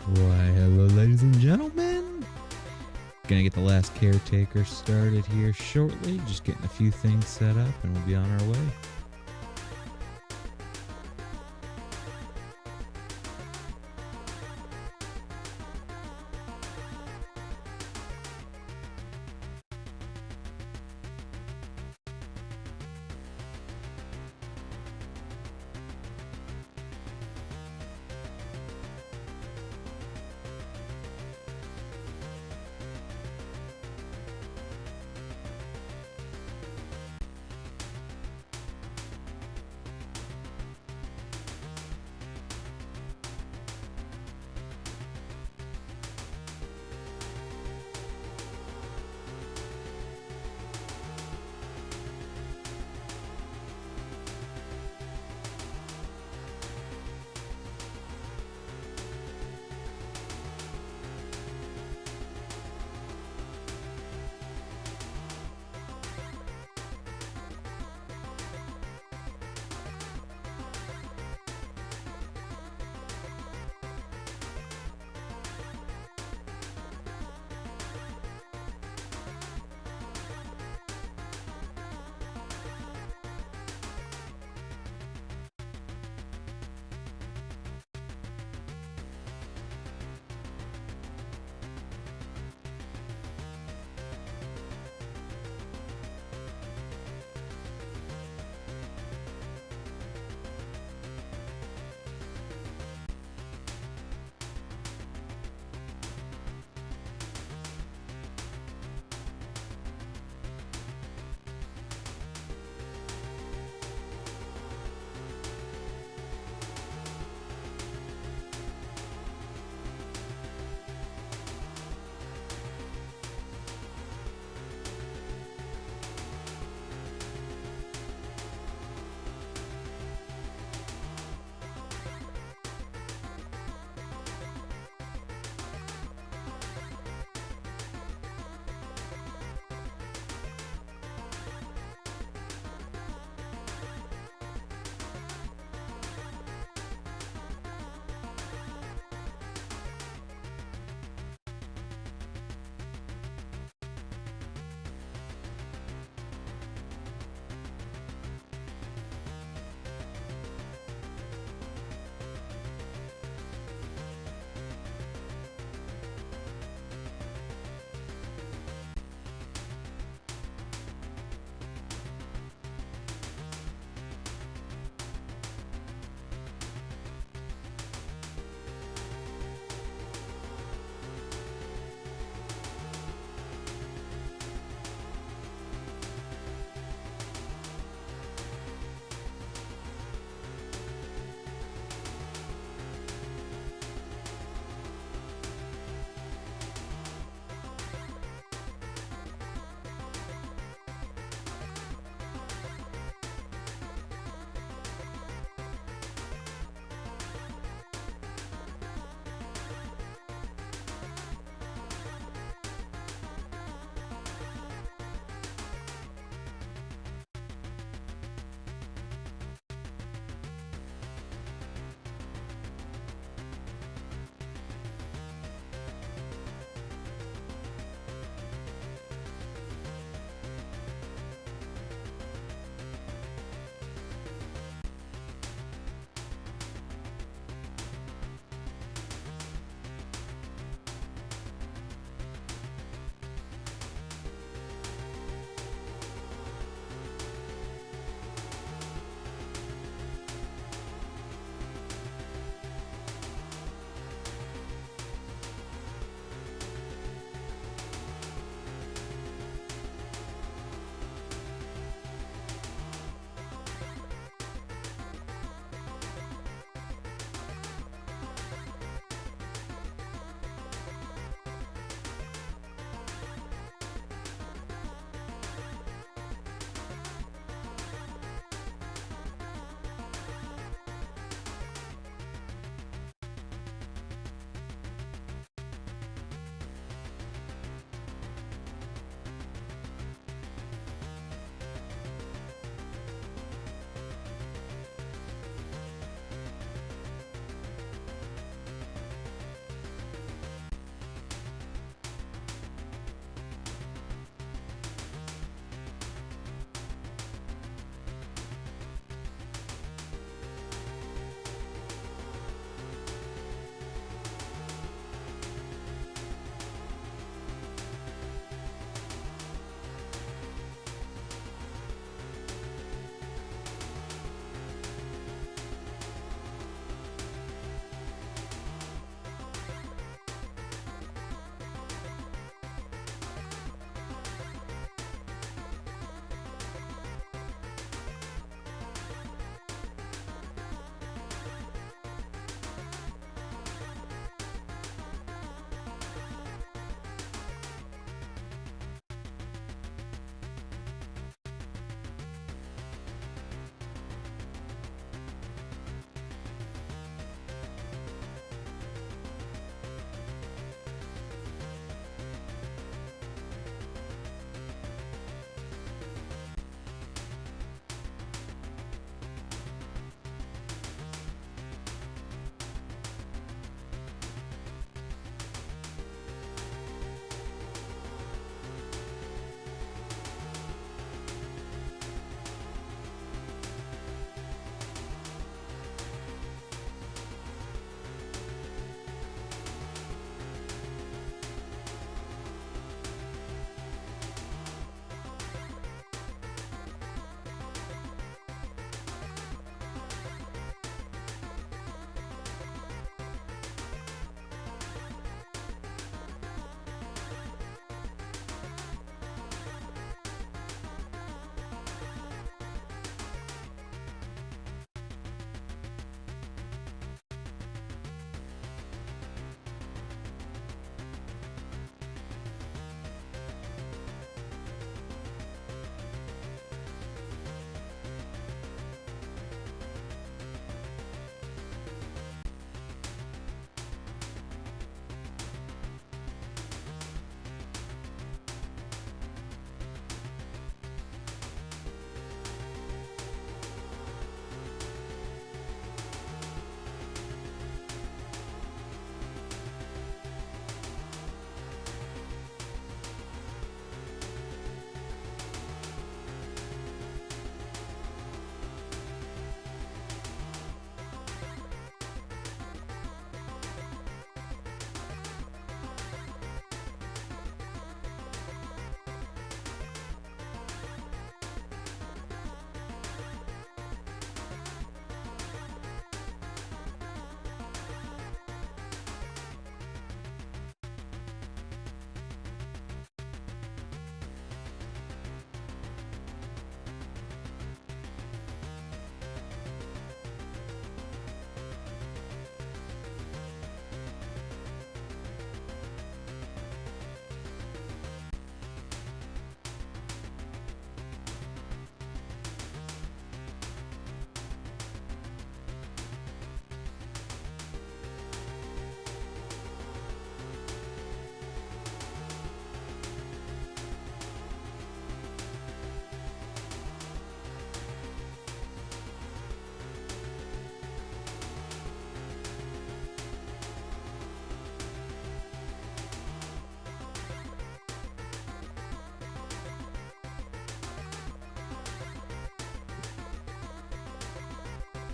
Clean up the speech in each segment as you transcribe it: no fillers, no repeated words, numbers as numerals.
Why, hello, ladies and gentlemen. Gonna get the last caretaker started here shortly. Just getting a few things set up, and we'll be on our way.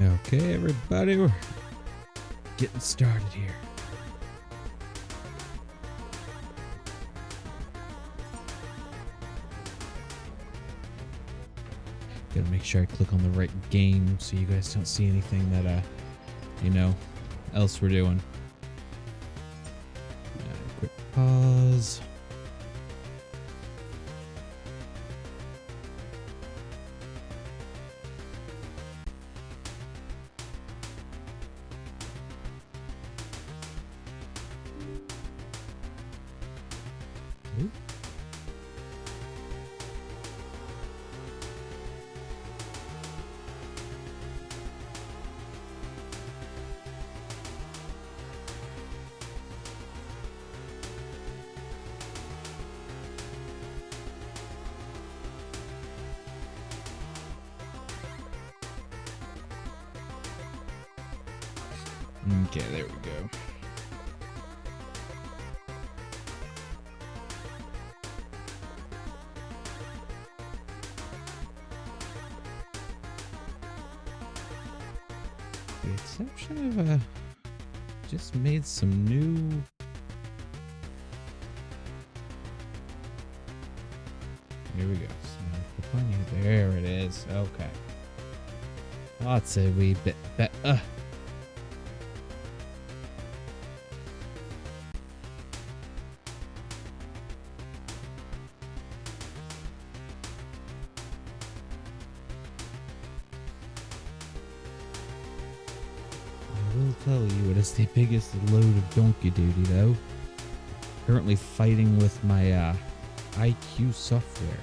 Okay, everybody, we're getting started here. Gotta make sure I click on the right game so you guys don't see anything that, else we're doing. Quick pause. Oop. Okay, there we go. The exception of just made some new. Here we go. So there it is. Okay. That's a wee bit better. I will tell you, it is the biggest load of donkey duty, though. Currently fighting with my IQ software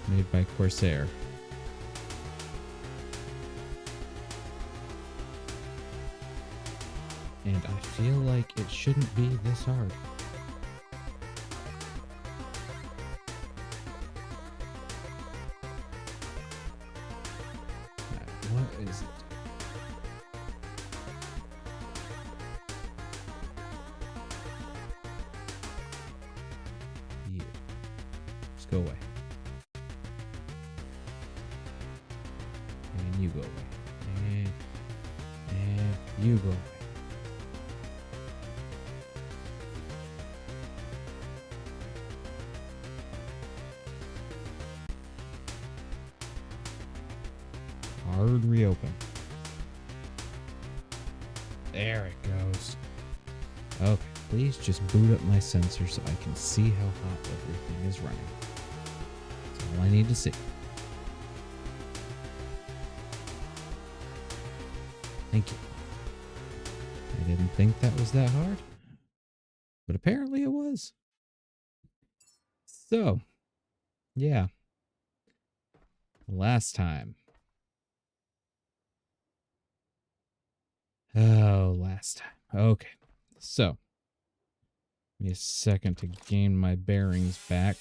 made by Corsair. And I feel like it shouldn't be this hard. What is it? Yeah. Just go away. And you go away. And you go away. Hard reopen. There it goes. Okay, please just boot up my sensor so I can see how hot everything is running. That's all I need to see. Thank you. I didn't think that was that hard, but apparently it was. So, yeah. Last time. Oh, last time. Okay. So, give me a second to gain my bearings back.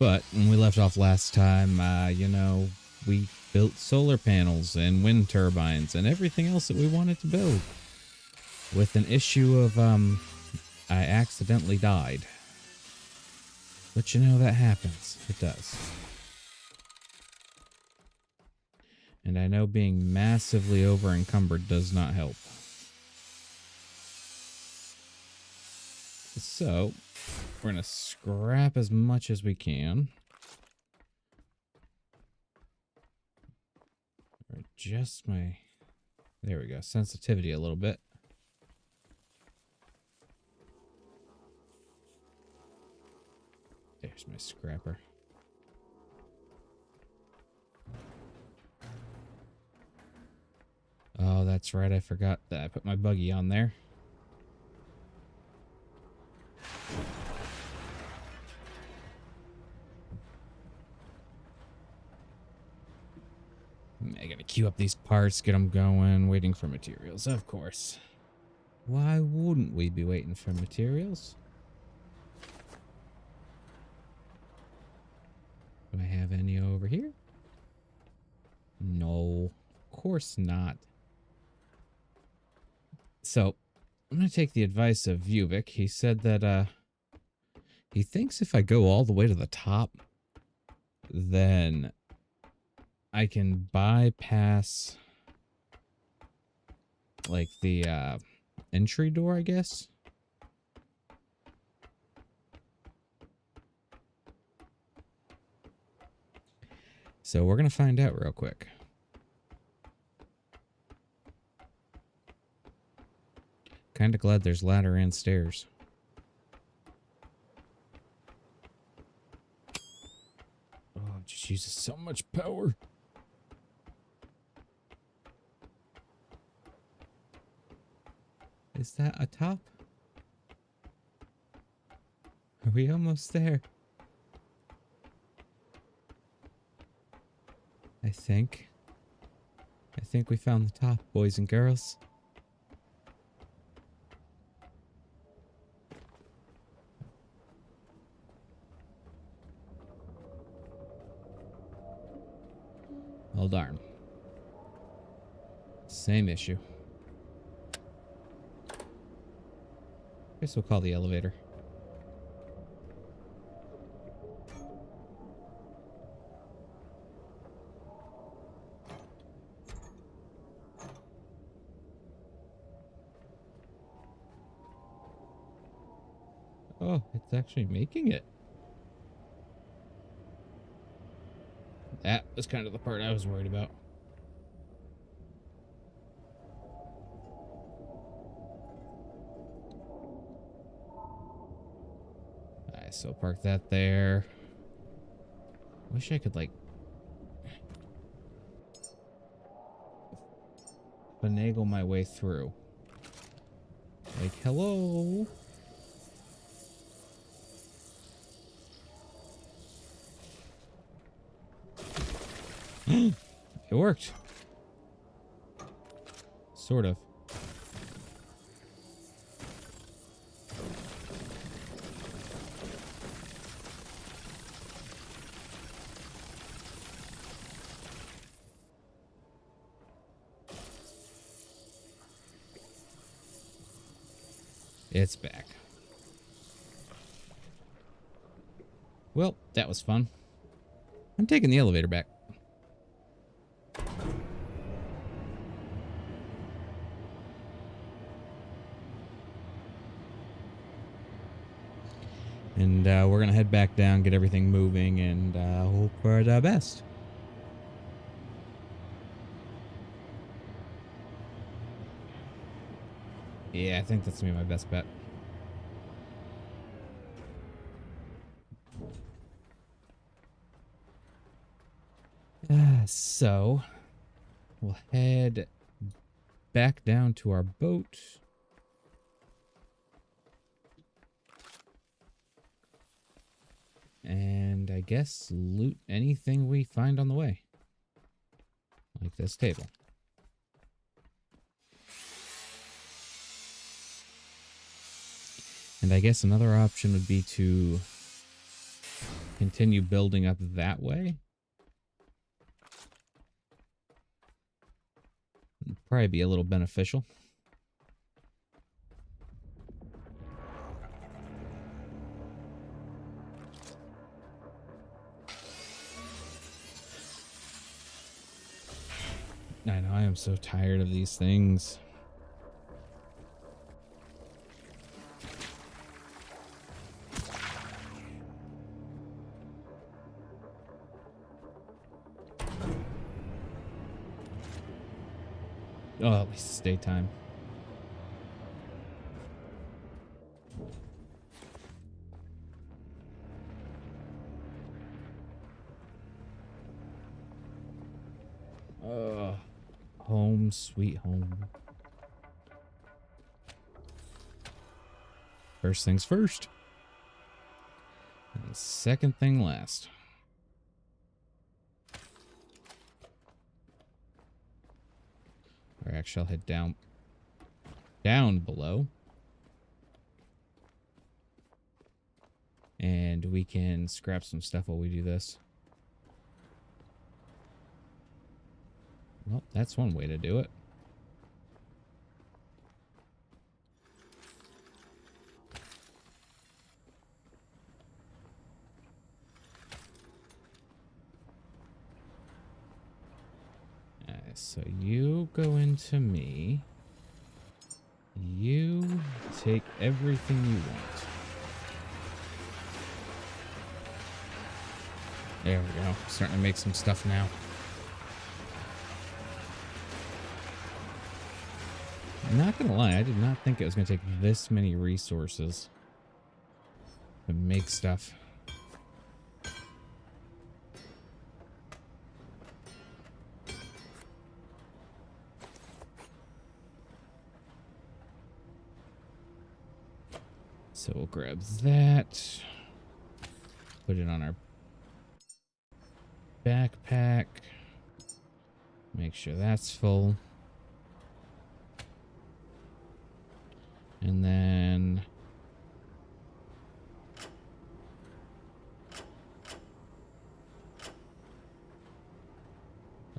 But when we left off last time, we built solar panels and wind turbines and everything else that we wanted to build. With an issue of, I accidentally died. But that happens. It does. And I know being massively over-encumbered does not help. So, we're going to scrap as much as we can. Adjust my... There we go. Sensitivity a little bit. There's my scrapper. Oh, that's right. I forgot that I put my buggy on there. I gotta queue up these parts, get them going, waiting for materials, of course. Why wouldn't we be waiting for materials? Do I have any over here? No, of course not. So, I'm going to take the advice of Vuvik. He said that he thinks if I go all the way to the top, then I can bypass like the entry door, I guess. So we're gonna find out real quick. Kinda glad there's ladder and stairs. Oh, it just uses so much power. Is that a top? Are we almost there? I think we found the top, boys and girls. Oh darn. Same issue. Guess we'll call the elevator. Oh, it's actually making it. That was kind of the part I was worried about. Alright, so park that there. Wish I could, like, finagle my way through. Like, hello? It worked. Sort of. It's back. Well, that was fun. I'm taking the elevator back. And we're going to head back down, get everything moving, and hope for the best. Yeah, I think that's going to be my best bet. So, we'll head back down to our boat. And I guess loot anything we find on the way. Like this table. And I guess another option would be to continue building up that way. It'd probably be a little beneficial. I know, I am so tired of these things. Oh, at least it's daytime. Home, sweet home. First things first. And second thing last. Or actually, I'll head down below. And we can scrap some stuff while we do this. Well, that's one way to do it. so you go into me. You take everything you want. There we go. Starting to make some stuff now. I'm not gonna lie, I did not think it was gonna take this many resources to make stuff. So we'll grab that. Put it on our backpack. Make sure that's full. And then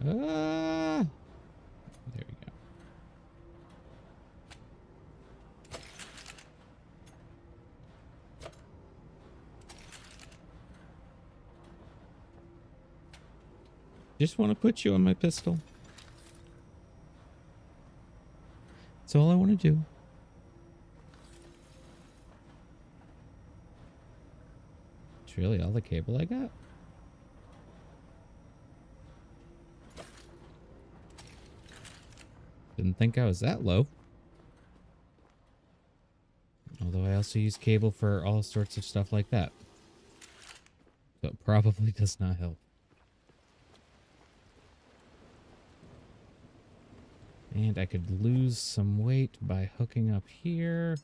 there we go. Just want to put you on my pistol. That's all I want to do. It's really all the cable I got. Didn't think I was that low. Although I also use cable for all sorts of stuff like that. So it probably does not help. And I could lose some weight by hooking up here.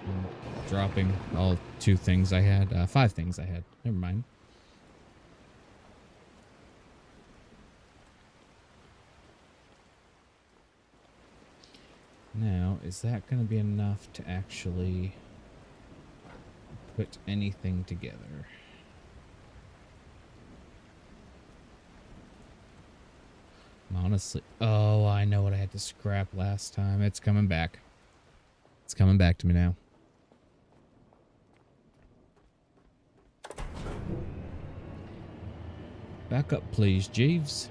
And dropping all 2 things I had. 5 things I had. Never mind. Now, is that going to be enough to actually put anything together? Honestly, oh, I know what I had to scrap last time. It's coming back. It's coming back to me now. Back up, please, Jeeves.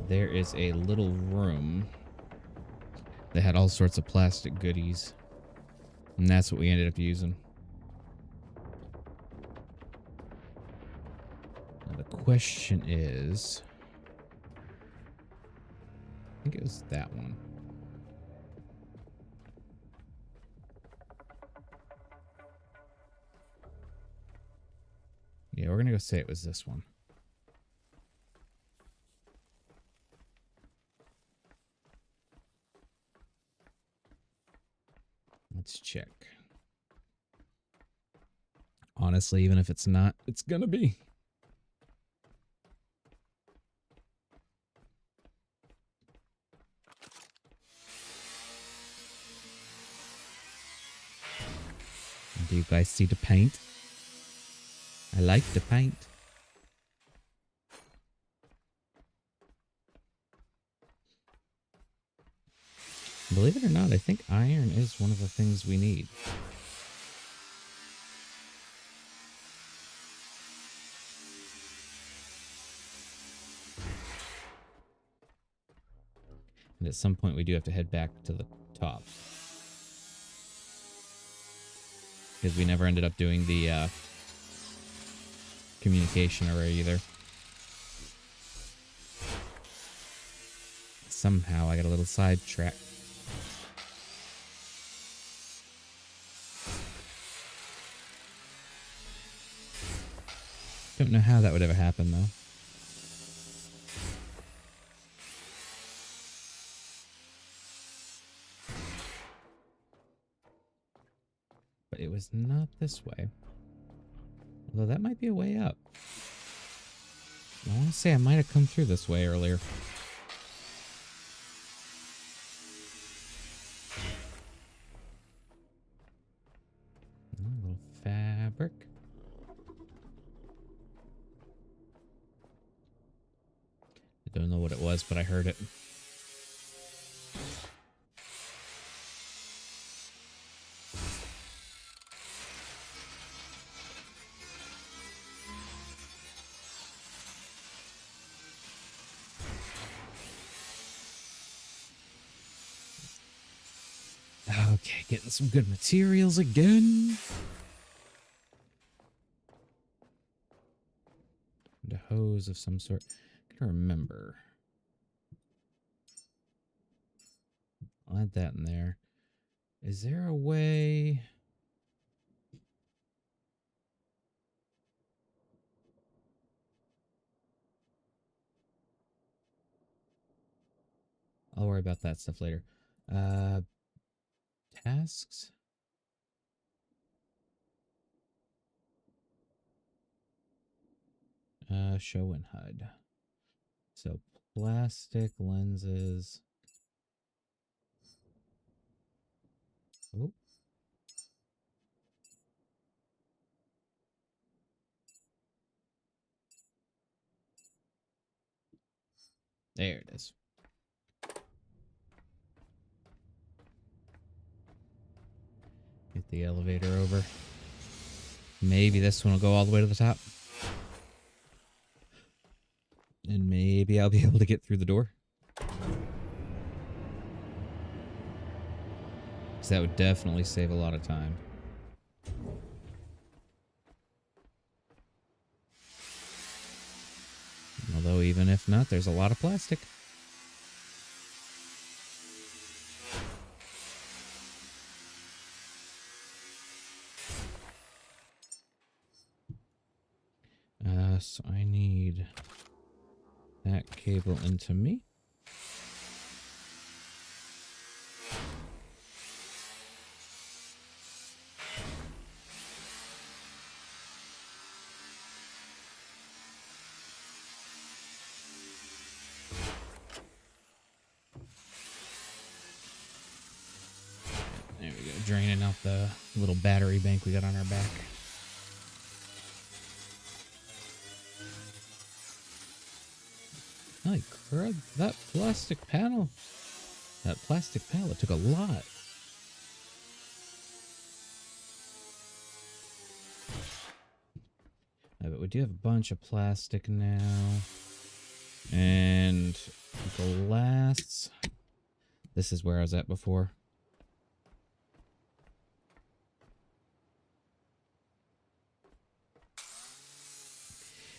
There is a little room that had all sorts of plastic goodies. And that's what we ended up using. Now the question is... I think it was that one. Yeah, we're gonna go say it was this one. Let's check. Honestly, even if it's not, it's gonna be. Do you guys see the paint? I like the paint. Believe it or not, I think iron is one of the things we need. And at some point we do have to head back to the top. Because we never ended up doing the communication array either. Somehow I got a little sidetracked. Don't know how that would ever happen though. But it was not this way. Although that might be a way up. I want to say I might have come through this way earlier. A little fabric. I don't know what it was, but I heard it. Okay, getting some good materials again. And a hose of some sort. I can't remember. I'll add that in there. Is there a way? I'll worry about that stuff later. Tasks? Show and HUD. So plastic lenses. Oh. There it is. Get the elevator over. Maybe this one will go all the way to the top. And maybe I'll be able to get through the door. Because that would definitely save a lot of time. Although even if not, there's a lot of plastic. So I need that cable into me. There we go, draining out the little battery bank we got on our back. Holy crap, that plastic panel took a lot. But we do have a bunch of plastic now. And glass. This is where I was at before.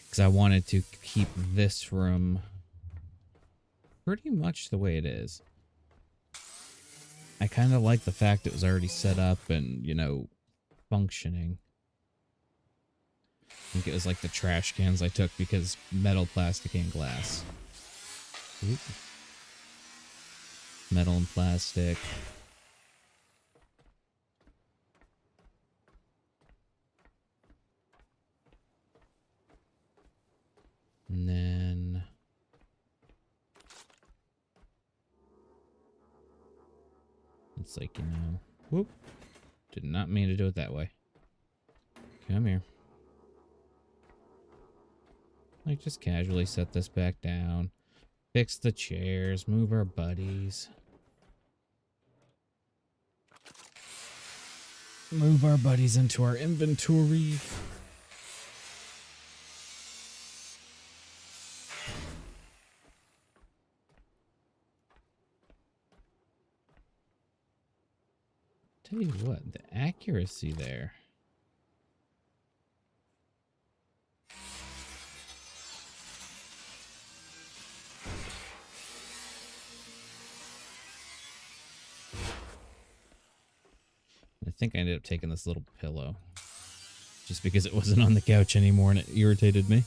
Because I wanted to keep this room pretty much the way it is. I kind of like the fact it was already set up and, you know, functioning. I think it was like the trash cans I took because metal, plastic, and glass. Oop. Metal and plastic. And then it's like, you know, whoop. Did not mean to do it that way. Come here. Like, just casually set this back down. Fix the chairs. Move our buddies. Move our buddies into our inventory. Tell you what, the accuracy there. I think I ended up taking this little pillow. Just because it wasn't on the couch anymore and it irritated me.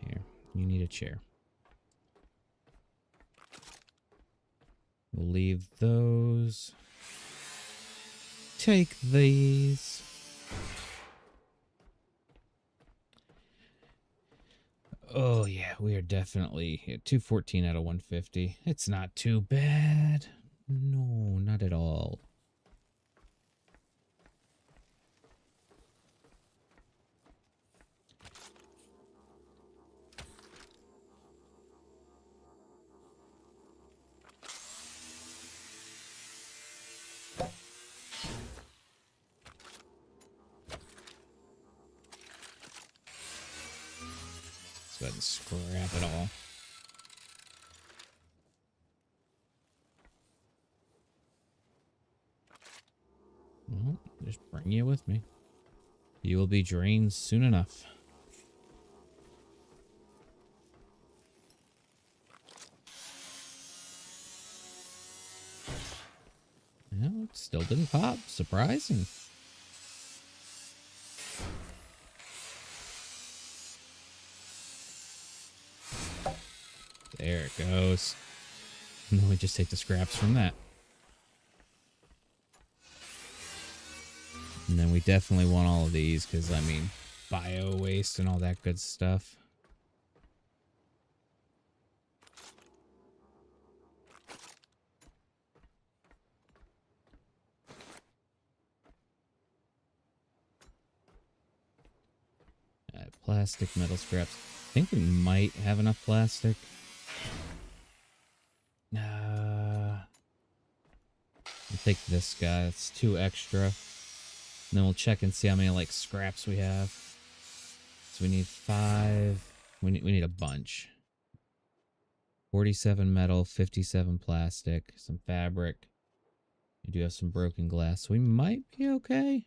Here, you need a chair. We'll leave those. Take these. Oh yeah, we are definitely at 214 out of 150. It's not too bad. No, not at all. go ahead and scrap it all. Well, just bring you with me. You will be drained soon enough. No, it still didn't pop. Surprising. There it goes. And then we just take the scraps from that. And then we definitely want all of these because, I mean, bio waste and all that good stuff. Plastic, metal scraps. I think we might have enough plastic. I'll take this guy. It's 2 extra. And then we'll check and see how many like scraps we have. So we need 5. We need a bunch. 47 metal, 57 plastic, some fabric. We do have some broken glass. So we might be okay.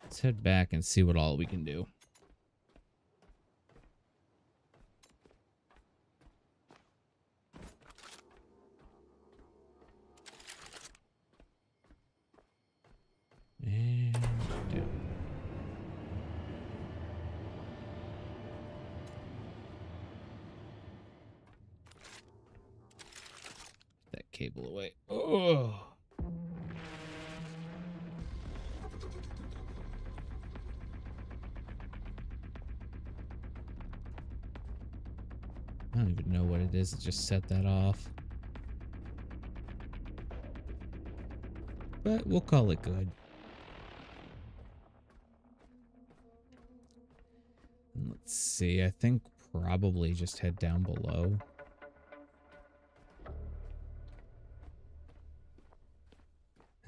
Let's head back and see what all we can do. And down. Put that cable away. Oh. I don't even know what it is. It just set that off. But we'll call it good. And let's see. I think probably just head down below.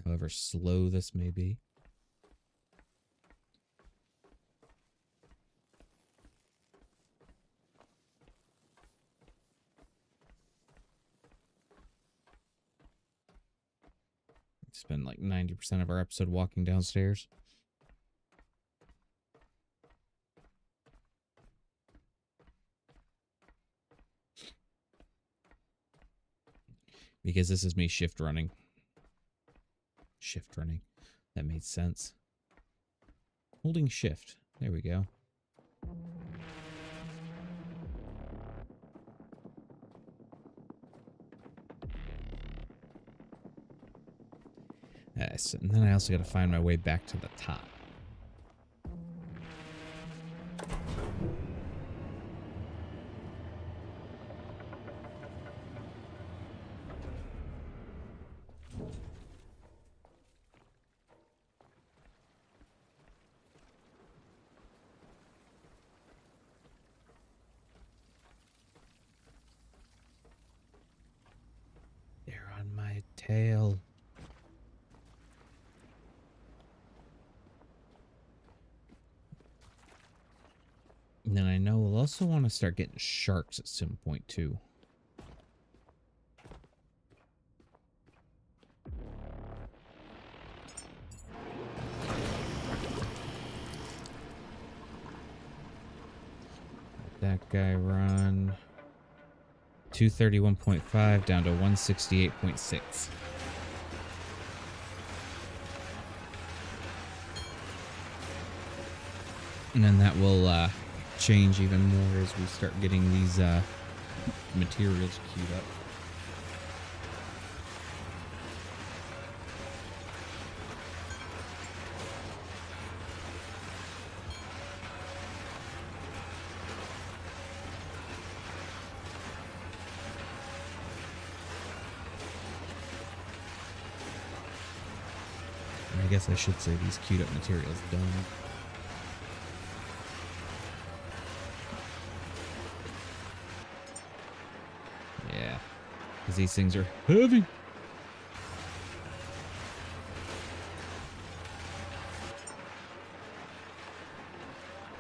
However slow this may be. Spend like 90% of our episode walking downstairs. Because this is me shift running. Shift running. That made sense. Holding shift. There we go. Yes, and then I also got to find my way back to the top. They're on my tail. And then I know we'll also want to start getting sharks at some point too. Let that guy run. 231.5 down to 168.6. And then that will change even more as we start getting these materials queued up. I guess I should say these queued up materials don't. Because these things are heavy.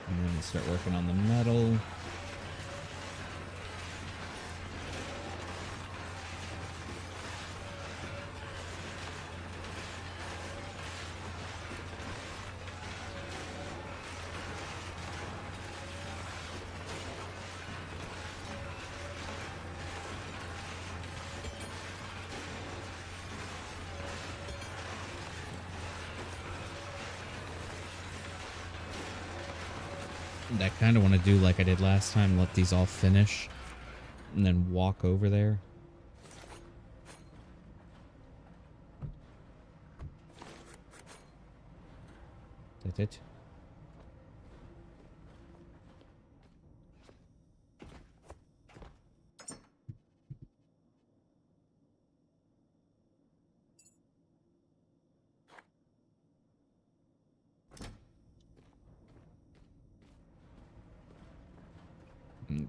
And then we'll start working on the metal. I kind of want to do like I did last time, let these all finish, and then walk over there. That's it.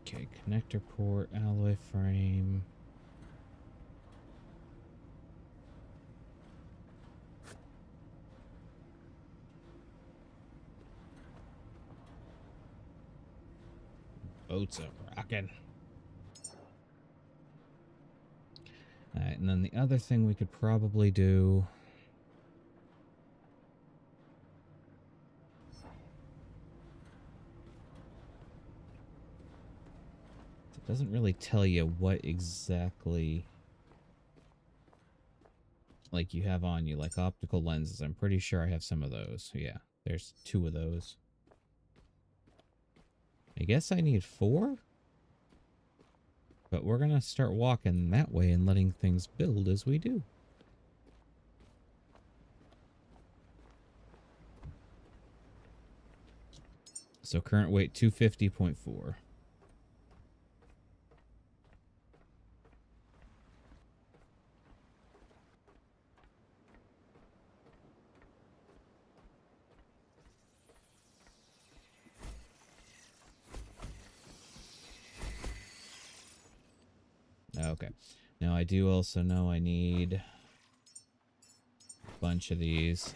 Okay, connector port, alloy frame. Boats are rocking. Alright, and then the other thing we could probably do... It doesn't really tell you what exactly... like you have on you, like optical lenses. I'm pretty sure I have some of those. Yeah, there's 2 of those. I guess I need 4? But we're gonna start walking that way and letting things build as we do. So current weight 250.4. Okay. Now I do also know I need a bunch of these.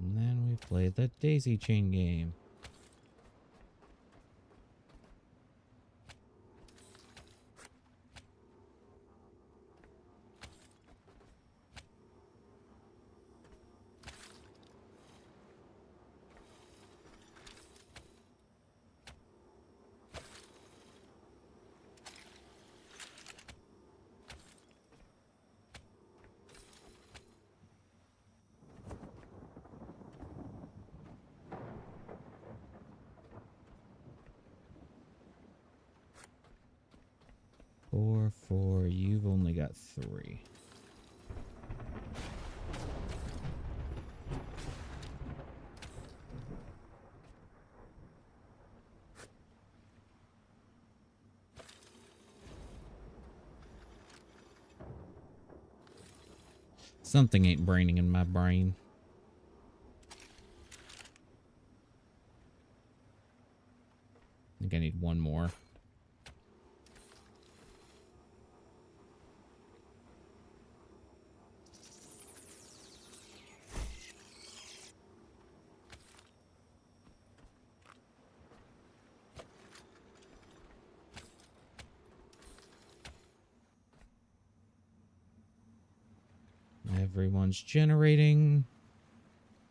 And then we play the daisy chain game. Four. You've only got 3. Something ain't braining in my brain. I think I need 1 more. Everyone's generating.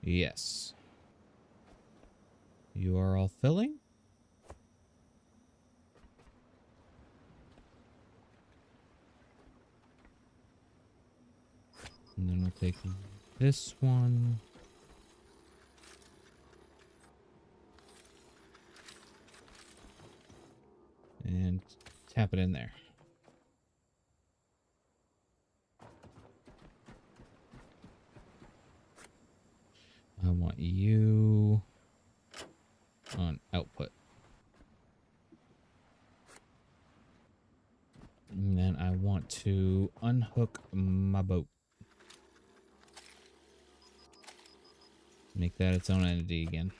Yes. You are all filling? And then we'll take this one. And tap it in there. I want you on output. to unhook my boat. Make that its own entity again.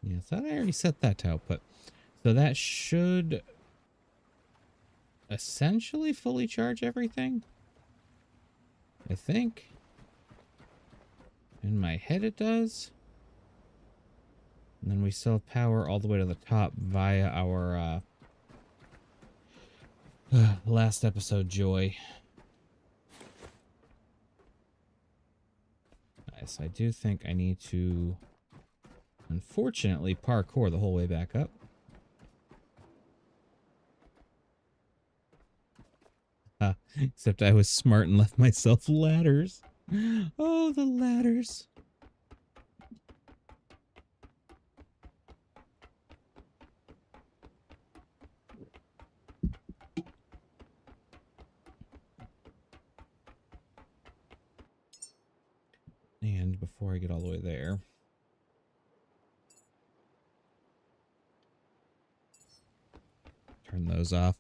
Yeah, I thought I already set that to output. So that should essentially fully charge everything. I think. In my head it does. And then we still have power all the way to the top via our last episode Joy. Nice. I do think I need to, unfortunately, parkour the whole way back up. Except I was smart and left myself ladders. Oh, the ladders. And before I get all the way there, turn those off.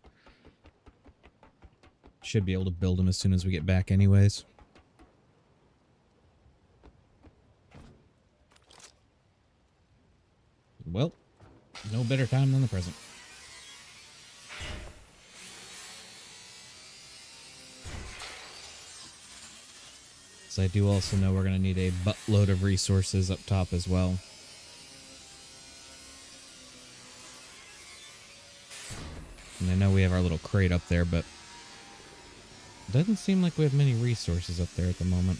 Should be able to build them as soon as we get back anyways. Well, no better time than the present. So I do also know we're going to need a buttload of resources up top as well. And I know we have our little crate up there, but it doesn't seem like we have many resources up there at the moment.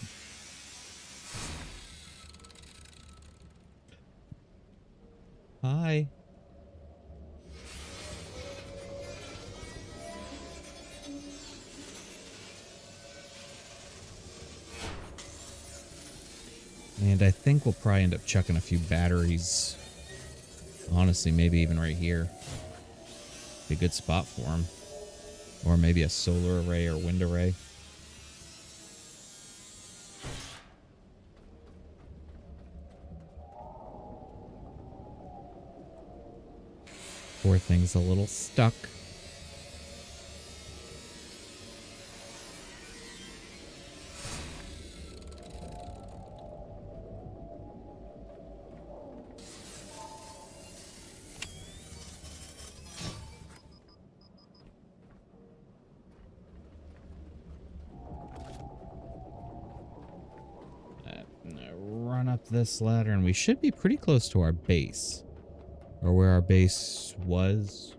Hi. And I think we'll probably end up chucking a few batteries. Honestly, maybe even right here. Be a good spot for them. Or maybe a solar array or wind array. Poor thing's a little stuck. Run up this ladder and we should be pretty close to our base. Or where our base was.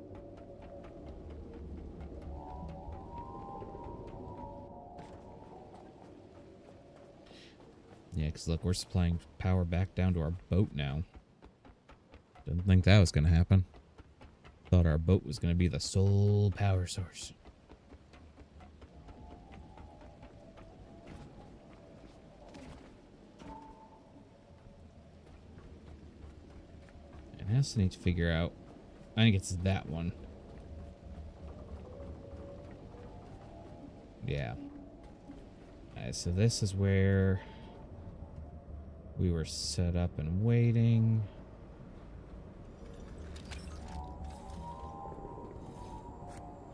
Yeah, because look, we're supplying power back down to our boat now. Didn't think that was going to happen. Thought our boat was going to be the sole power source. I also need to figure out, I think it's that one. Yeah. Alright, so this is where we were set up and waiting.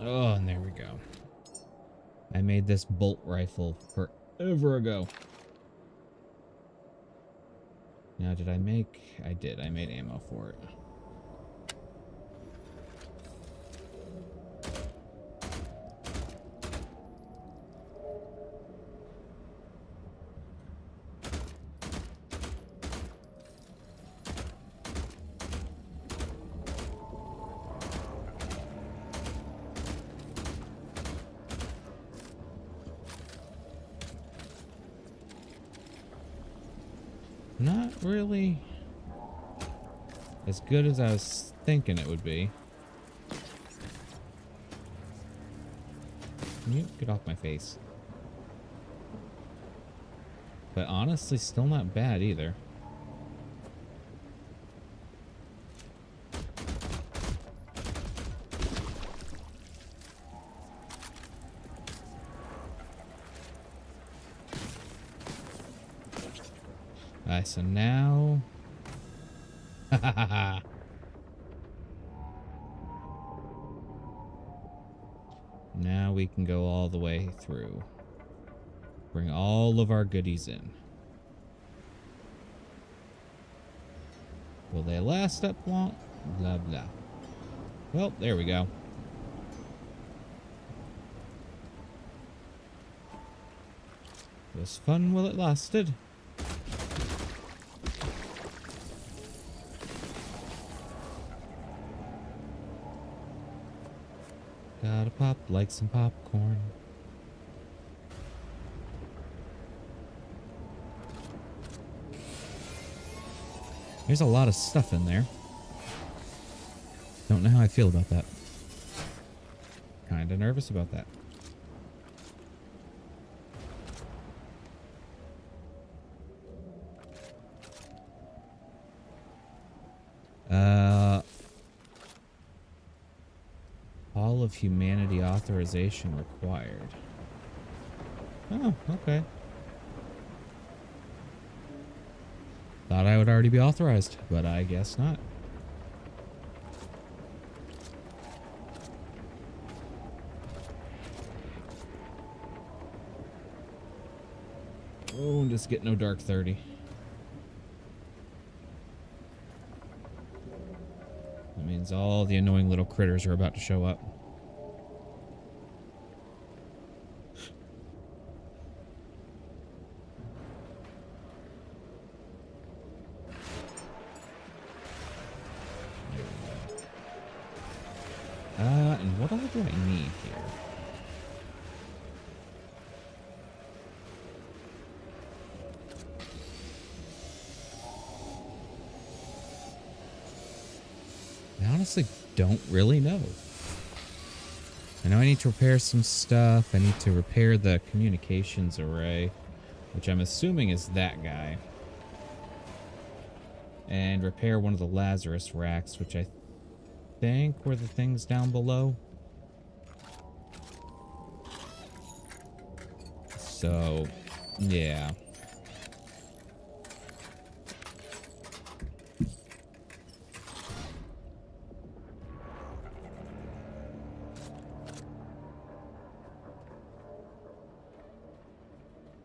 Oh, and there we go. I made this bolt rifle forever ago. Now, did I make... I did. I made ammo for it. Not really as good as I was thinking it would be. You get off my face. But honestly, still not bad either. Alright, so now... Now we can go all the way through. Bring all of our goodies in. Will they last up long? Blah, blah. Well, there we go. It was fun while it lasted. Gotta pop like some popcorn. There's a lot of stuff in there. Don't know how I feel about that. Kinda nervous about that. Hall of Humanity authorization required. Oh, okay. Thought I would already be authorized, but I guess not. Oh, just get no dark 30. That means all the annoying little critters are about to show up. And what all do I need here? I honestly don't really know. I know I need to repair some stuff. I need to repair the communications array, which I'm assuming is that guy. And repair one of the Lazarus racks, which I think were the things down below. So, yeah.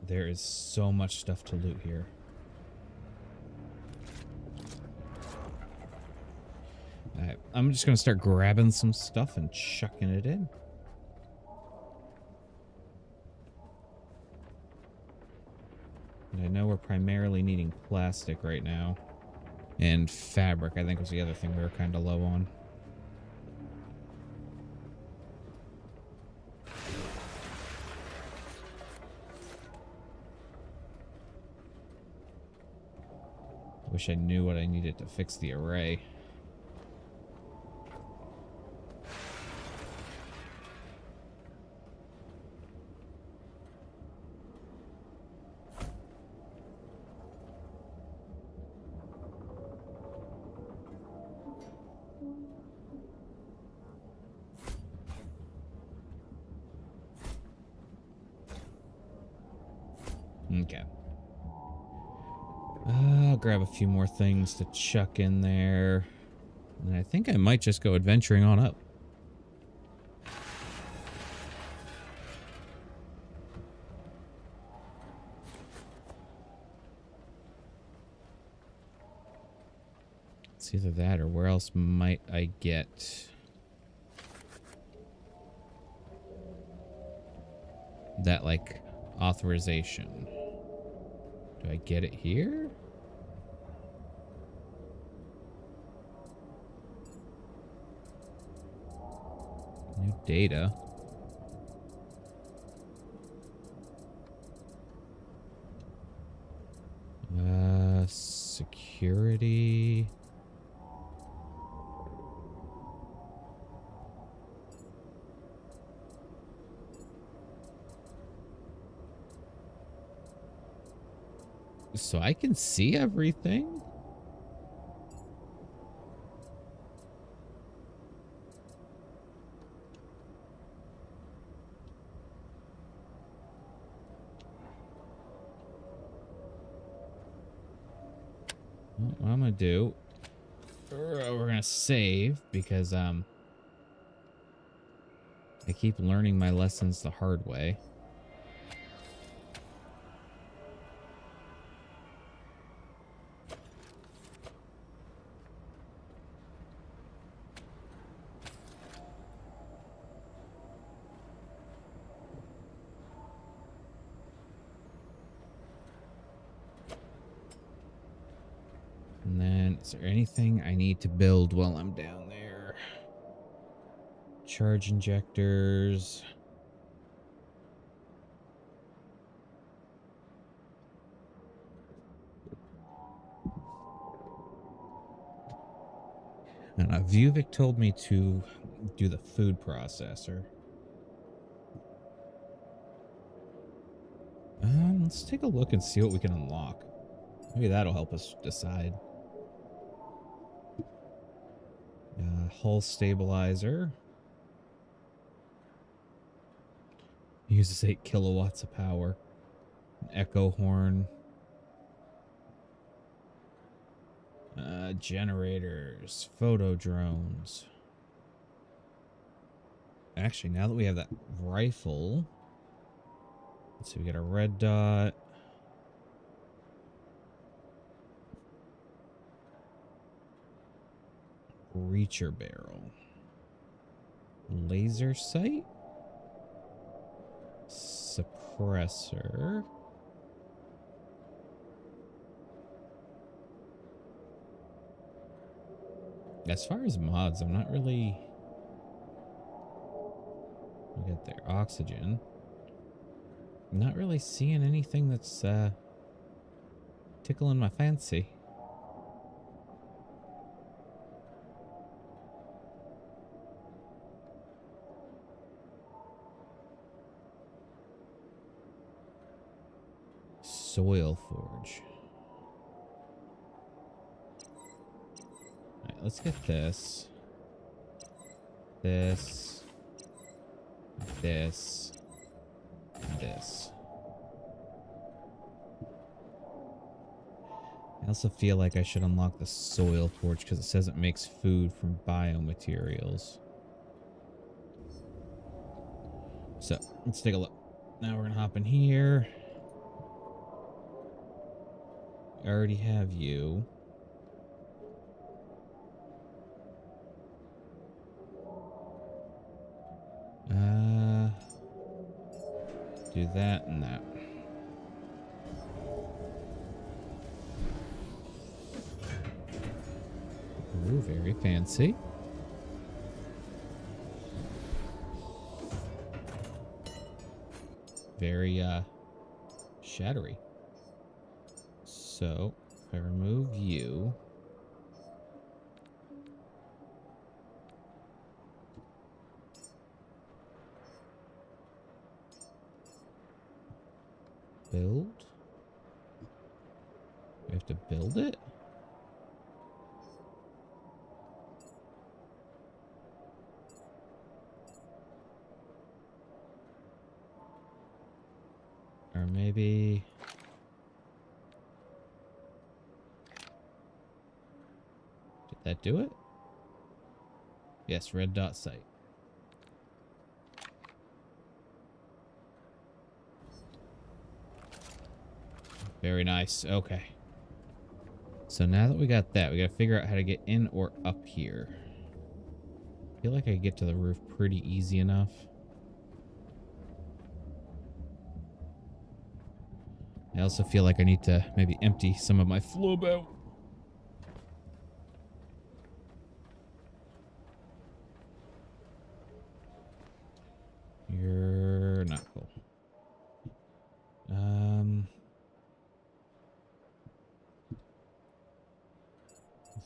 There is so much stuff to loot here. Alright, I'm just gonna start grabbing some stuff and chucking it in. And I know we're primarily needing plastic right now. And fabric, I think, was the other thing we were kind of low on. Wish I knew what I needed to fix the array. Okay. I'll grab a few more things to chuck in there. And I think I might just go adventuring on up. It's either that or where else might I get that, like, authorization. Do I get it here? New data. Security. So I can see everything? to do, we're going to save because I keep learning my lessons the hard way. And then, is there anything I need to build while I'm down there? Charge injectors. And Vuvik told me to do the food processor. Let's take a look and see what we can unlock. Maybe that'll help us decide. Hull stabilizer. Uses 8 kilowatts of power. An echo horn. Generators. Photo drones. Actually, now that we have that rifle... Let's see, we got a red dot. Reacher barrel. Laser sight. Suppressor. As far as mods, I'm not really... We got there. Oxygen. I'm not really seeing anything that's tickling my fancy. Soil forge. Alright, let's get this. This. This. This. I also feel like I should unlock the soil forge because it says it makes food from biomaterials. So, let's take a look. Now we're going to hop in here. I already have you. Do that and that. Ooh, very fancy. Very, shattery. So, if I remove you... Build? We have to build it? Or maybe... Did that do it? Yes, red dot site. Very nice. Okay. So now that we got that, we gotta figure out how to get in or up here. I feel like I can get to the roof pretty easy enough. I also feel like I need to maybe empty some of my flow out. You're not cool.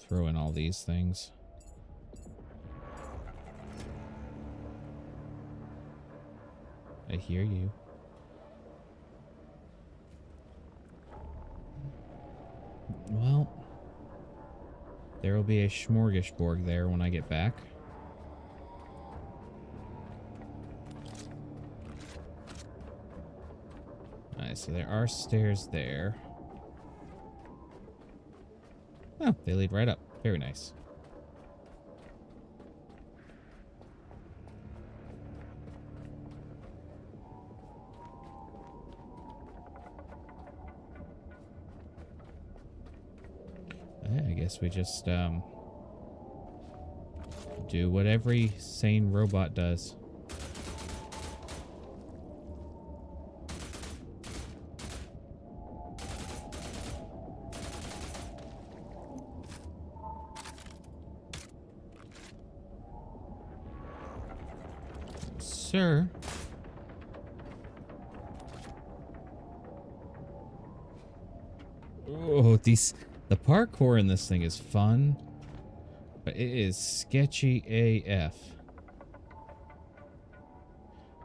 Throw in all these things. I hear you. Well, there will be a smorgasbord there when I get back. Alright, so there are stairs there. Oh, they lead right up. Very nice. I guess we just, do what every sane robot does. Sir. Oh, the parkour in this thing is fun, but it is sketchy AF.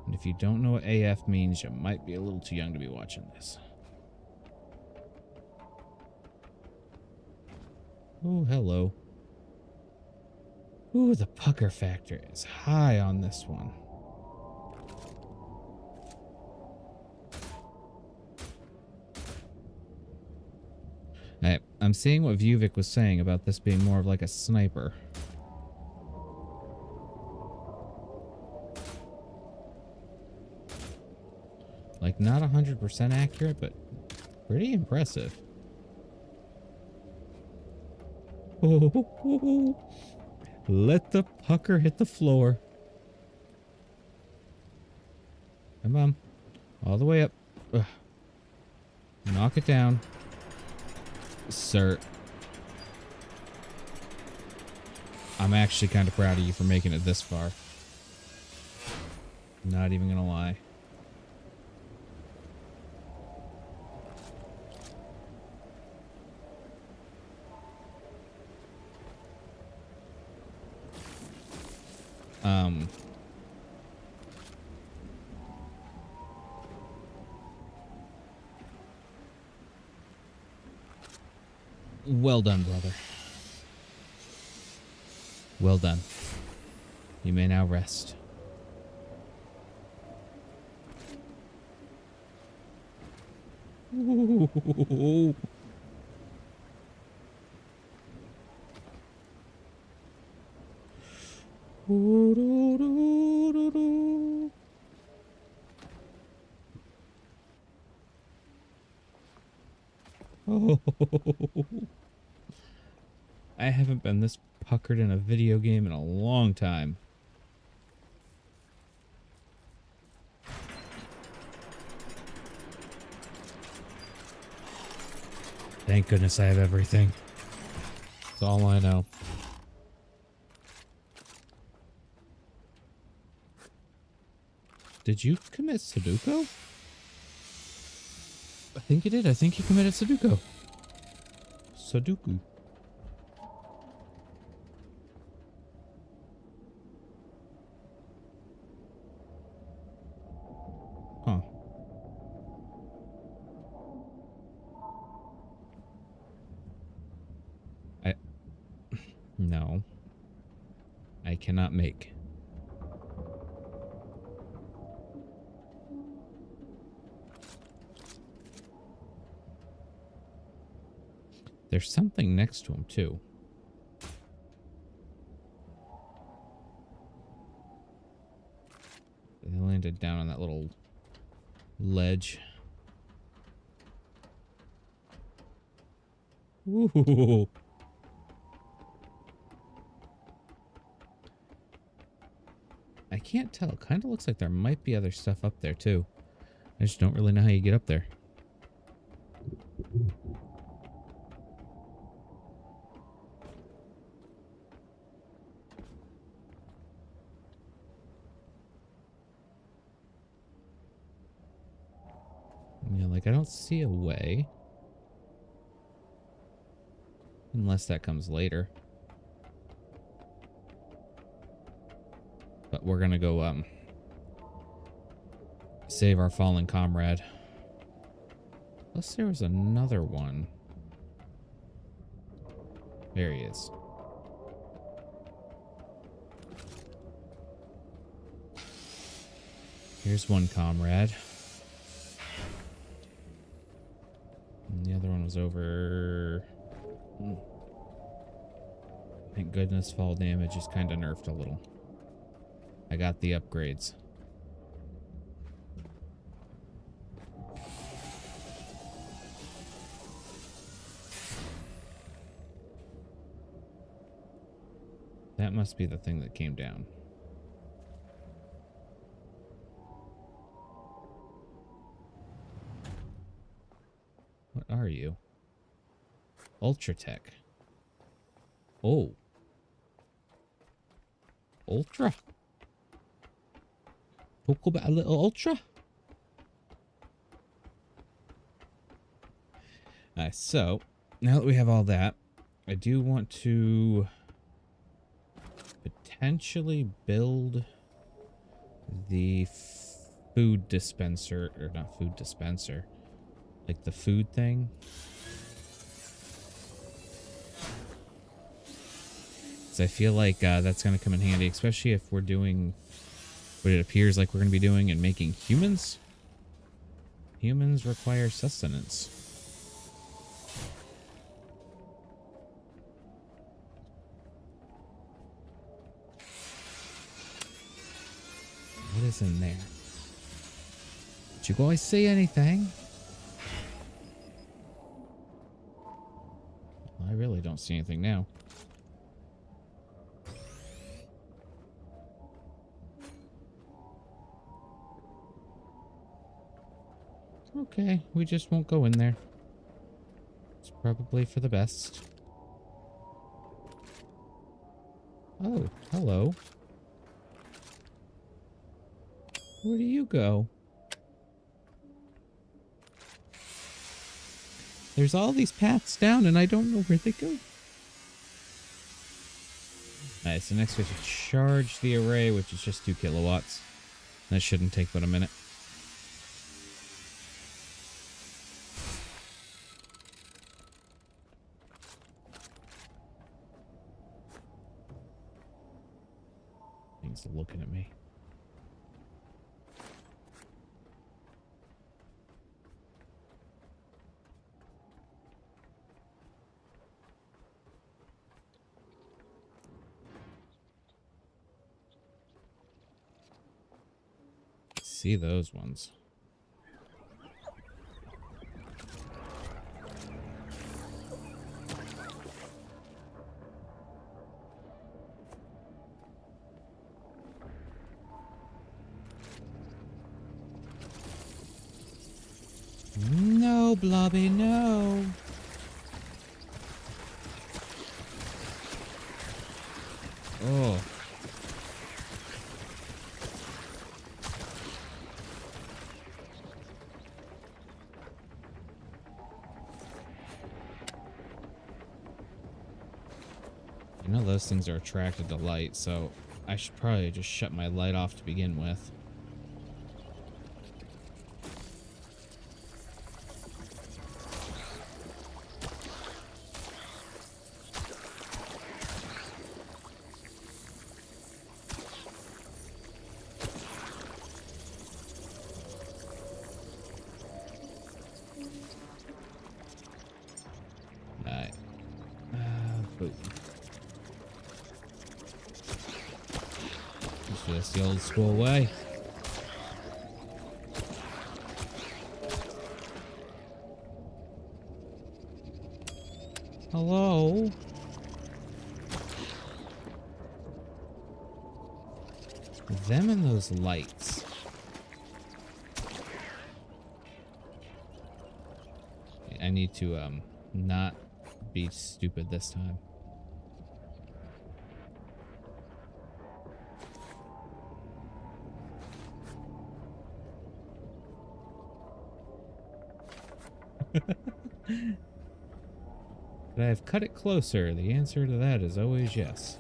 And if you don't know what AF means, you might be a little too young to be watching this. Oh, hello. Ooh, the pucker factor is high on this one. I'm seeing what Vuvik was saying about this being more of like a sniper. Like, not 100% accurate, but pretty impressive. Oh, let the pucker hit the floor. Come on. All the way up. Ugh. Knock it down. Sir. I'm actually kind of proud of you for making it this far. Not even gonna lie. Well done, brother. Well done. You may now rest. Ooh. Oh. I haven't been this puckered in a video game in a long time. Thank goodness I have everything. That's all I know. Did you commit Sudoku? I think you did. I think you committed Sudoku. Sudoku. Huh. No. I cannot make. There's something next to him, too. They landed down on that little ledge. Ooh. I can't tell. It kind of looks like there might be other stuff up there, too. I just don't really know how you get up there. Yeah, like, I don't see a way. Unless that comes later. But we're gonna go, save our fallen comrade. Unless there was another one. There he is. Here's one comrade. And the other one was over... Thank goodness fall damage is kind of nerfed a little. I got the upgrades. That must be the thing that came down. What are you? Ultra Tech. Oh. Ultra. Talk about a little Ultra. Alright, so now that we have all that, I do want to potentially build the food dispenser, or not food dispenser, like the food thing. So I feel like that's going to come in handy, especially if we're doing what it appears like we're going to be doing and making humans. Humans require sustenance. What is in there? Did you guys see anything? I really don't see anything now. Okay, we just won't go in there. It's probably for the best. Oh, hello. Where do you go? There's all these paths down and I don't know where they go. Alright, so next we have to charge the array, which is just 2 kilowatts. That shouldn't take but a minute. Things looking at me. See those ones. No, Blobby, no. Oh. I know those things are attracted to light, so I should probably just shut my light off to begin with. Alright. Boom. Let's do this the old school way. Hello? Them and those lights. I need to not be stupid this time. Could I have cut it closer? The answer to that is always yes.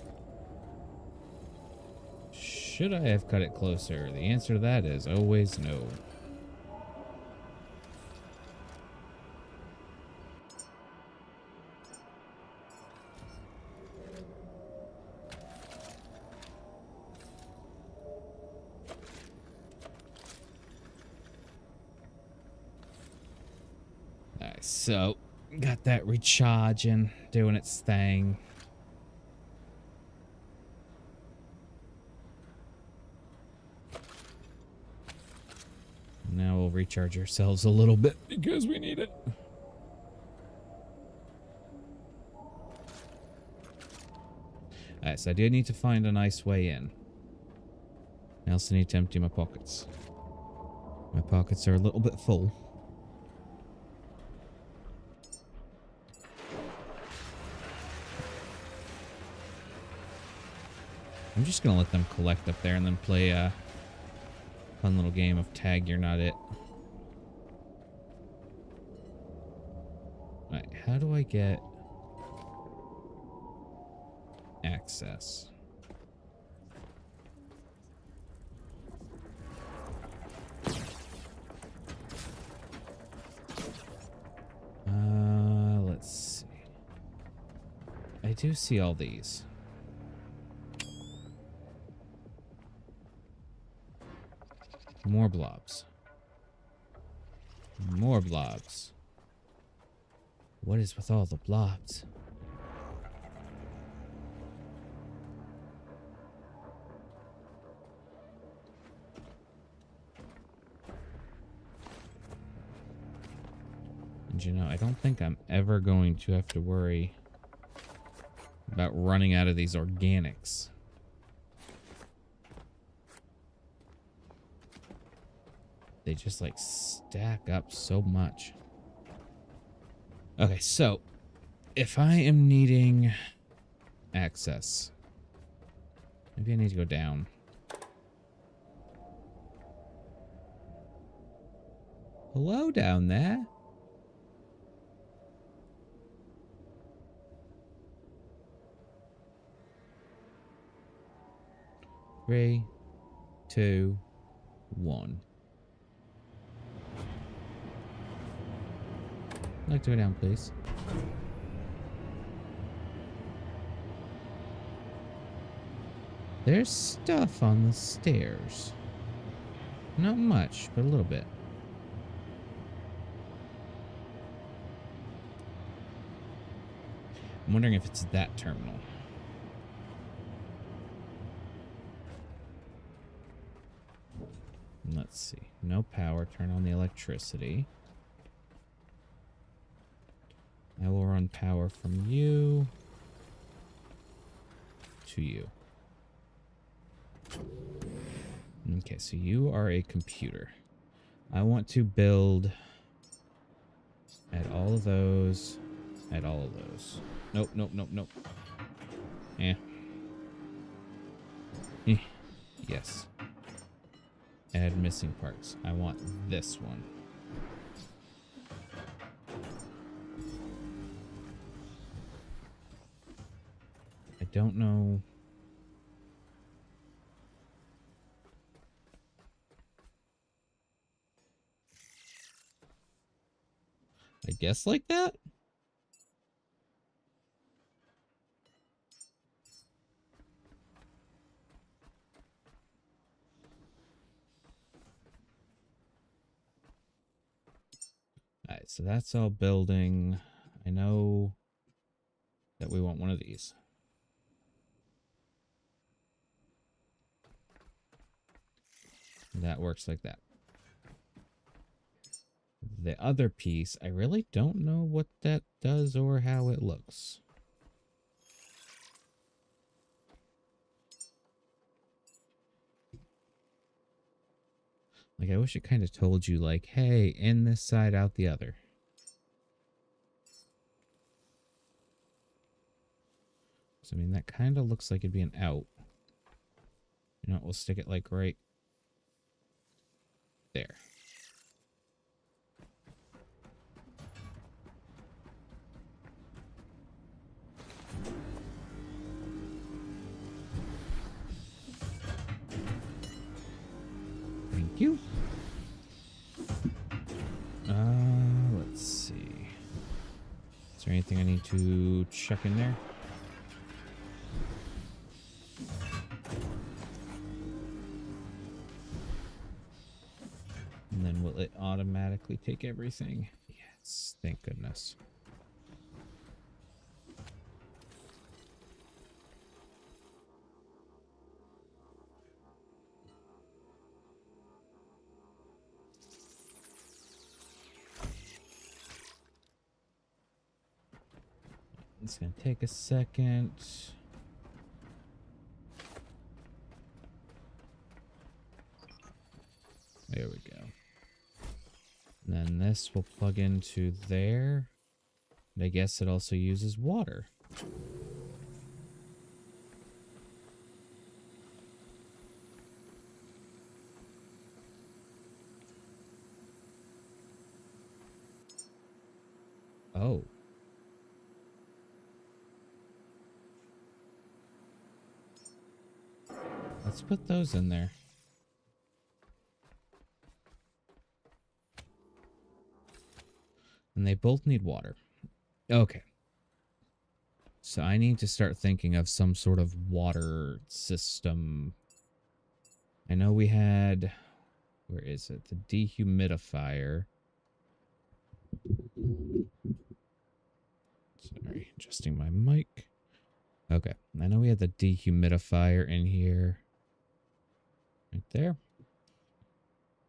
Should I have cut it closer? The answer to that is always no. So, got that recharging, doing its thing. recharge ourselves a little bit because we need it. Alright, so I do need to find a nice way in. I also need to empty my pockets. My pockets are a little bit full. I'm just gonna let them collect up there and then play a fun little game of tag you're not it. Alright, how do I get access? Let's see. I do see all these. More blobs. More blobs. What is with all the blobs? And you know, I don't think I'm ever going to have to worry about running out of these organics. They just like stack up so much. Okay, so if I am needing access, maybe I need to go down. Hello down there. Three, two, one. I'd like to go down, please. There's stuff on the stairs. Not much, but a little bit. I'm wondering if it's that terminal. Let's see. No power. Turn on the electricity. I will run power from you to you. Okay, so you are a computer. I want to build at all of those, at all of those. Nope, nope, nope, nope. Eh. Eh. Yes. Add missing parts. I want this one. I don't know. I guess like that? Alright, so that's all building. I know that we want one of these. That works like that. The other piece, I really don't know what that does or how it looks. Like, I wish it kind of told you, like, hey, in this side, out the other. So, I mean, that kind of looks like it'd be an out. You know what, we'll stick it, like, right there. Thank you. Let's see. Is there anything I need to check in there? And then will it automatically take everything? Yes, thank goodness. It's gonna take a second. There we go. And then this will plug into there. And I guess it also uses water. Oh. Let's put those in there. And they both need water. Okay. So I need to start thinking of some sort of water system. I know we had... Where is it? The dehumidifier. Sorry, adjusting my mic. Okay. I know we had the dehumidifier in here. Right there.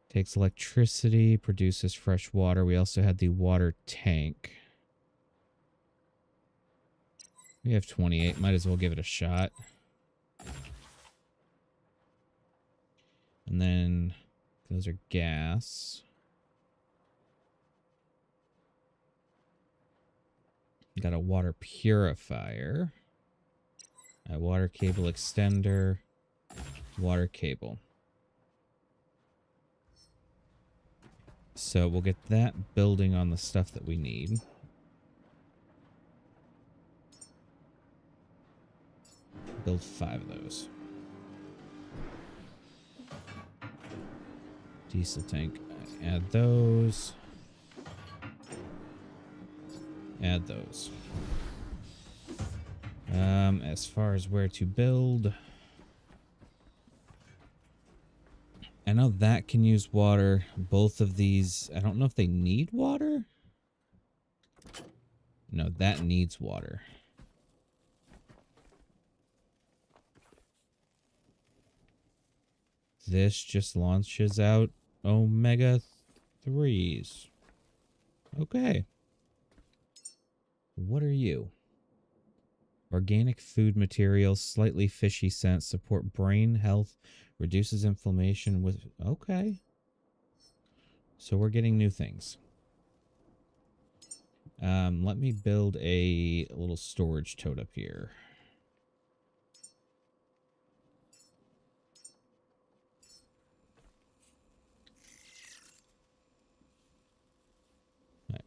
Takes electricity, produces fresh water. We also had the water tank. We have 28. Might as well give it a shot. And then those are gas. Got a water purifier. A water cable extender. Water cable. So we'll get that building on the stuff that we need. Build 5 of those. Diesel tank. Add those. Add those. As far as where to build, I know that can use water. Both of these, I don't know if they need water. No, that needs water. This just launches out Omega 3s. Okay. What are you? Organic food materials, slightly fishy scent, support brain health, reduces inflammation with... Okay. So we're getting new things. Let me build a little storage tote up here. Right.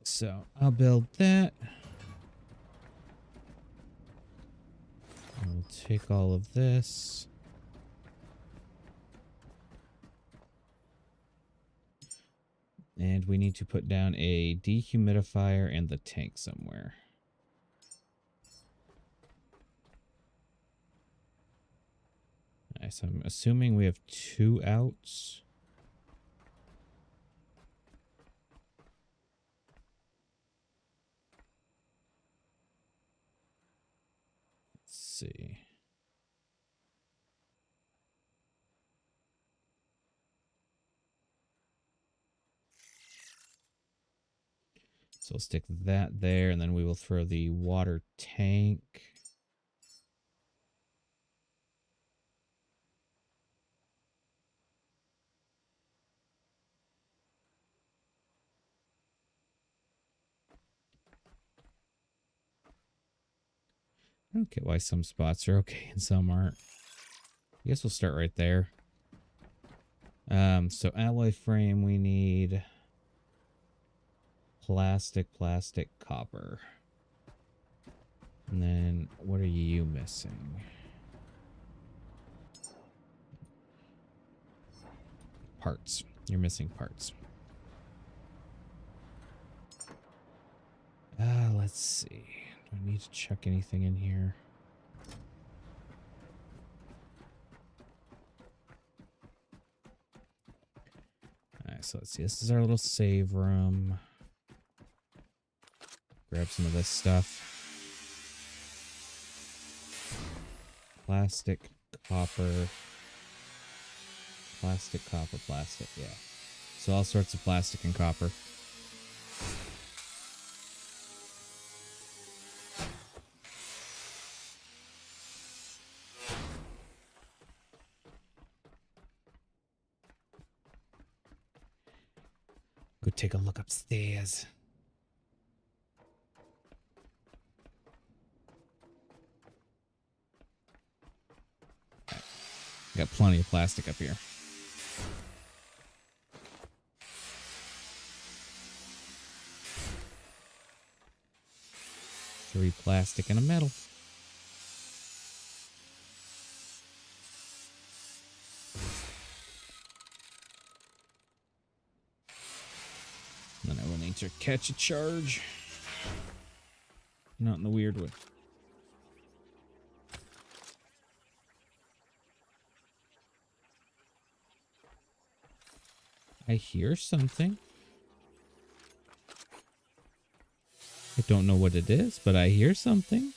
So I'll build that. I'll take all of this. And we need to put down a dehumidifier and the tank somewhere. Nice. I'm assuming we have 2 outs. Let's see. So we'll stick that there, and then we will throw the water tank. I don't get why some spots are okay and some aren't. I guess we'll start right there. So alloy frame, we need plastic, copper. And then what are you missing? Parts. You're missing parts. Let's see. Do I need to check anything in here? Alright, so let's see. This is our little save room. Grab some of this stuff. Plastic, copper. Plastic, copper, plastic, yeah. So all sorts of plastic and copper. go take a look upstairs. Got plenty of plastic up here. Three plastic and a metal. Then I will need to catch a charge. Not in the weird way. I hear something. I don't know what it is, but I hear something.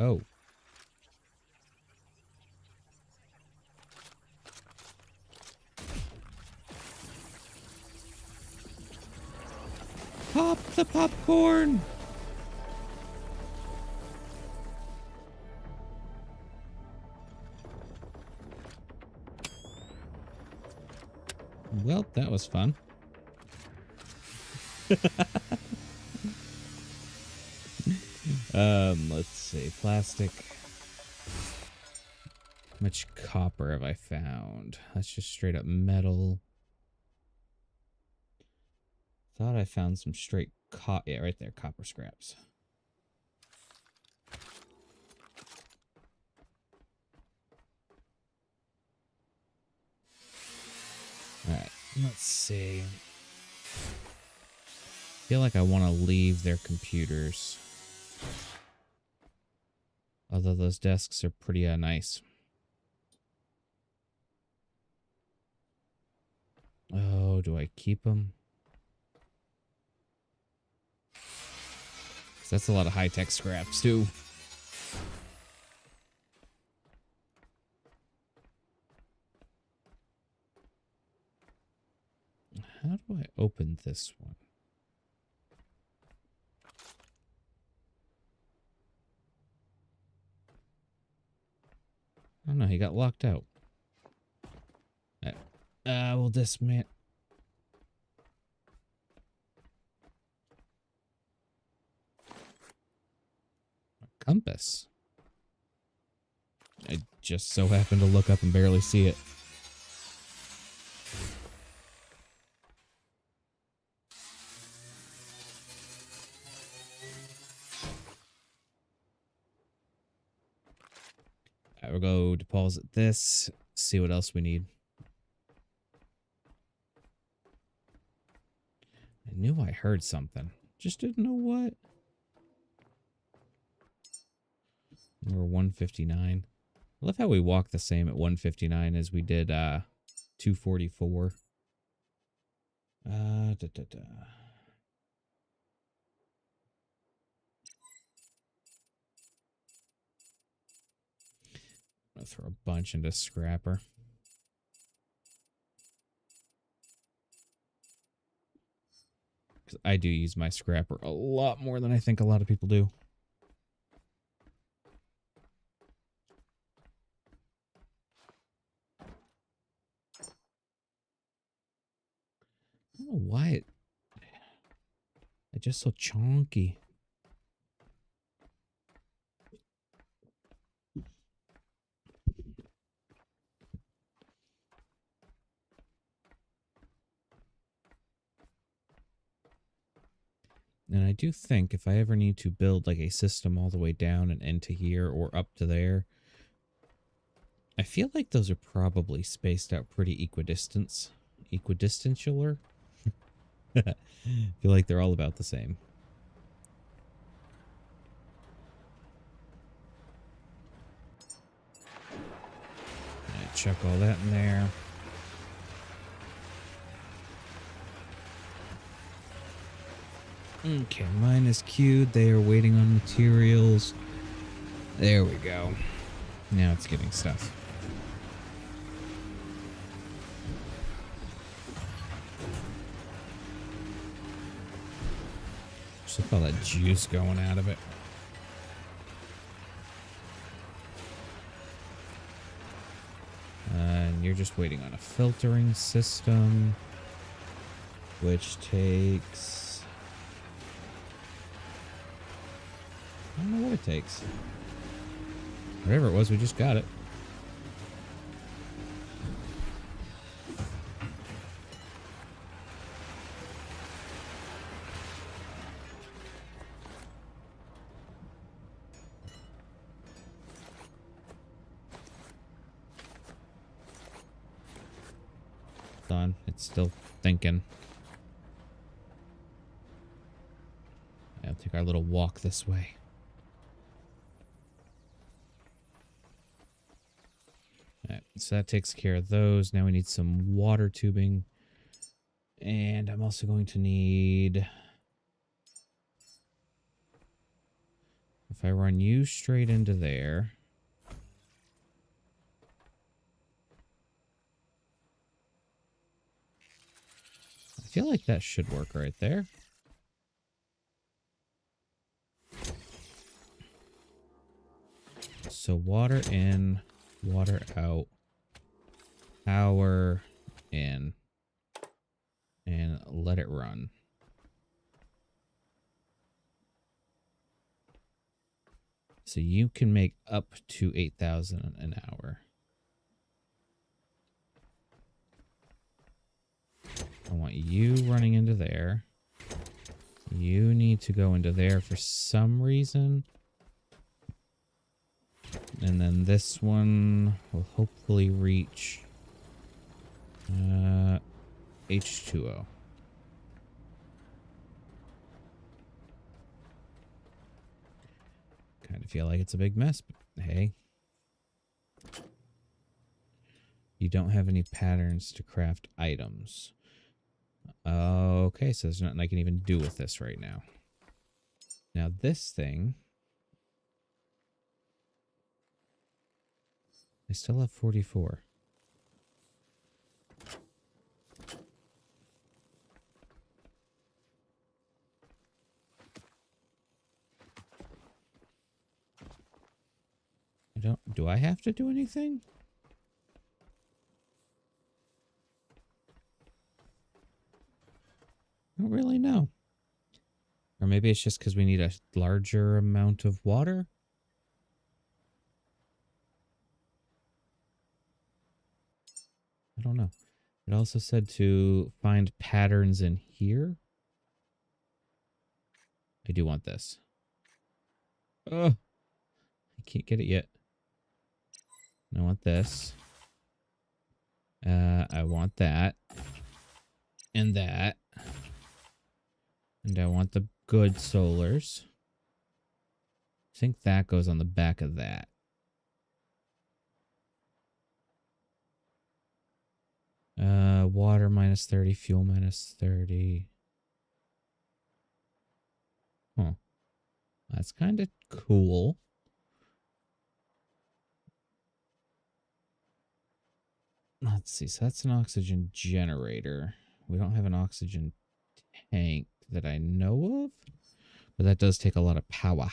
Oh. Pop the popcorn! Well, that was fun. Let's see. Plastic. How much copper have I found? That's just straight up metal. Thought I found some straight yeah, right there, copper scraps. Alright, let's see. I feel like I want to leave their computers. Although those desks are pretty nice. Oh, do I keep them? That's a lot of high-tech scraps, too. How do I open this one? Oh no, he got locked out. We'll dismantle. Compass. I just so happened to look up and barely see it. I will go deposit this, see what else we need. I knew I heard something. Just didn't know what. We're 159. I love how we walk the same at 159 as we did 244. I'm gonna throw a bunch into scrapper. Because I do use my scrapper a lot more than I think a lot of people do. I don't know why it's just so chonky. And I do think if I ever need to build like a system all the way down and into here or up to there, I feel like those are probably spaced out pretty equidistantiolar. I feel like they're all about the same. Chuck all that in there. Okay, mine is queued. They are waiting on materials. There we go. Now it's getting stuff. Just look at all that juice going out of it. And you're just waiting on a filtering system, which takes... I don't know what it takes. Whatever it was, we just got it. On. It's still thinking. I'll take our little walk this way. Alright, so that takes care of those. Now we need some water tubing. And I'm also going to need... If I run you straight into there... I feel like that should work right there. So water in, water out, power in, and let it run. So you can make up to 8,000 an hour. I want you running into there. You need to go into there for some reason. And then this one will hopefully reach H2O. Kind of feel like it's a big mess, but hey. You don't have any patterns to craft items. Okay, so there's nothing I can even do with this right now. Now this thing... I still have 44. Do I have to do anything? I don't really know. Or maybe it's just because we need a larger amount of water? I don't know. It also said to find patterns in here. I do want this. Oh, I can't get it yet. I want this. I want that. And that. And I want the good solars. I think that goes on the back of that. Water minus 30, fuel minus 30. Huh. That's kind of cool. Let's see. So that's an oxygen generator. We don't have an oxygen tank that I know of, but that does take a lot of power.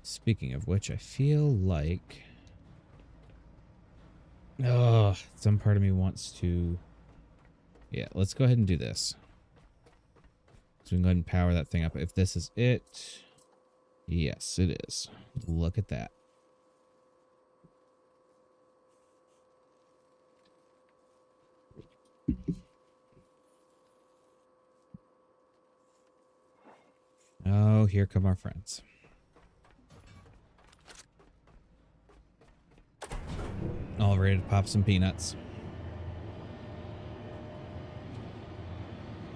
Speaking of which, I feel like... Oh, some part of me wants to... Yeah, let's go ahead and do this. So we can go ahead and power that thing up. If this is it... Yes, it is. Look at that. Oh, here come our friends. All ready to pop some peanuts.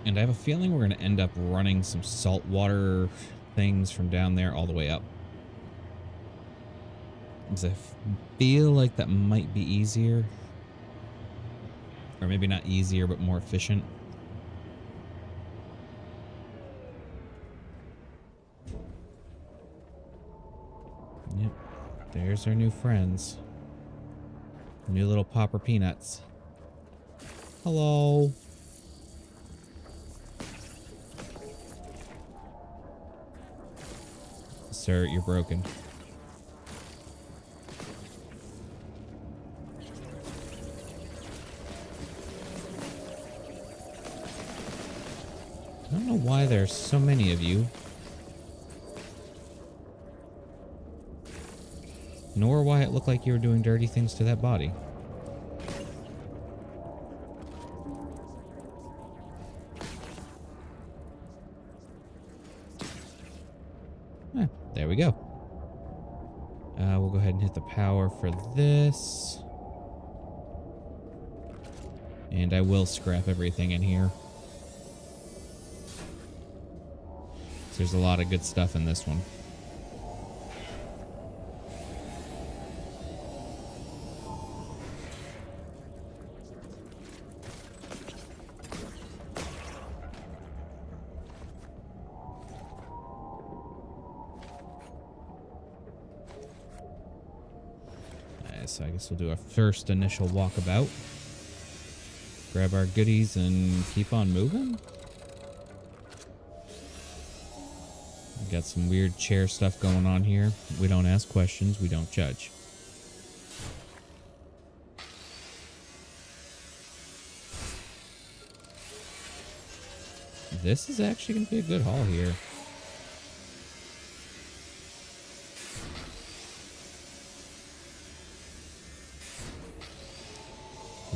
And I have a feeling we're going to end up running some saltwater things from down there all the way up. Because I feel like that might be easier. Or maybe not easier, but more efficient. There's our new friends. New little popper peanuts. Hello. Sir, you're broken. I don't know why there's so many of you. Nor why it looked like you were doing dirty things to that body. There we go. We'll go ahead and hit the power for this. And I will scrap everything in here. So there's a lot of good stuff in this one. So I guess we'll do a first initial walkabout. Grab our goodies and keep on moving. Got some weird chair stuff going on here. We don't ask questions, we don't judge. This is actually going to be a good haul here.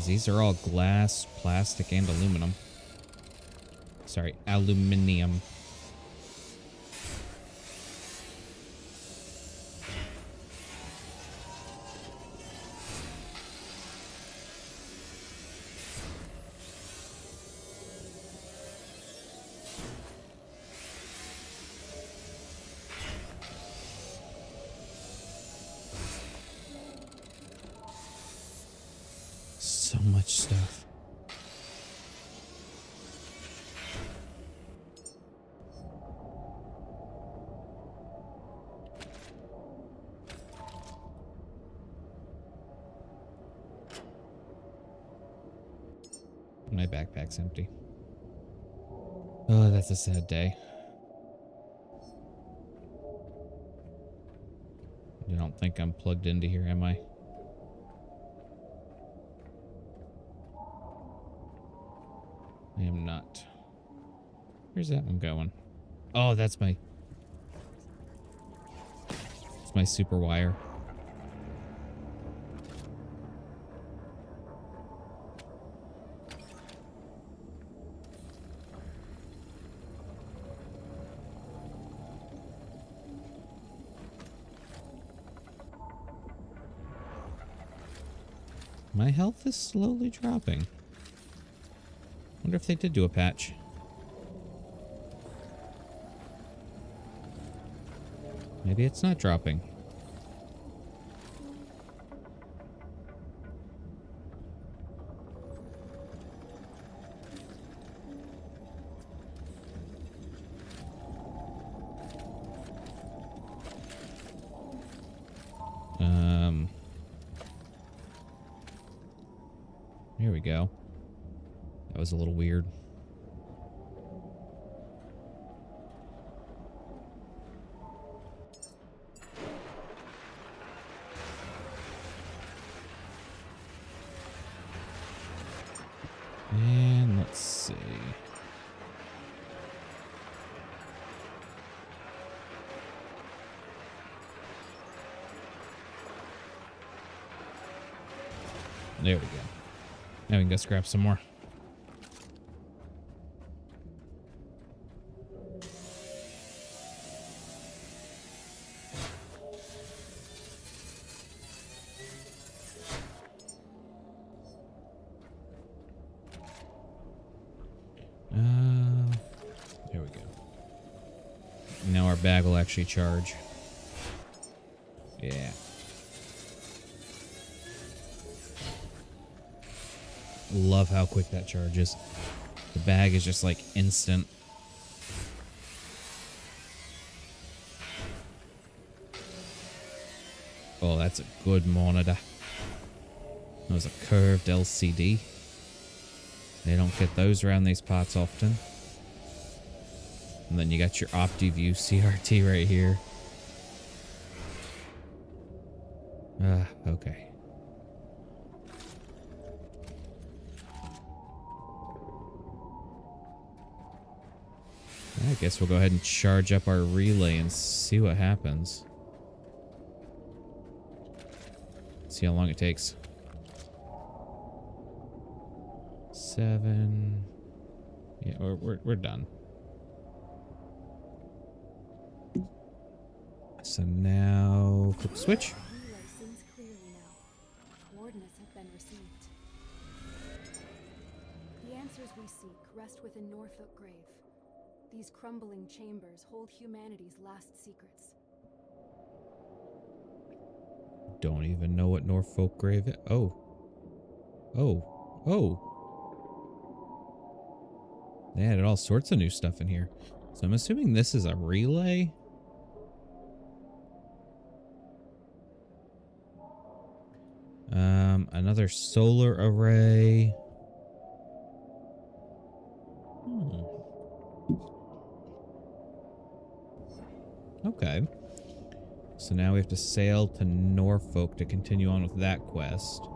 These are all glass, plastic, and aluminum. Sorry, aluminium. So much stuff. My backpack's empty. Oh, that's a sad day. You don't think I'm plugged into here, am I? I am not. Where's that one going? Oh, that's my... It's my super wire. My health is slowly dropping. Wonder if they did do a patch. Maybe it's not dropping. Here we go. That was a little weird. And let's see. There we go. Now we can go scrap some more. There we go. Now our bag will actually charge. Yeah. Love how quick that charges. The bag is just like instant. Oh, that's a good monitor. That was a curved LCD. They don't get those around these parts often. And then you got your OptiView CRT right here. Okay. I guess we'll go ahead and charge up our relay and see what happens. See how long it takes. 7. Yeah, we're done. So now flip the switch. Relay sings clearly now. Coordinates have been received. The answers we seek rest within Norfolk Grave. These crumbling chambers hold humanity's last secrets. Don't even know what Norfolk Grave is. Oh. They added all sorts of new stuff in here. So I'm assuming this is a relay. Another solar array. Okay. So now we have to sail to Norfolk to continue on with that quest.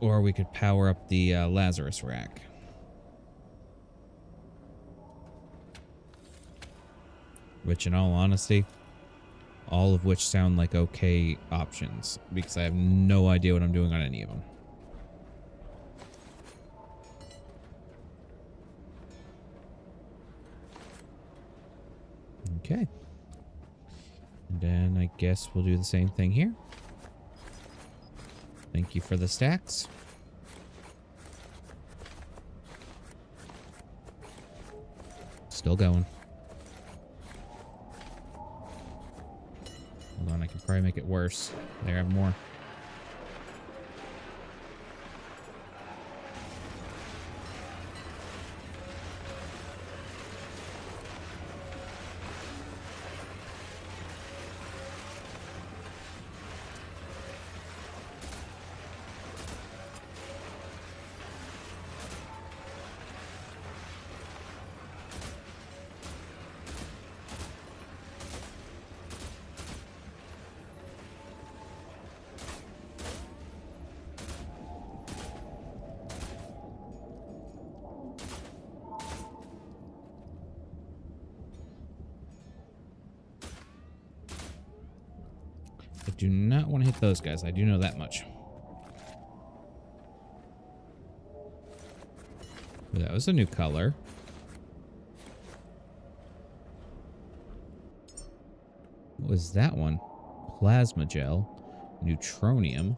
Or we could power up the Lazarus rack. Which, in all honesty, all of which sound like okay options, because I have no idea what I'm doing on any of them. Okay. And then I guess we'll do the same thing here. Thank you for the stacks. Still going. Hold on, I can probably make it worse. There, I have more. I do not want to hit those guys. I do know that much. Ooh, that was a new color. What was that one? Plasma gel. Neutronium.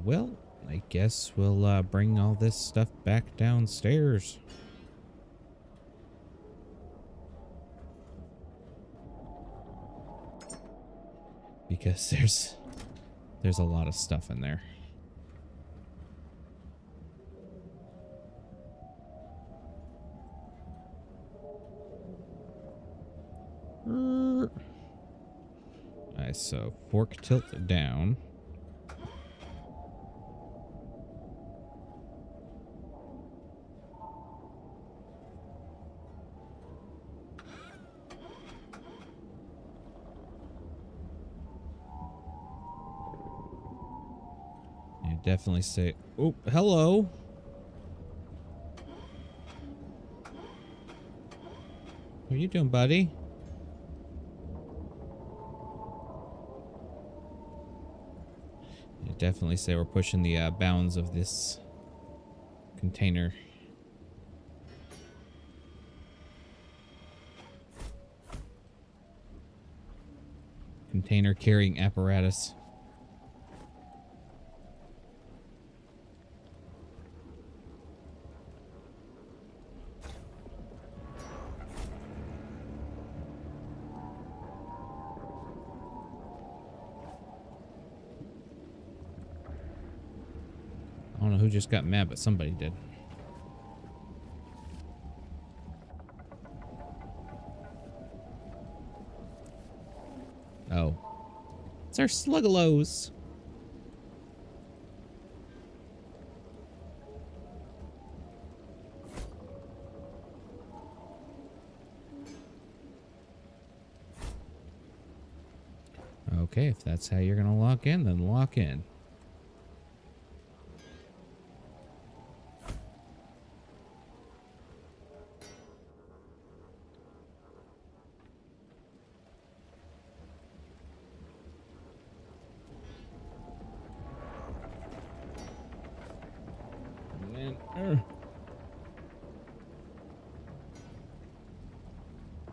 Well, I guess we'll bring all this stuff back downstairs. Because there's a lot of stuff in there. Alright, so fork tilt down. Definitely say, oh, hello. What are you doing, buddy? You definitely say we're pushing the bounds of this container. Container carrying apparatus. don't know who just got mad, but somebody did. Oh. It's our sluggalos. Okay, if that's how you're gonna lock in, then lock in.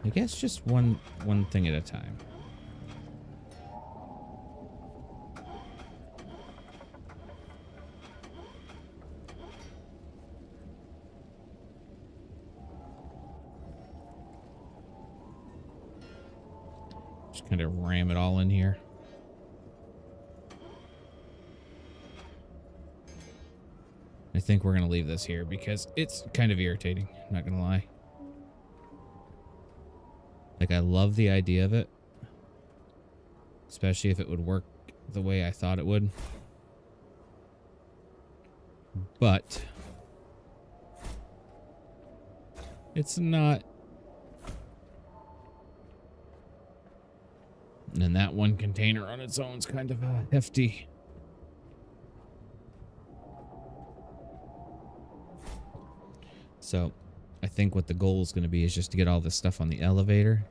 I guess just one thing at a time. Just kind of ram it all in here. I think we're going to leave this here because it's kind of irritating. Not going to lie. Like, I love the idea of it. Especially if it would work the way I thought it would. But it's not. And that one container on its own is kind of hefty. So I think what the goal is going to be is just to get all this stuff on the elevator.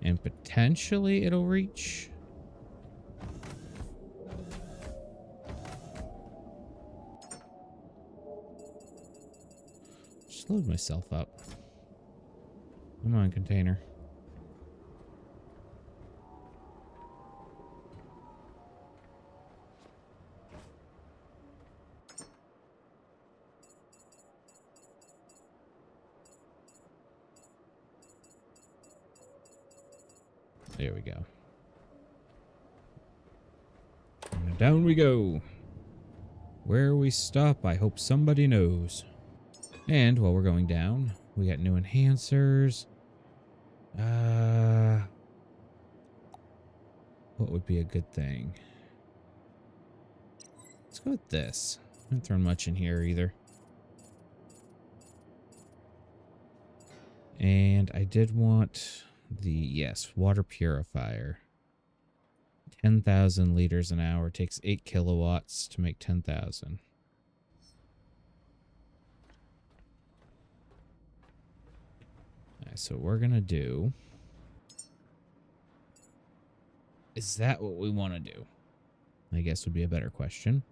And potentially it'll reach. Just load myself up. Come on, container. There we go. And down we go. Where we stop, I hope somebody knows. And while we're going down, we got new enhancers. What would be a good thing? Let's go with this. I haven't thrown much in here either. And I did want the, yes, water purifier. 10,000 liters an hour. Takes 8 kilowatts to make 10,000. Alright, so what we're going to do. Is that what we want to do? I guess would be a better question.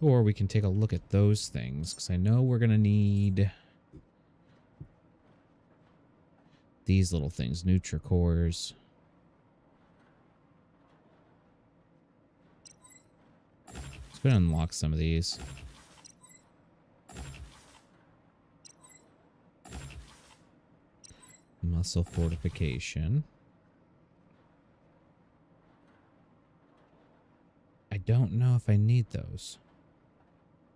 Or we can take a look at those things, because I know we're going to need these little things, Nutricores. Let's go ahead and unlock some of these. Muscle fortification. I don't know if I need those.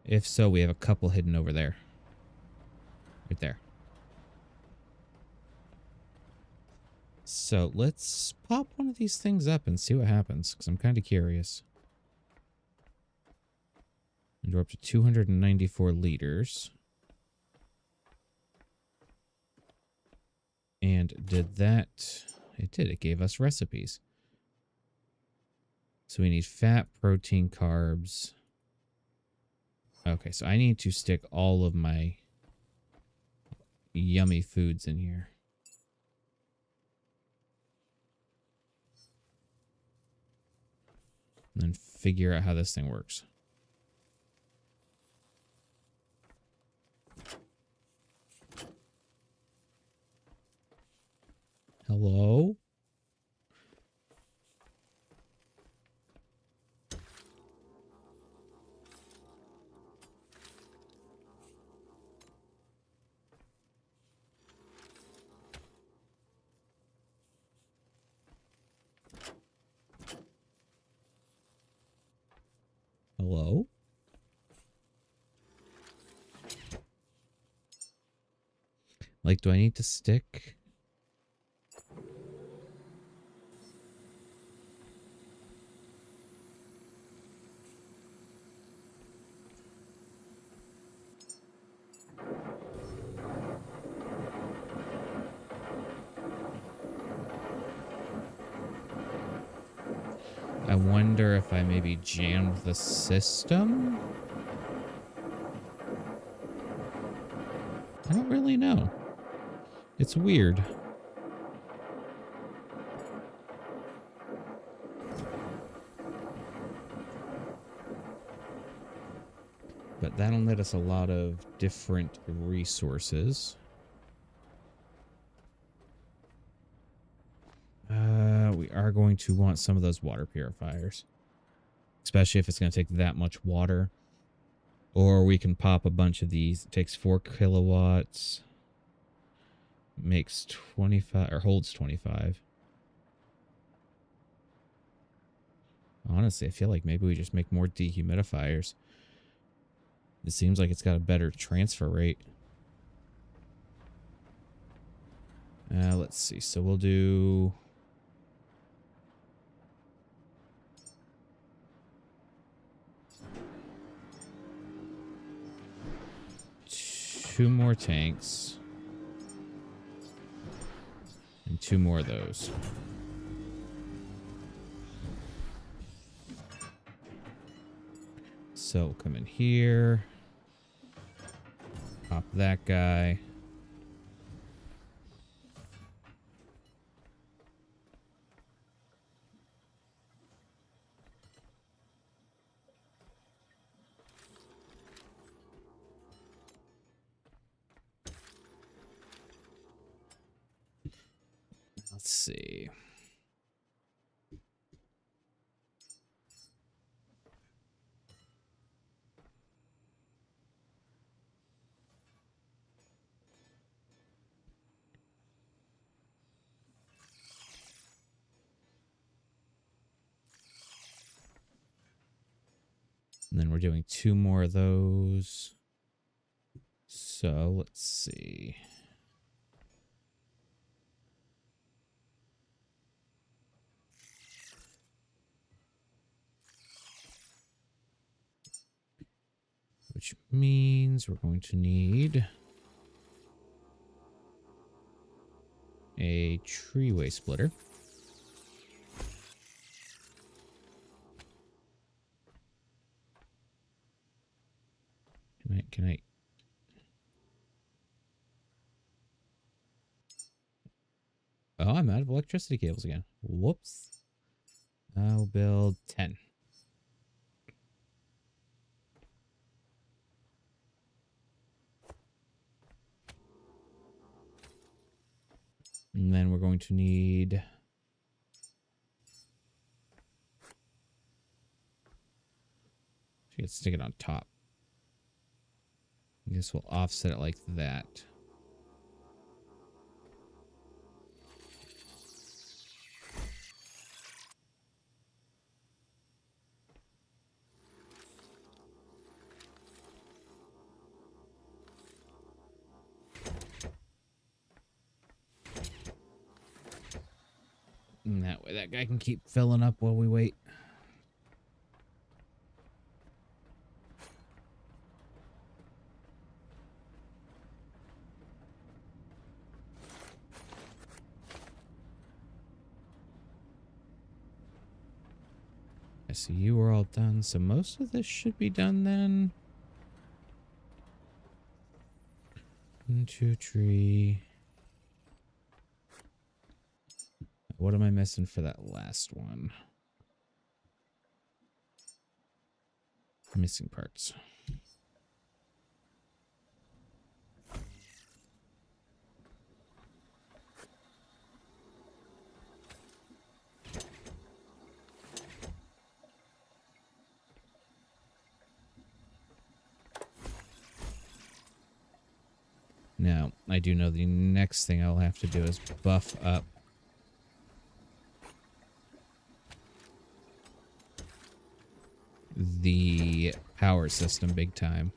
If so, we have a couple hidden over there. Right there. So let's pop one of these things up and see what happens, because I'm kind of curious. And we're up to 294 liters. And did that... It did. It gave us recipes. So we need fat, protein, carbs. Okay, so I need to stick all of my yummy foods in here. And then figure out how this thing works. Hello? Like, do I need to stick? I wonder if I maybe jammed the system? I don't really know. It's weird. But that'll net us a lot of different resources. We are going to want some of those water purifiers. Especially if it's going to take that much water. Or we can pop a bunch of these. It takes 4 kilowatts. Makes 25, or holds 25. Honestly, I feel like maybe we just make more dehumidifiers. It seems like it's got a better transfer rate. Let's see. So we'll do... two more tanks. And 2 more of those. So we'll come in here. Pop that guy. Let's see. And then we're doing 2 more of those. So let's see. Which means we're going to need a treeway splitter. Can I? Oh, I'm out of electricity cables again. Whoops. I'll build 10. And then we're going to need... Let's stick it on top. I guess we'll offset it like that. And that way that guy can keep filling up while we wait. I see you are all done, so most of this should be done then. Into tree. What am I missing for that last one? Missing parts. Now, I do know the next thing I'll have to do is buff up the power system big time.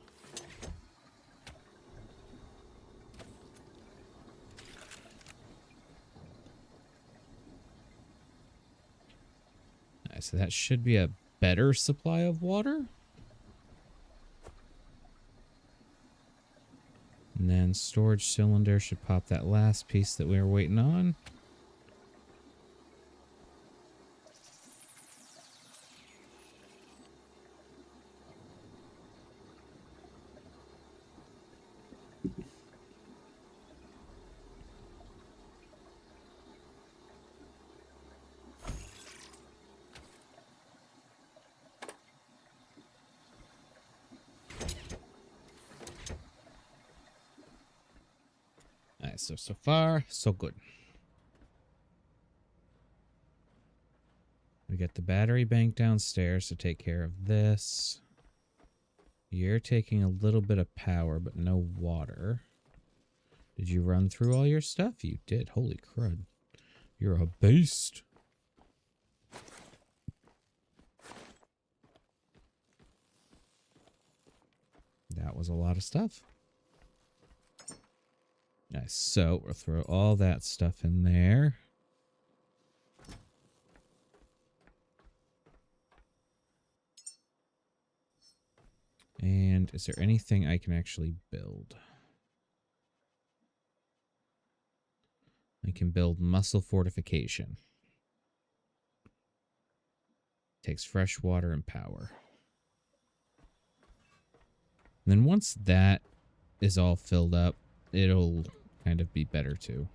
So that should be a better supply of water. And then storage cylinder should pop that last piece that we were waiting on. Nice. So far, so good. We got the battery bank downstairs to take care of this. You're taking a little bit of power, but no water. Did you run through all your stuff? You did. Holy crud. You're a beast. That was a lot of stuff. Nice. So we'll throw all that stuff in there. And is there anything I can actually build? I can build muscle fortification. Takes fresh water and power. And then once that is all filled up, it'll kind of be better too.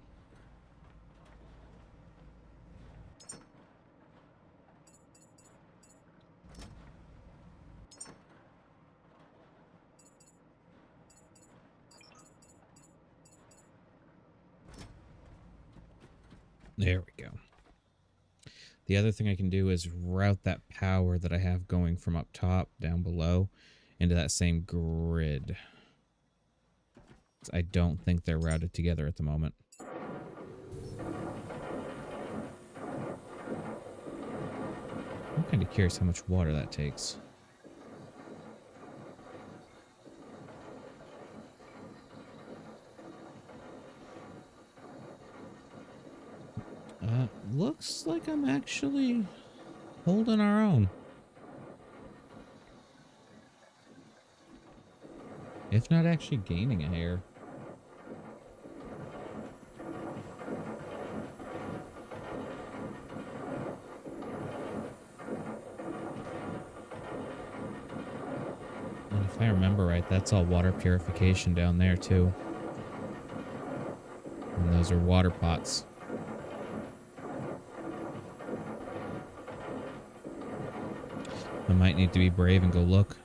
There we go. The other thing I can do is route that power that I have going from up top down below into that same grid. I don't think they're routed together at the moment. I'm kind of curious how much water that takes. Looks like I'm actually holding our own. If not actually gaining a hair. And if I remember right, that's all water purification down there too. And those are water pots. I might need to be brave and go look.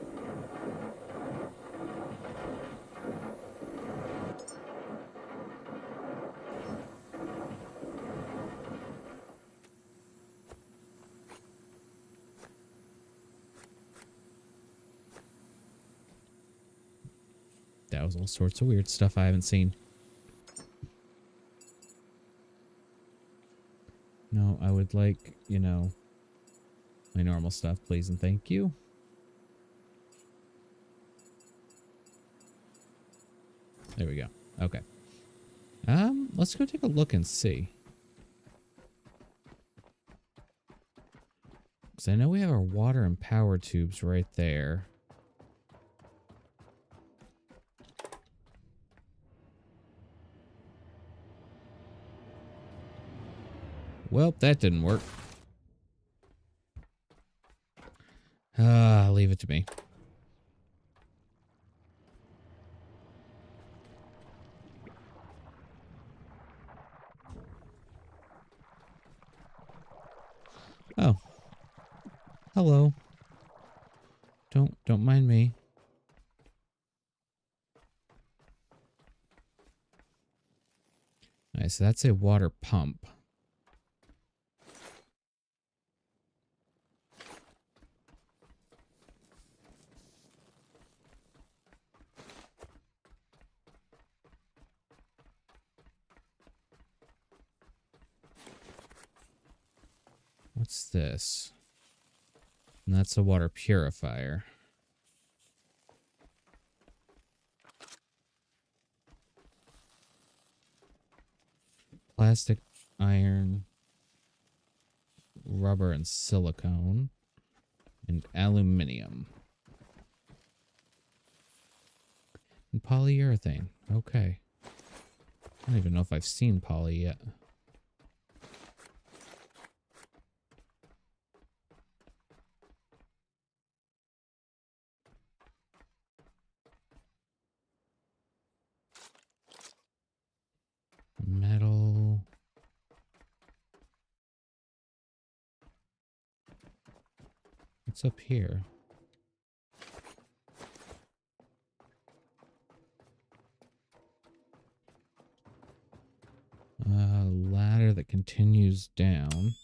That was all sorts of weird stuff I haven't seen. No, I would like, you know, my normal stuff, please and thank you. There we go. Okay. Let's go take a look and see. Because I know we have our water and power tubes right there. Well, that didn't work. Leave it to me. Oh. Hello. Don't mind me. Alright, so that's a water pump. What's this? And that's a water purifier. Plastic, iron, rubber and silicone, and aluminium. And polyurethane. Okay. I don't even know if I've seen poly yet. Metal. What's up here? Ladder that continues down.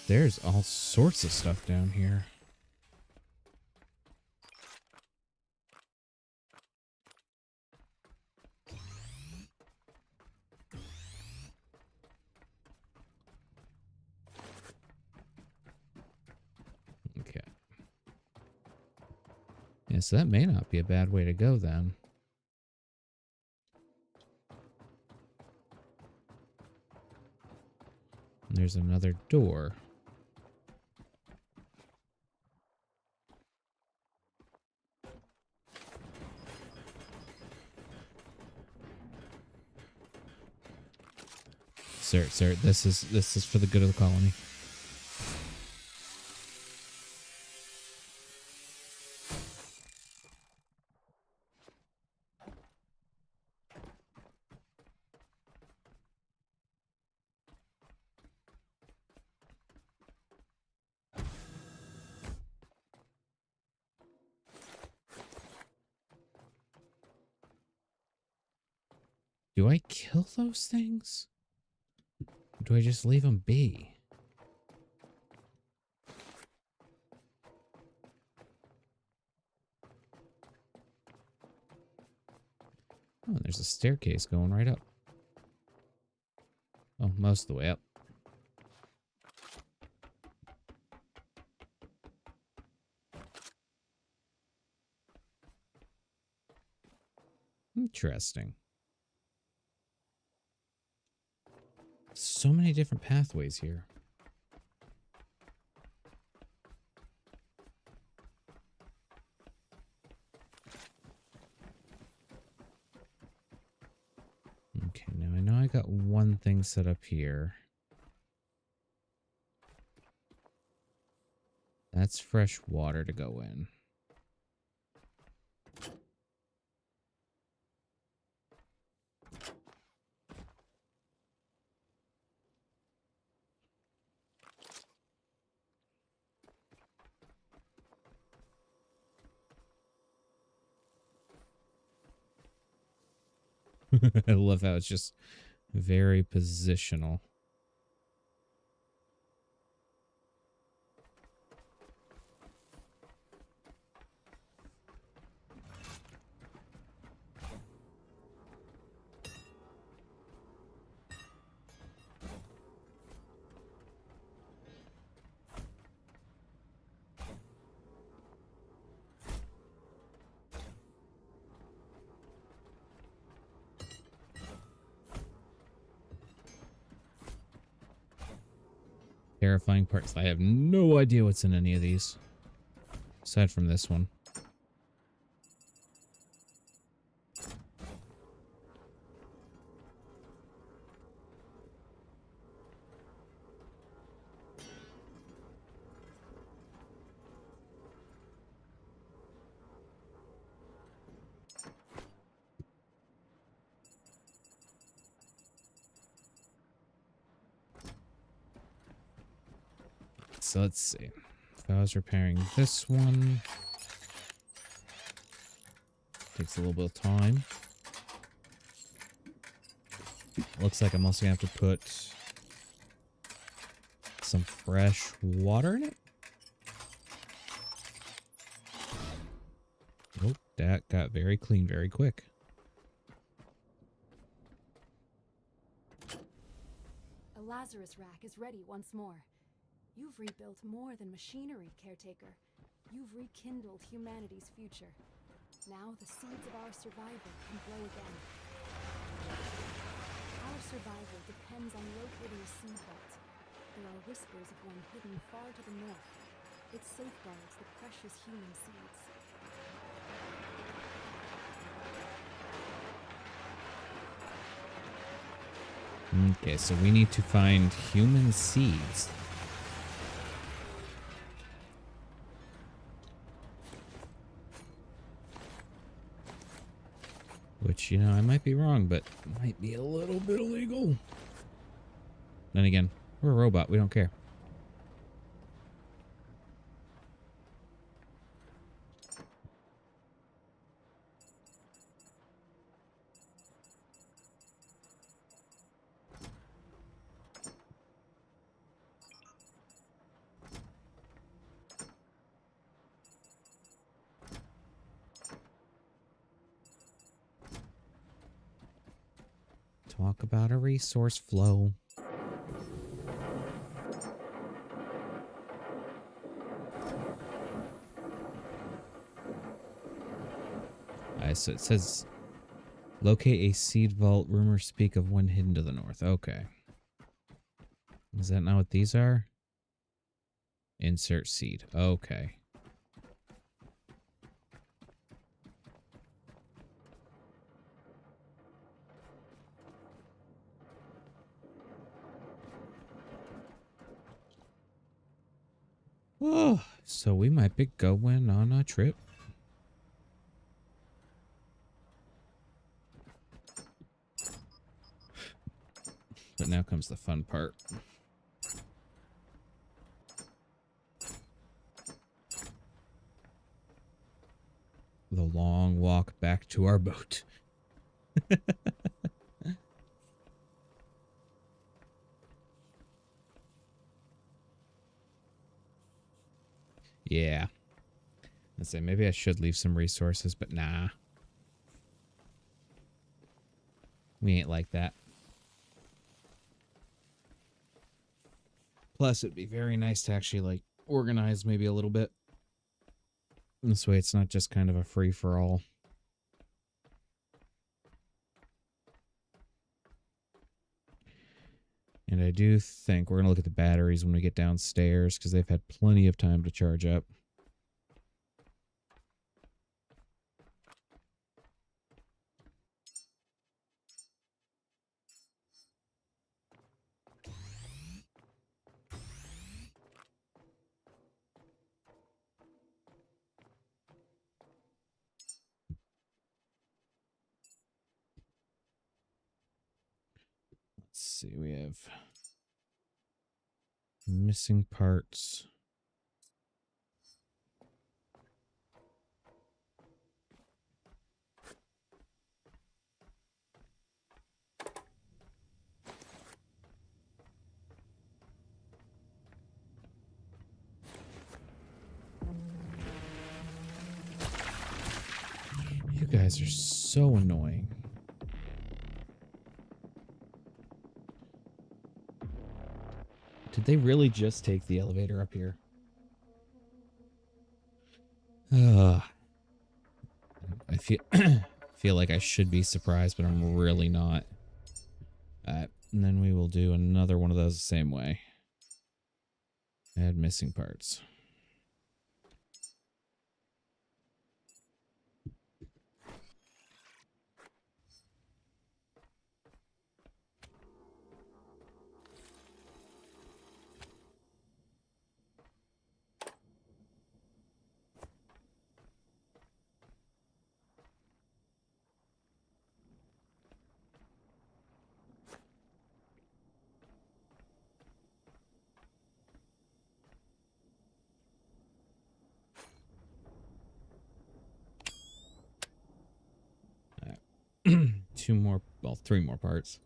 There's all sorts of stuff down here. Okay. Yeah, so that may not be a bad way to go then. And there's another door. Sir, this is for the good of the colony. Do I kill those things? Or do I just leave them be? Oh, there's a staircase going right up. Oh, most of the way up. Interesting. So many different pathways here. Okay, now I know I got one thing set up here. That's fresh water to go in. I love how it's just very positional. Terrifying parts. I have no idea what's in any of these. Aside from this one. So let's see. If I was repairing this one, takes a little bit of time. Looks like I'm also gonna have to put some fresh water in it. Oh, that got very clean very quick. A Lazarus rack is ready once more. You've rebuilt more than machinery, Caretaker. You've rekindled humanity's future. Now the seeds of our survival can grow again. Our survival depends on locating a seed vault. There are whispers of one hidden far to the north. It safeguards the precious human seeds. Okay, so we need to find human seeds. Which, you know, I might be wrong, but might be a little bit illegal. Then again, we're a robot. We don't care. Talk about a resource flow. So it says, locate a seed vault. Rumors speak of one hidden to the north. Okay. Is that not what these are? Insert seed. Okay. Oh, so we might be going on a trip. But now comes the fun part. The long walk back to our boat. Yeah. Let's say maybe I should leave some resources, but nah. We ain't like that. Plus, it'd be very nice to actually, like, organize maybe a little bit. This way it's not just kind of a free-for-all. And I do think we're going to look at the batteries when we get downstairs, because they've had plenty of time to charge up. Let's see, we have missing parts. You guys are so annoying. Did they really just take the elevator up here? I feel like I should be surprised, but I'm really not. And then we will do another one of those the same way. Add missing parts. Two more, well, three more parts.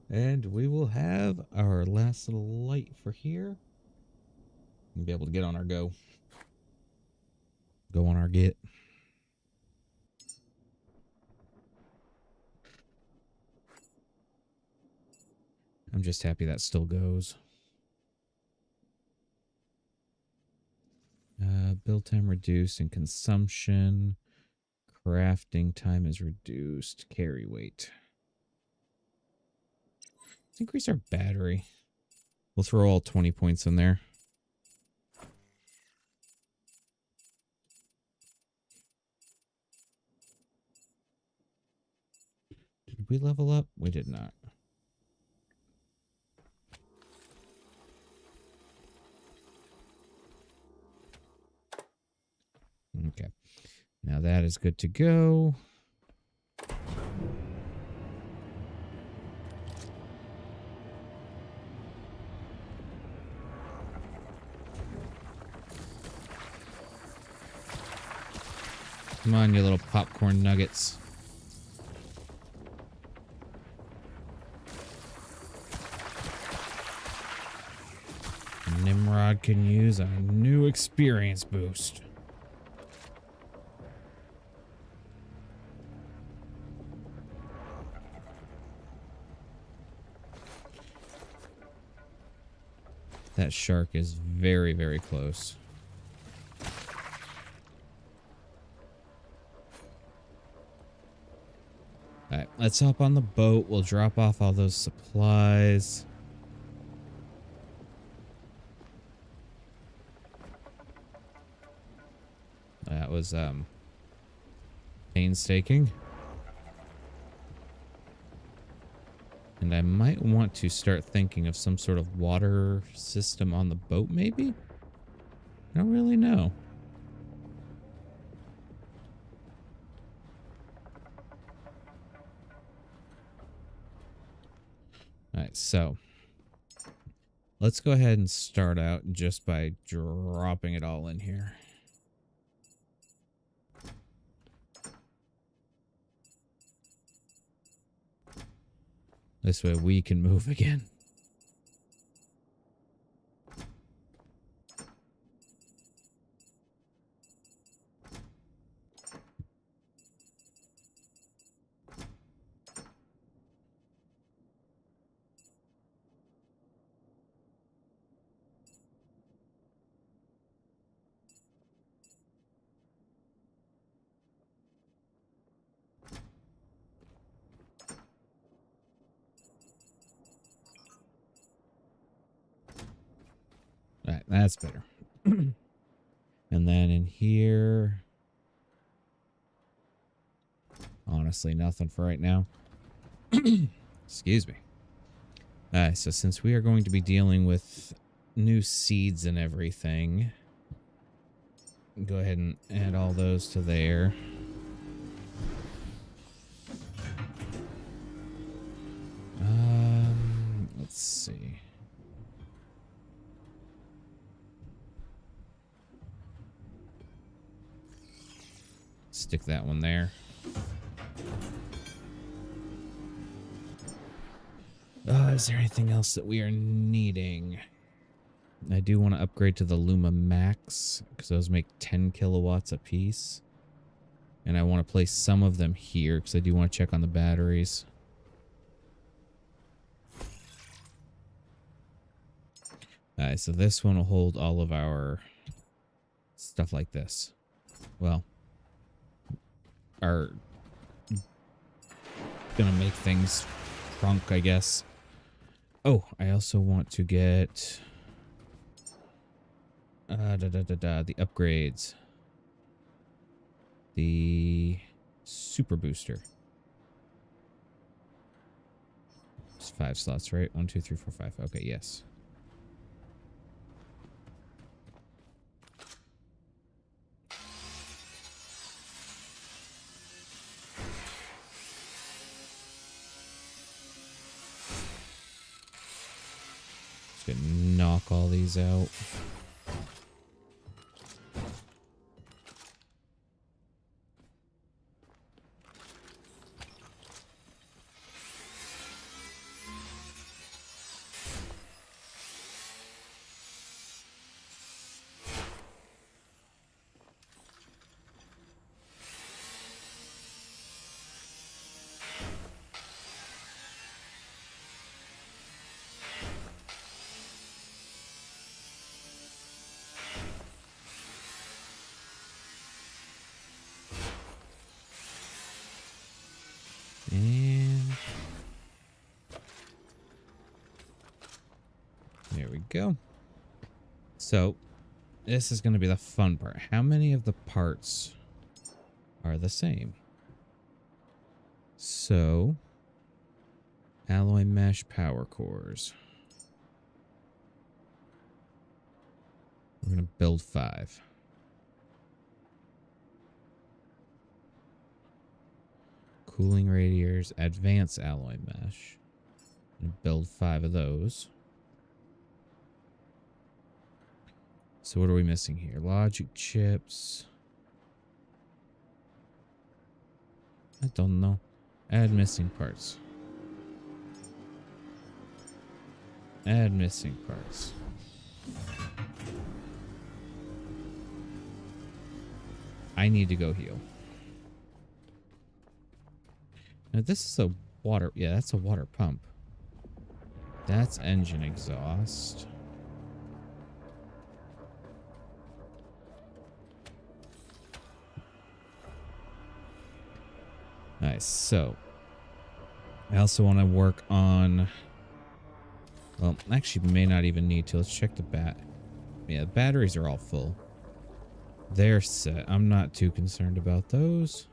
And we will have our last little light for here. And be able to get on our go. Go on our get. I'm just happy that still goes. Build time reduced and consumption. Crafting time is reduced. Carry weight. Let's increase our battery. We'll throw all 20 points in there. Did we level up? We did not. Okay. Now that is good to go. Come on, you little popcorn nuggets. Nimrod can use a new experience boost. That shark is very, very close. Alright, let's hop on the boat. We'll drop off all those supplies. That was, painstaking. And I might want to start thinking of some sort of water system on the boat, maybe? I don't really know. Alright, so let's go ahead and start out just by dropping it all in here. This way we can move again. Alright, that's better. And then in here... honestly, nothing for right now. Excuse me. Alright, so since we are going to be dealing with new seeds and everything, go ahead and add all those to there. Let's see. Stick that one there. Is there anything else that we are needing? I do want to upgrade to the Luma Max because those make 10 kilowatts a piece. And I want to place some of them here because I do want to check on the batteries. Alright, so this one will hold all of our stuff like this. Well, are gonna make things trunk, I guess. Oh, I also want to get the upgrades. The super booster. It's 5 slots, right? 1, 2, 3, 4, 5. Okay, yes. Just gonna knock all these out. go. So, this is going to be the fun part. How many of the parts are the same? So, alloy mesh power cores. We're going to build 5. Cooling radiators, advanced alloy mesh. I'm going to build 5 of those. So what are we missing here? Logic chips. I don't know. Add missing parts. Add missing parts. I need to go heal. Now this is a water... Yeah, that's a water pump. That's engine exhaust. Nice. So, I also want to work on... Well, actually, may not even need to. Let's check the Yeah, the batteries are all full. They're set. I'm not too concerned about those.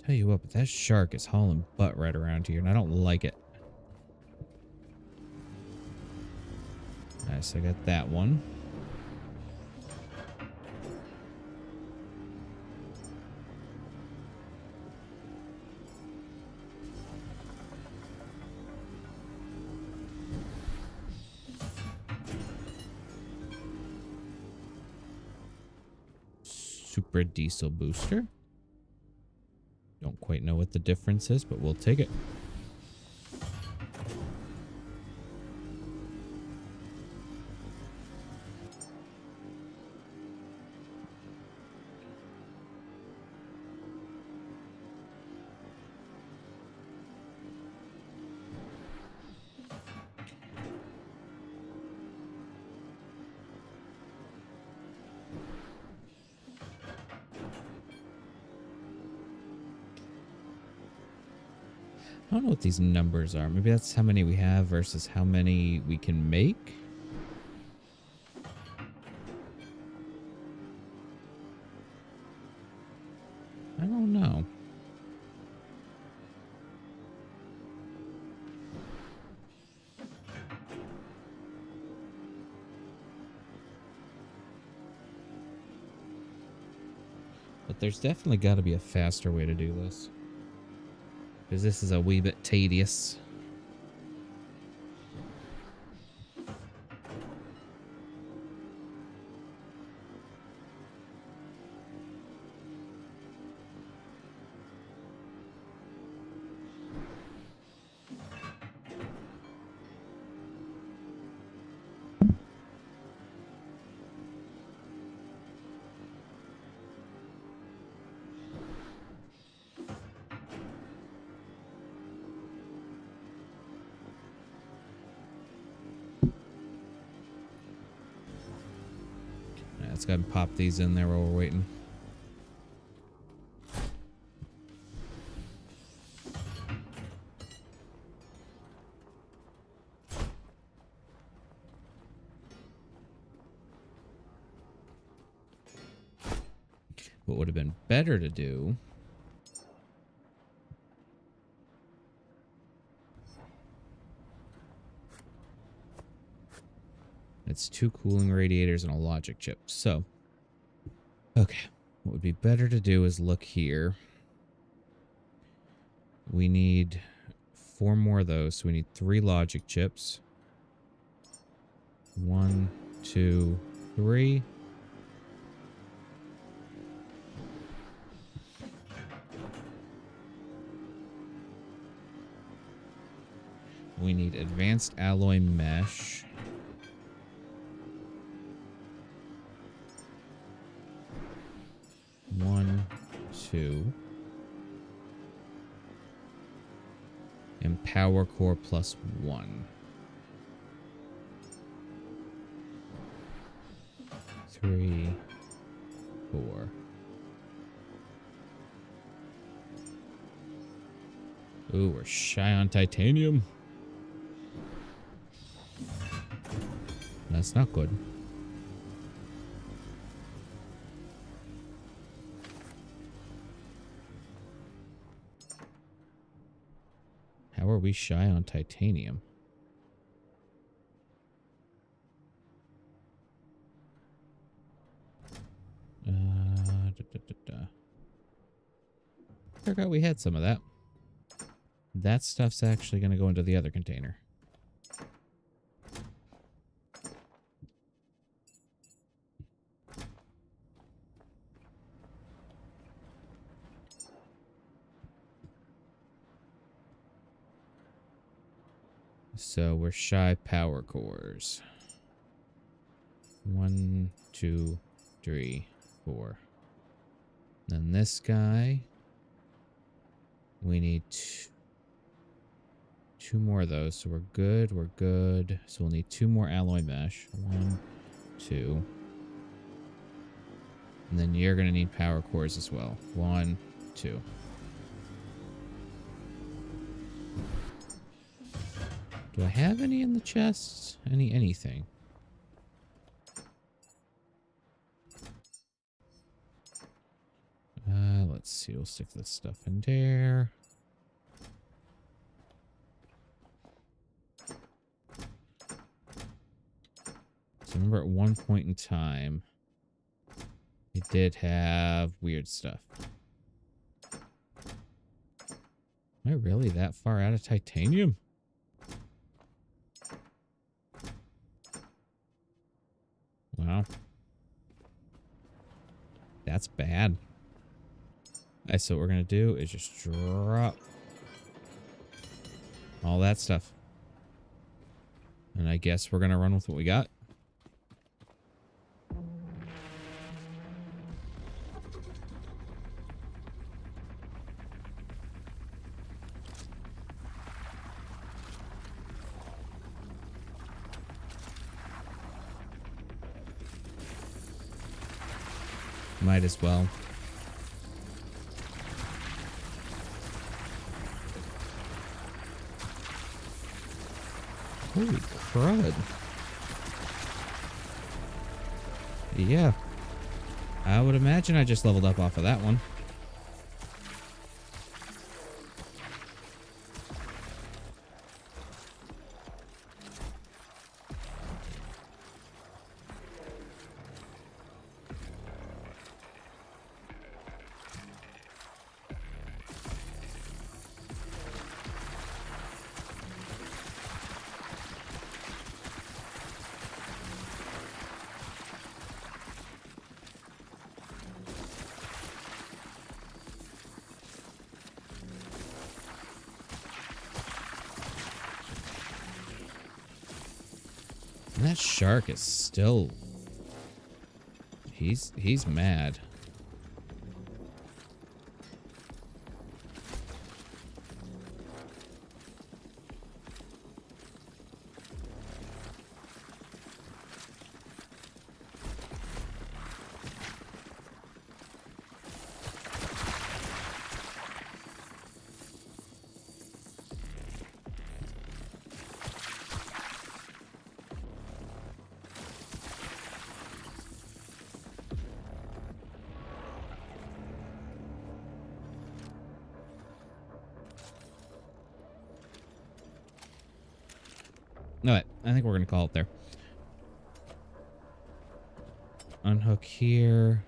Tell you what, but that shark is hauling butt right around here, and I don't like it. Nice, I got that one. Super diesel booster. Don't quite know what the difference is, but we'll take it. I don't know what these numbers are. Maybe that's how many we have versus how many we can make. I don't know. But there's definitely got to be a faster way to do this. Because this is a wee bit tedious. Let's go ahead and pop these in there while we're waiting. What would have been better to do it's 2 cooling radiators and a logic chip. So, okay. What would be better to do is look here. We need 4 more of those. So we need 3 logic chips. 1, 2, 3. We need advanced alloy mesh. One, 2. And power core plus 1. 3, 4. Ooh, we're shy on titanium. That's not good. How are we shy on titanium? Forgot we had some of that. That stuff's actually going to go into the other container. So we're shy power cores. 1, 2, 3, 4. Then this guy. We need two more of those. So we're good. We're good. So we'll need 2 more alloy mesh. 1, 2. And then you're going to need power cores as well. 1, 2. Do I have any in the chests? Anything? Let's see. We'll stick this stuff in there. So remember at one point in time, it did have weird stuff. Am I really that far out of titanium? Wow. That's bad. Alright, so what we're going to do is just drop all that stuff. And I guess we're going to run with what we got. Might as well. Holy crud. Yeah. I would imagine I just leveled up off of that one. And that shark is still... He's mad. Alright, I think we're going to call it there. Unhook here.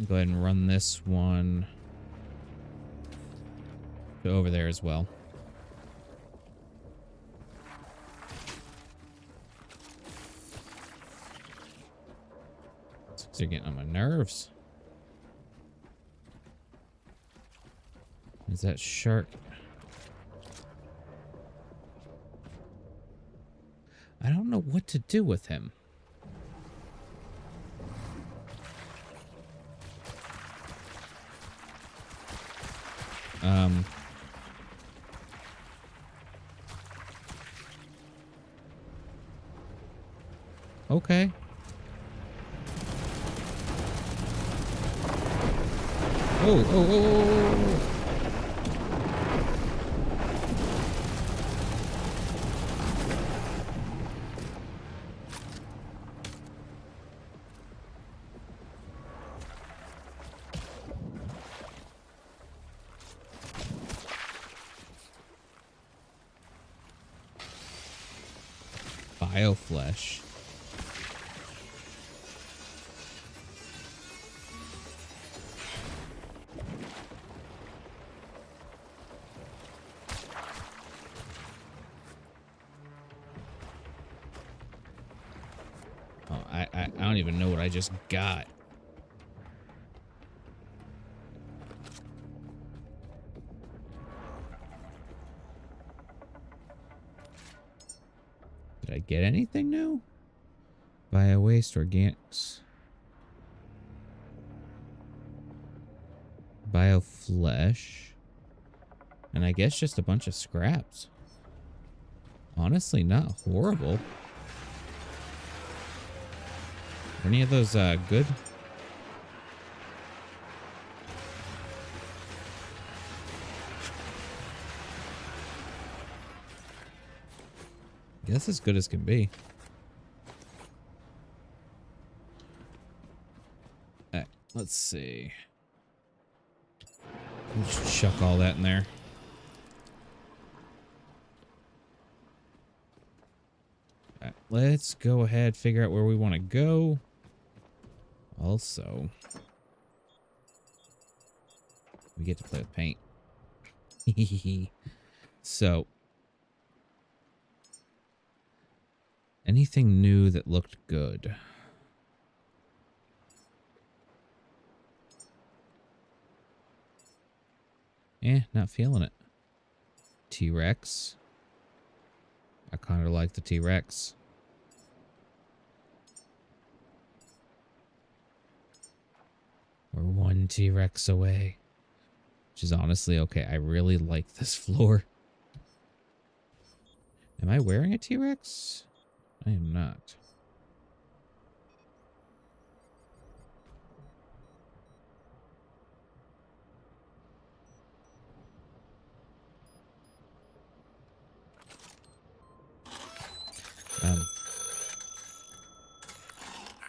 Go ahead and run this one to over there as well. They're getting on my nerves. Is that shark? I don't know what to do with him. Okay. Oh, oh, oh, oh, oh. Bioflesh. Oh, I don't even know what I just got. Did I get anything new? Bio waste, organics. Bioflesh. And I guess just a bunch of scraps. Honestly, not horrible. Are any of those good? Guess as good as can be. Alright, let's see. We'll just chuck all that in there. Alright, let's go ahead, figure out where we want to go. Also, we get to play with paint. So, anything new that looked good? Not feeling it. T-Rex. I kind of like the T-Rex. We're one T-Rex away. Which is honestly okay. I really like this floor. Am I wearing a T-Rex? I am not.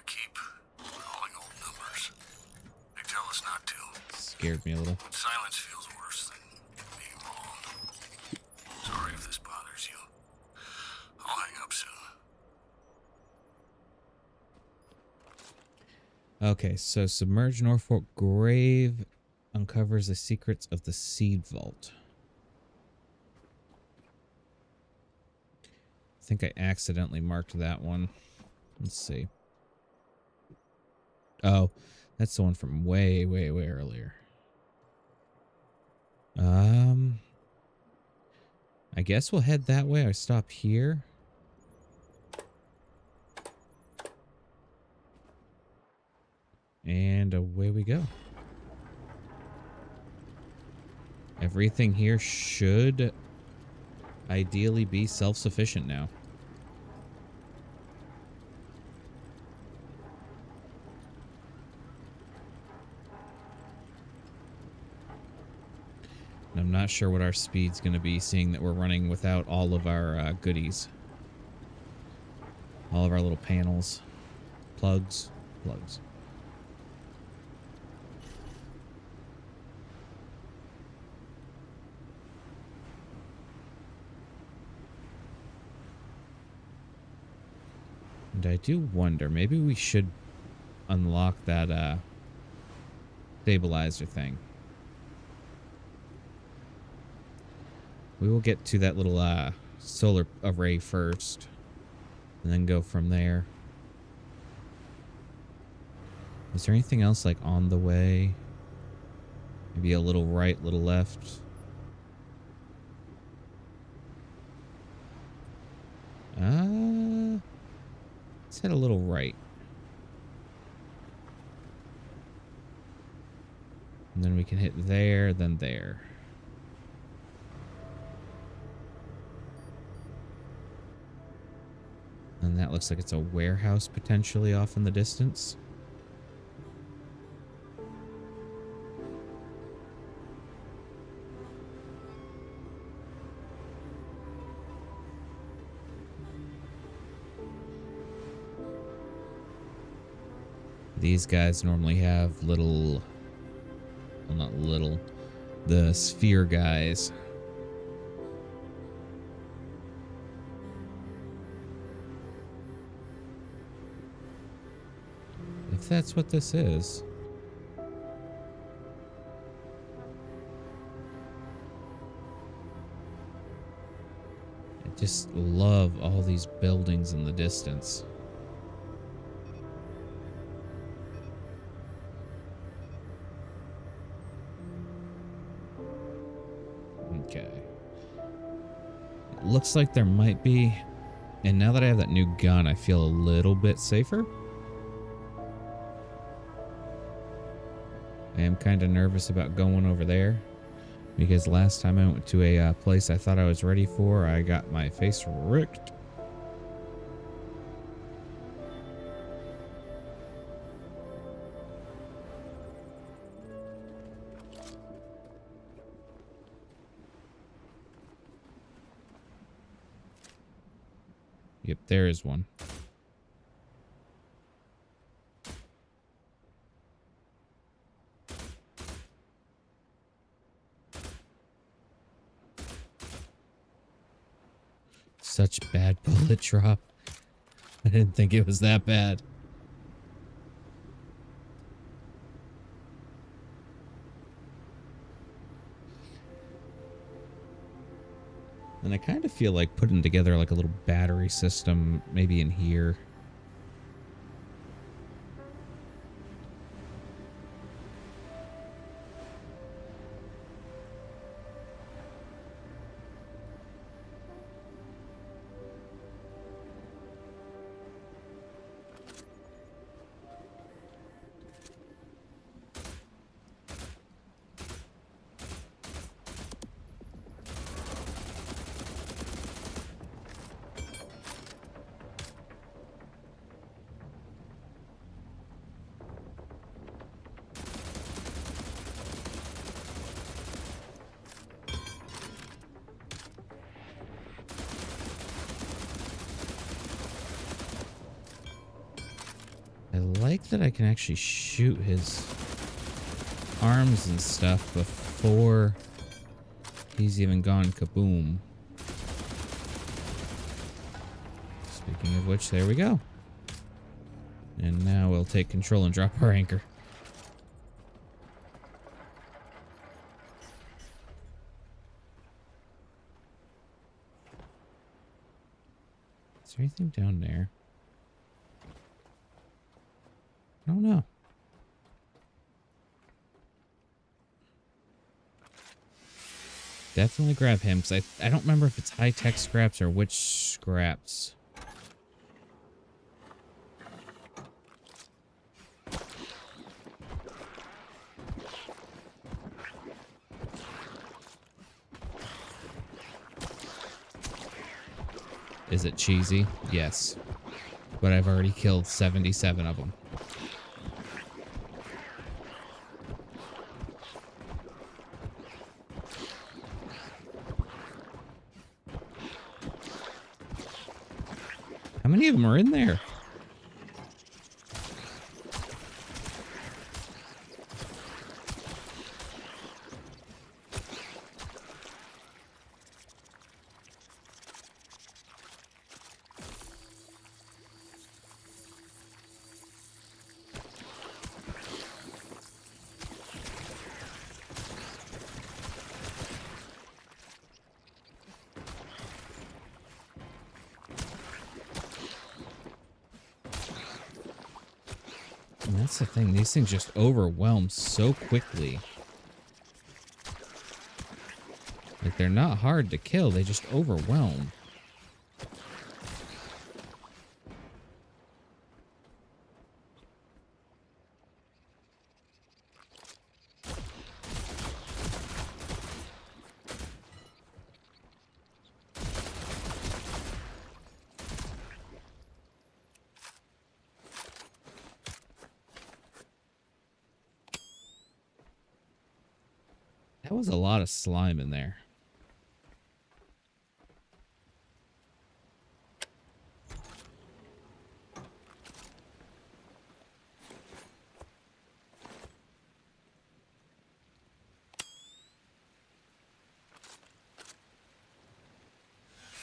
Keep calling old numbers. They tell us not to. Scared me a little. But silence feels worse than being wrong. Sorry if this bothers you. I'll hang up soon. Okay, so submerged Norfolk grave uncovers the secrets of the seed vault. I think I accidentally marked that one. Let's see. Oh, that's the one from way, way, way earlier. I guess we'll head that way. I stop here. And away we go. Everything here should ideally be self-sufficient now. And I'm not sure what our speed's going to be, seeing that we're running without all of our goodies. All of our little panels. Plugs. Plugs. And I do wonder, maybe we should unlock that stabilizer thing. We will get to that little solar array first, and then go from there. Is there anything else like on the way? Maybe a little right, little left. Let's head a little right. And then we can hit there, then there. And that that looks like it's a warehouse potentially off in the distance. These guys normally have little, well, not little, the sphere guys. If that's what this is. I just love all these buildings in the distance. Okay. It looks like there might be, and now that I have that new gun, I feel a little bit safer. I am kind of nervous about going over there because last time I went to a place I thought I was ready for, I got my face ricked. Yep, there is one. Such bad bullet drop. I didn't think it was that bad. And I kind of feel like putting together like a little battery system maybe in here. I like that I can actually shoot his arms and stuff before he's even gone kaboom. Speaking of which, there we go. And now we'll take control and drop our anchor. Is there anything down there? I don't know. Definitely grab him, because I don't remember if it's high-tech scraps or which scraps. Is it cheesy? Yes. But I've already killed 77 of them. How many of them are in there? And that's the thing, these things just overwhelm so quickly. Like, they're not hard to kill, they just overwhelm. That was a lot of slime in there.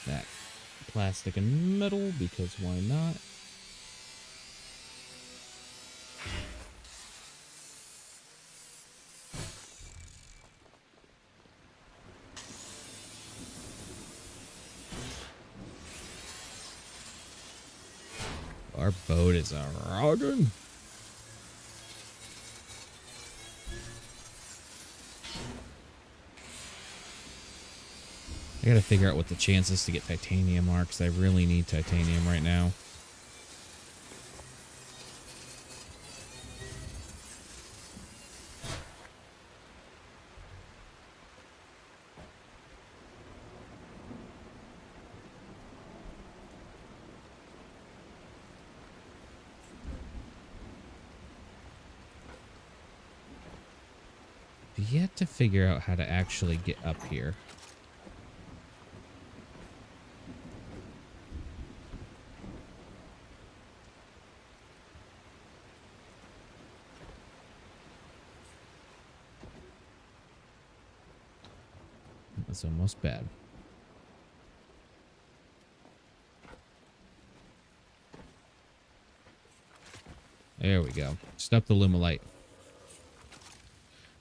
That plastic and metal, because why not? Our boat is a rockin'. I gotta figure out what the chances to get titanium are, because I really need titanium right now. Yet to figure out how to actually get up here. That's almost bad. There we go. Just up the Lumilite.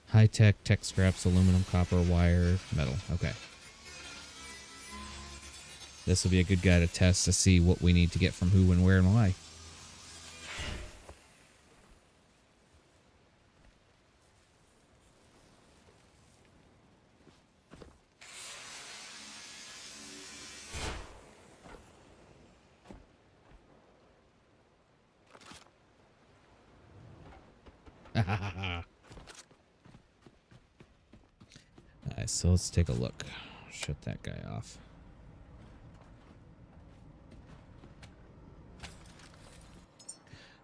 High-tech, tech scraps, aluminum, copper, wire, metal. Okay. This will be a good guy to test to see what we need to get from who and where and why. Alright, so let's take a look. Shut that guy off.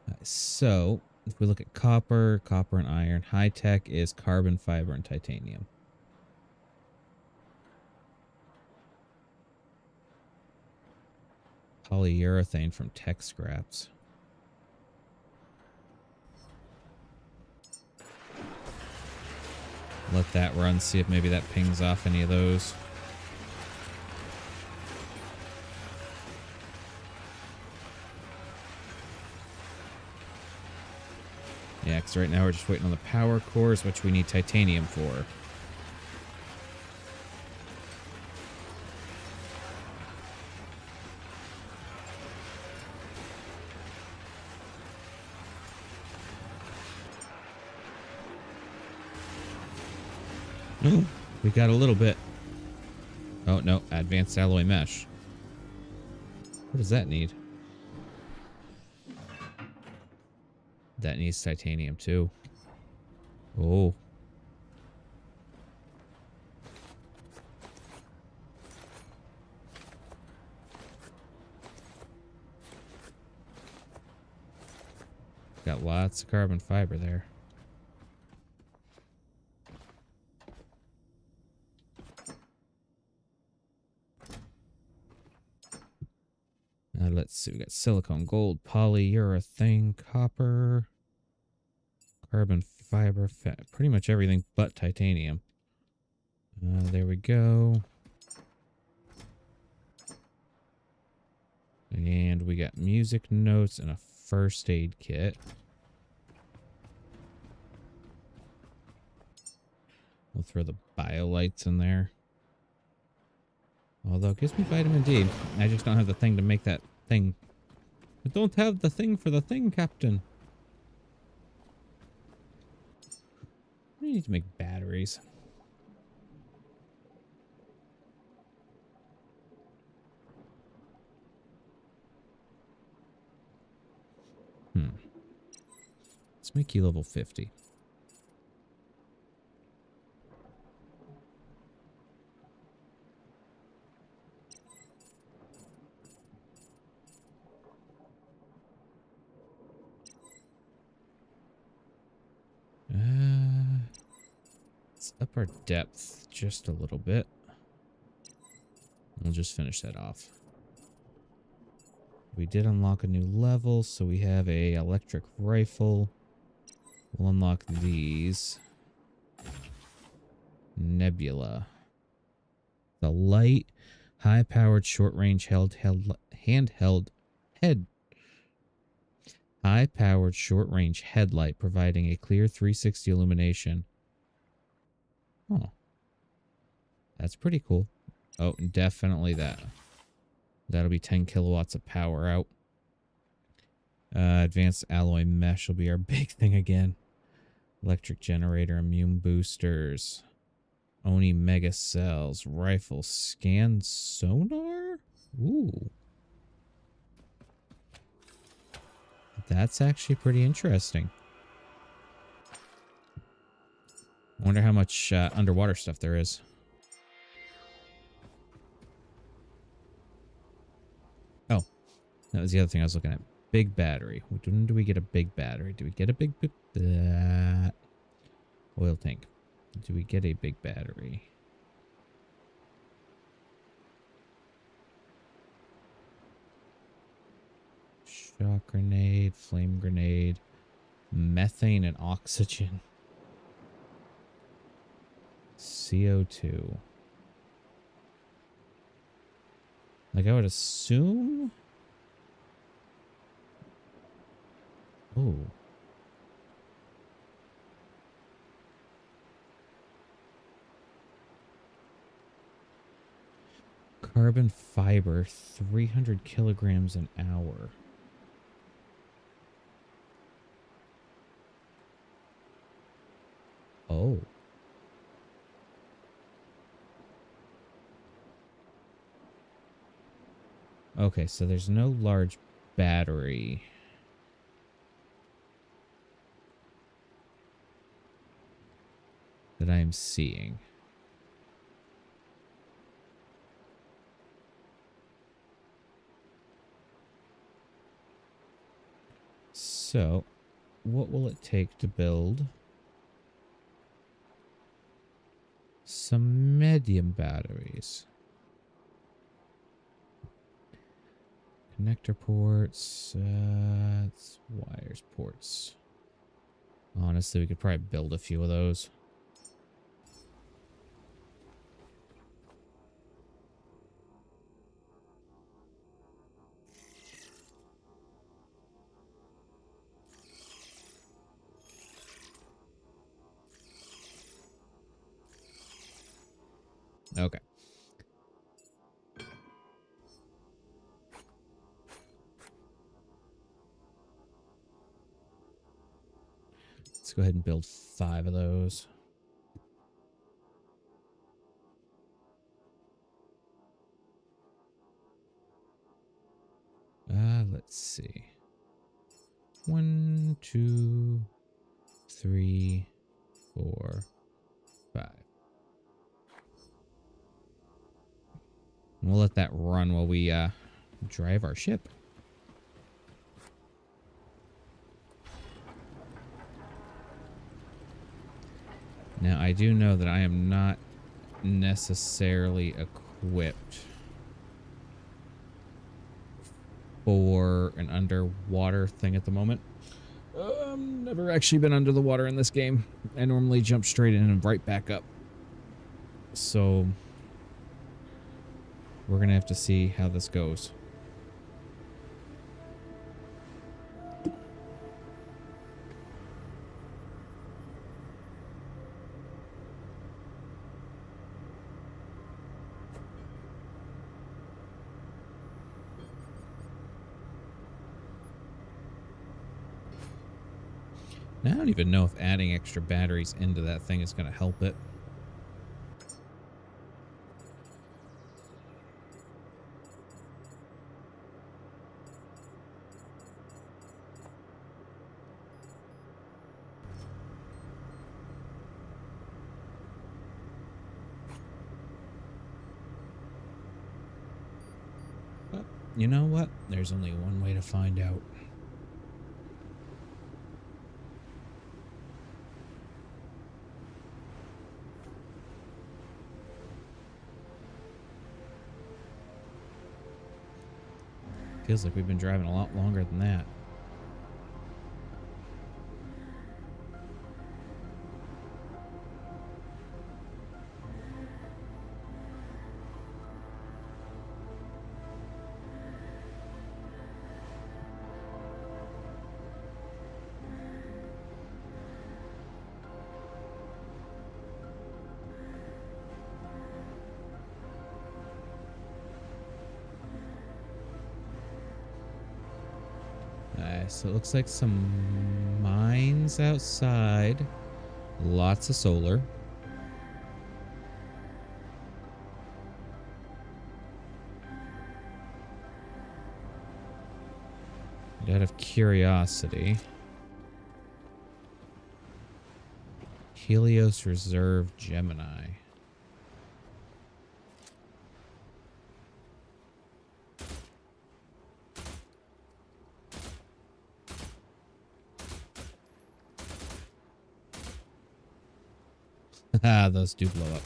Alright, so if we look at copper, copper and iron, high tech is carbon fiber and titanium. Polyurethane from tech scraps. Let that run, see if maybe that pings off any of those. Yeah, because right now we're just waiting on the power cores, which we need titanium for. We got a little bit. Oh, no. Advanced alloy mesh. What does that need? That needs titanium, too. Oh. Got lots of carbon fiber there. Let's see. We got silicone, gold, polyurethane, copper, carbon fiber, fat, pretty much everything but titanium. There we go. And we got music notes and a first aid kit. We'll throw the biolights in there. Although it gives me vitamin D. I just don't have the thing to make that thing. I don't have the thing for the thing, Captain. I need to make batteries. Let's make you level 50. Let's up our depth just a little bit. We'll just finish that off. We did unlock a new level, so we have a electric rifle. We'll unlock these. Nebula. The light, high-powered, short-range handheld head. High-powered, short-range headlight, providing a clear 360 illumination. Oh. That's pretty cool. Oh, definitely that. That'll be 10 kilowatts of power out. Advanced alloy mesh will be our big thing again. Electric generator, immune boosters. Oni mega cells. Rifle scan sonar? Ooh. That's actually pretty interesting. I wonder how much underwater stuff there is. Oh, that was the other thing I was looking at. Big battery. When do we get a big battery? Do we get a big oil tank? Do we get a big battery? Shock grenade, flame grenade, methane and oxygen. CO2. Like, I would assume... Oh. Carbon fiber, 300 kilograms an hour. Oh. Okay, so there's no large battery. That I am seeing. So, what will it take to build some medium batteries? Connector ports, it's wires ports. Honestly, we could probably build a few of those. Okay. Let's go ahead and build 5 of those. Let's see. 1, 2, 3, 4, 5. And we'll let that run while we drive our ship. Now, I do know that I am not necessarily equipped for an underwater thing at the moment. Never actually been under the water in this game. I normally jump straight in and right back up. So we're gonna have to see how this goes. Now, I don't even know if adding extra batteries into that thing is going to help it. But you know what? There's only one way to find out. Feels like we've been driving a lot longer than that. So it looks like some mines outside. Lots of solar. And out of curiosity, Helios Reserve Gemini. Ah, those do blow up.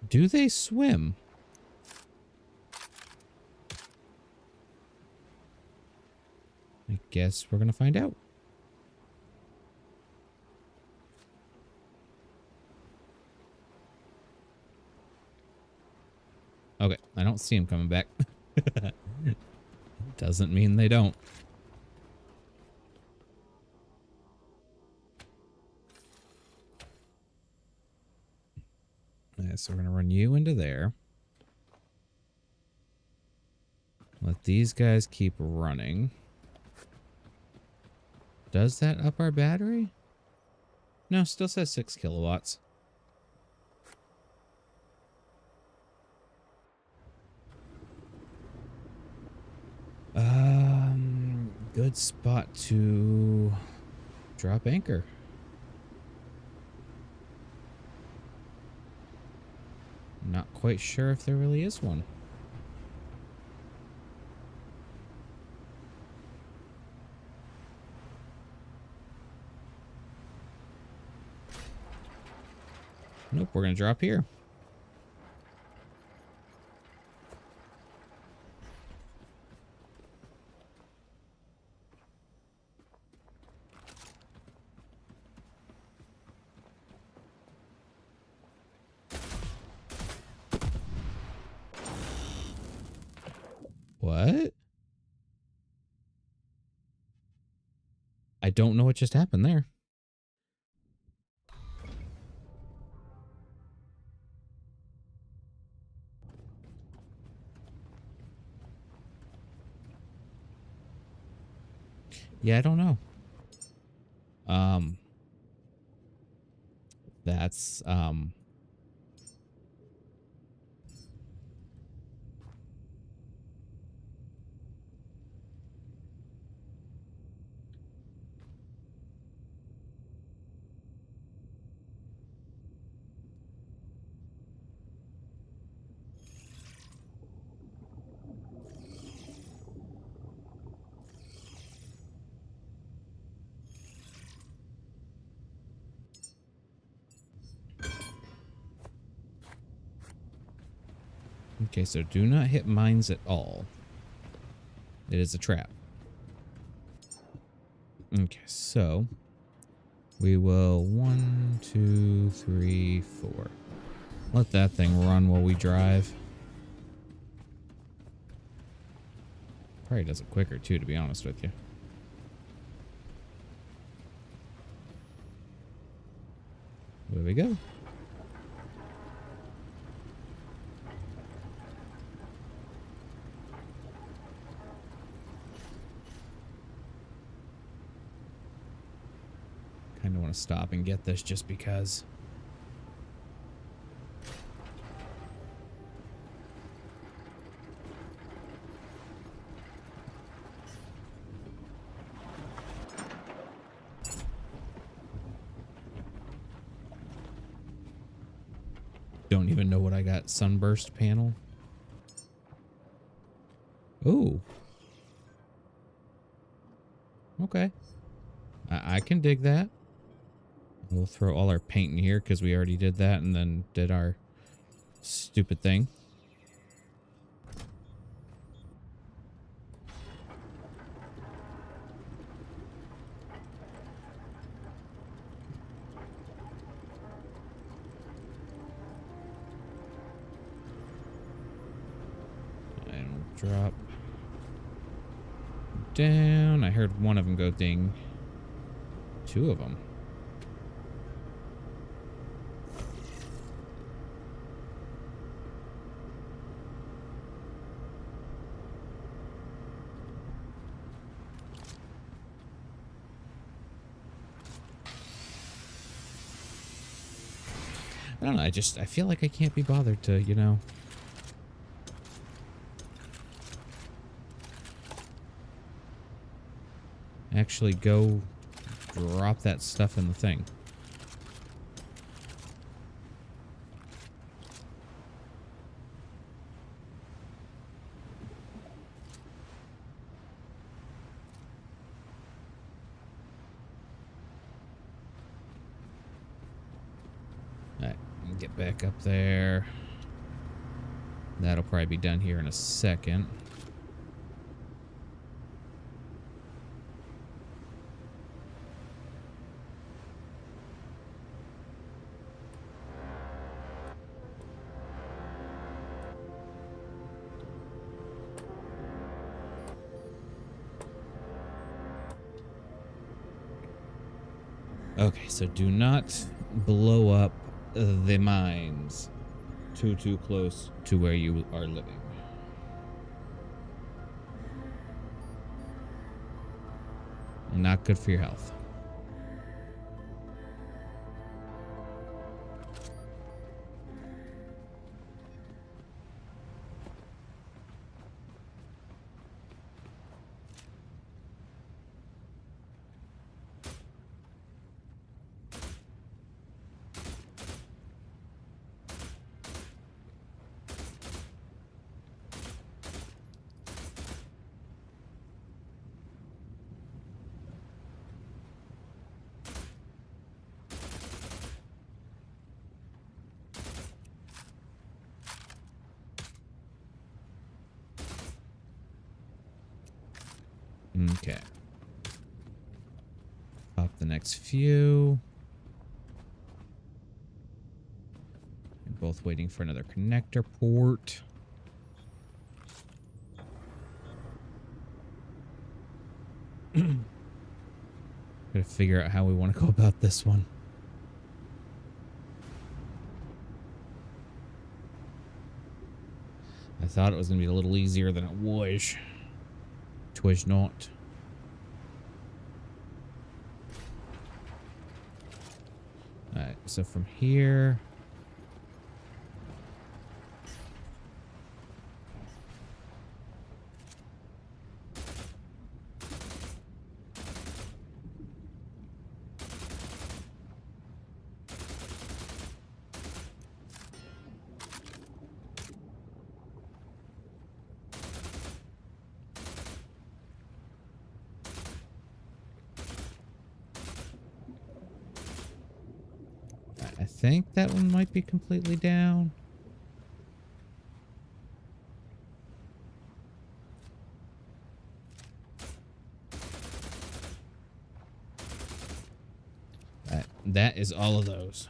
Do they swim? I guess we're gonna find out. Okay, I don't see him coming back. Doesn't mean they don't. Yeah, so we're gonna run you into there. Let these guys keep running. Does that up our battery? No, still says 6 kilowatts. Good spot to drop anchor. Not quite sure if there really is one. Nope, we're gonna drop here. What? I don't know what just happened there. Yeah, I don't know. That's okay, so do not hit mines at all. It is a trap. Okay, so we will 1, 2, 3, 4. Let that thing run while we drive. Probably does it quicker too, to be honest with you. There we go. Kind of want to stop and get this just because. Don't even know what I got. Sunburst panel. Ooh. Okay. I can dig that. We'll throw all our paint in here because we already did that and then did our stupid thing. And we'll drop down. I heard one of them go ding. Two of them. I don't know, I feel like I can't be bothered to, you know. Actually go drop that stuff in the thing. Alright, get back up there. That'll probably be done here in a second. Okay, so do not blow up the mines too close to where you are living. Not good for your health. Okay. Pop the next few. We're both waiting for another connector port. Gotta figure out how we want to go about this one. I thought it was going to be a little easier than it was. Twas not. Alright, so from here... I think that one might be completely down. That is all of those.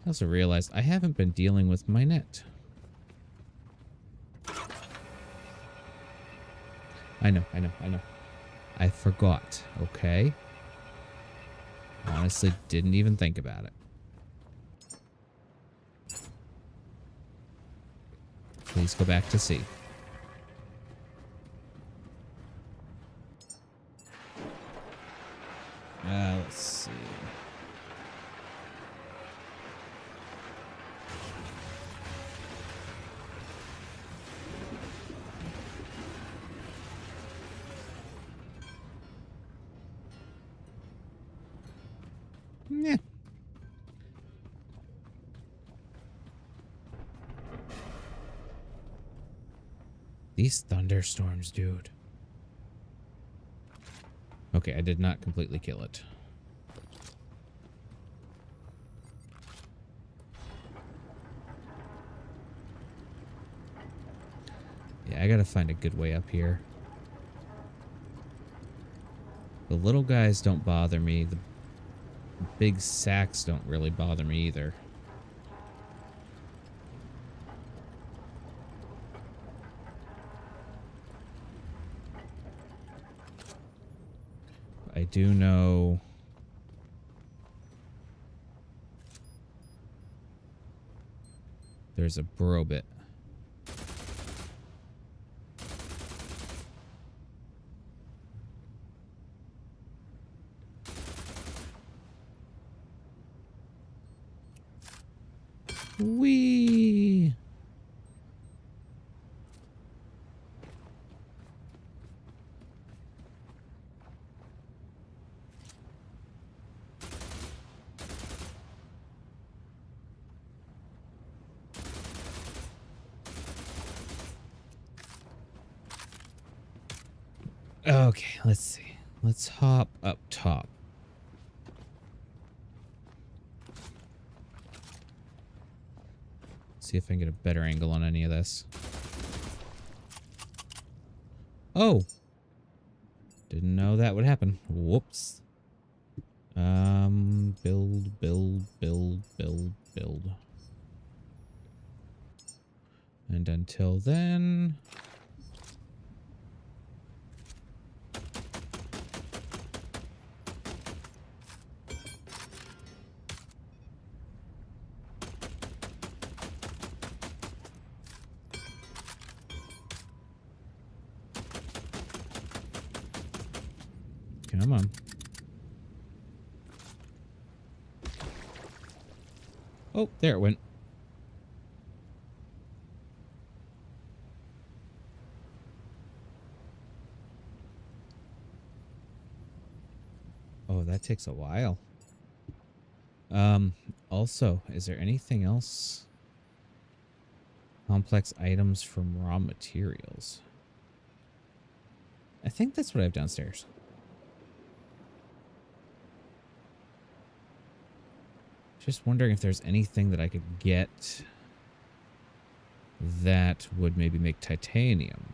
I also realized I haven't been dealing with my net. I know. I forgot, okay? Honestly, didn't even think about it. Please go back to sea. Let's see. Yeah. These thunderstorms, dude. Okay, I did not completely kill it. Yeah, I gotta find a good way up here. The little guys don't bother me. The big sacks don't really bother me either. I do know... there's a brobit. Whee! Okay, let's see. Let's hop up top. See if I can get a better angle on any of this. Oh! Didn't know that would happen. Whoops. Build, build, build, build, build. And until then... come on. Oh, there it went. Oh, that takes a while. Also, is there anything else? Complex items from raw materials. I think that's what I have downstairs. Just wondering if there's anything that I could get that would maybe make titanium.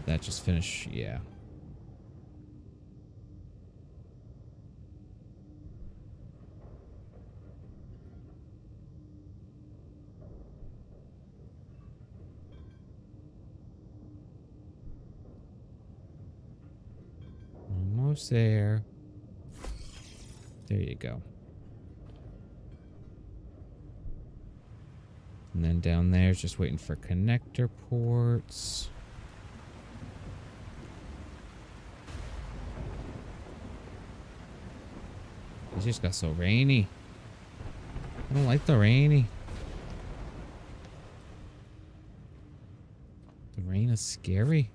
That just finished, yeah. Almost there. There you go. And then down there's just waiting for connector ports. It just got so rainy. I don't like the rainy. The rain is scary.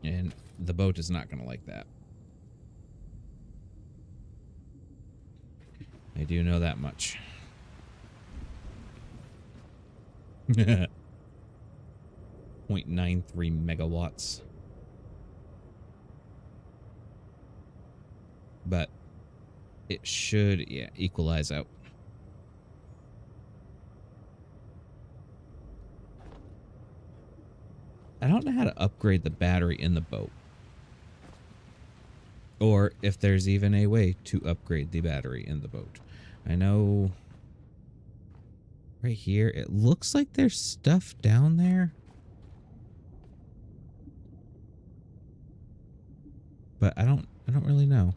And the boat is not going to like that. I do know that much. 0.93 megawatts. But it should, yeah, equalize out. I don't know how to upgrade the battery in the boat. Or if there's even a way to upgrade the battery in the boat. I know right here, it looks like there's stuff down there. but I don't really know.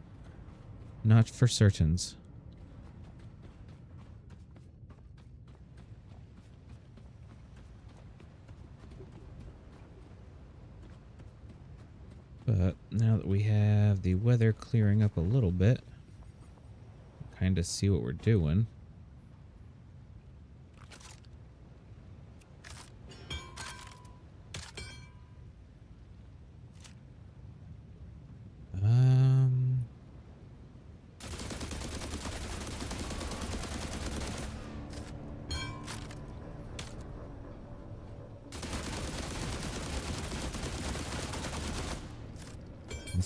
Not for certains. But now that we have the weather clearing up a little bit, kind of see what we're doing.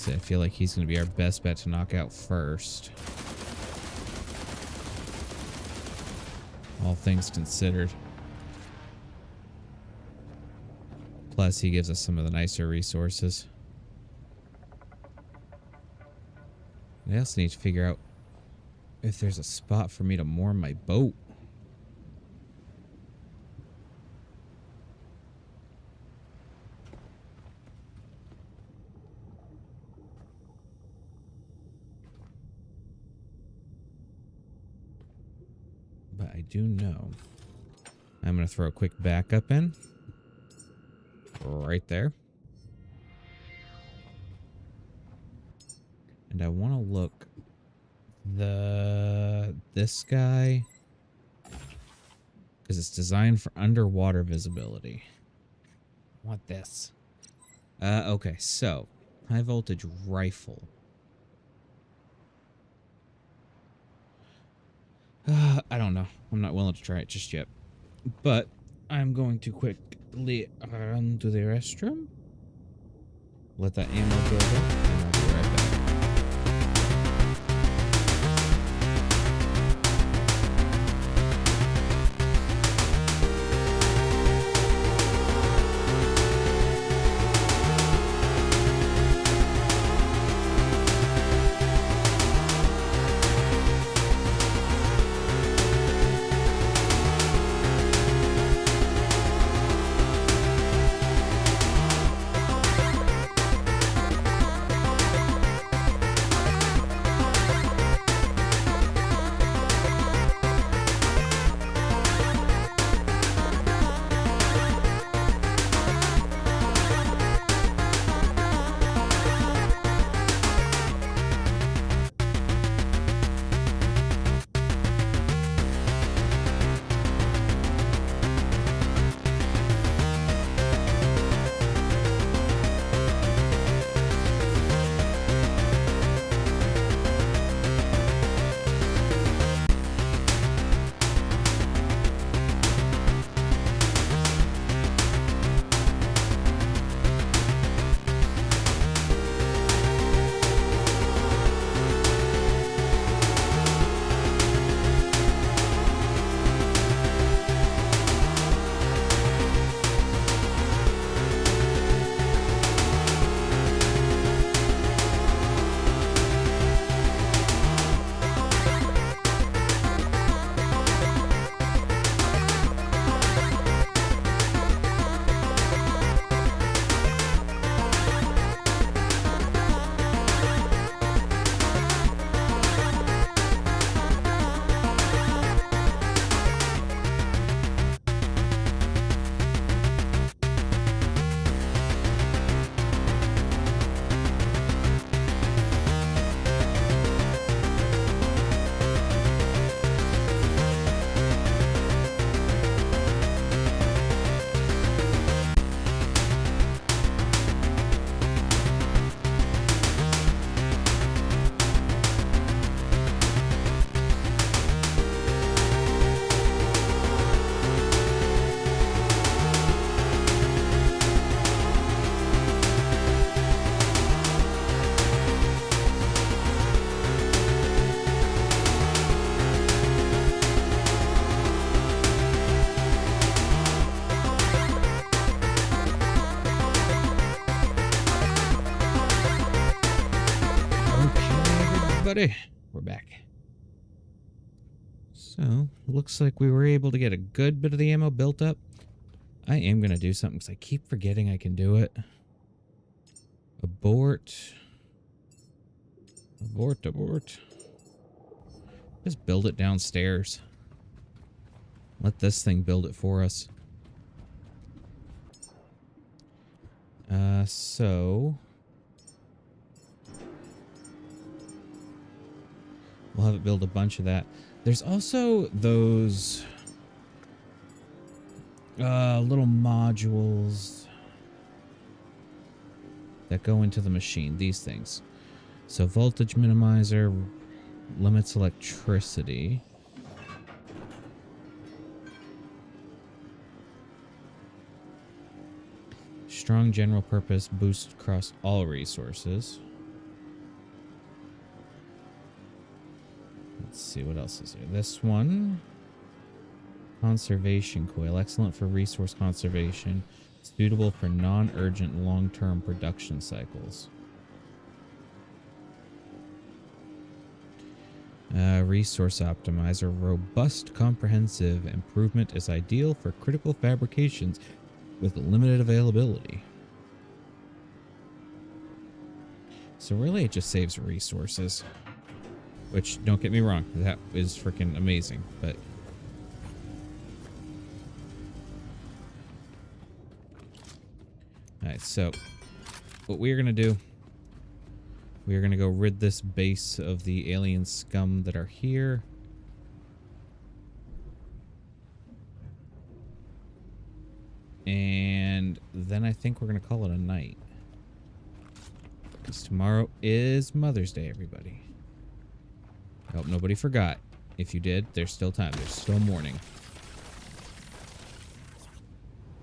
I feel like he's going to be our best bet to knock out first. All things considered. Plus, he gives us some of the nicer resources. I also need to figure out if there's a spot for me to moor my boat. But I do know. I'm going to throw a quick backup in. Right there. And I want to look this guy, because it's designed for underwater visibility. I want this. Okay, so high voltage rifle. I don't know. I'm not willing to try it just yet. But I'm going to quickly run to the restroom. Let that ammo build up, and I'll be right back. Everybody, we're back. So, looks like we were able to get a good bit of the ammo built up. I am going to do something because I keep forgetting I can do it. Abort. Abort, abort. Just build it downstairs. Let this thing build it for us. So we'll have it build a bunch of that. There's also those little modules that go into the machine. These things. So voltage minimizer limits electricity. Strong general purpose boost across all resources. Let's see what else is here. This one. Conservation coil. Excellent for resource conservation. Suitable for non-urgent long-term production cycles. Resource optimizer. Robust comprehensive improvement is ideal for critical fabrications with limited availability. So really it just saves resources. Which, don't get me wrong, that is freaking amazing, but... Alright, so what we're gonna do, we're gonna go rid this base of the alien scum that are here. And then I think we're going to call it a night. Because tomorrow is Mother's Day, everybody. I hope nobody forgot. If you did, there's still time. There's still morning.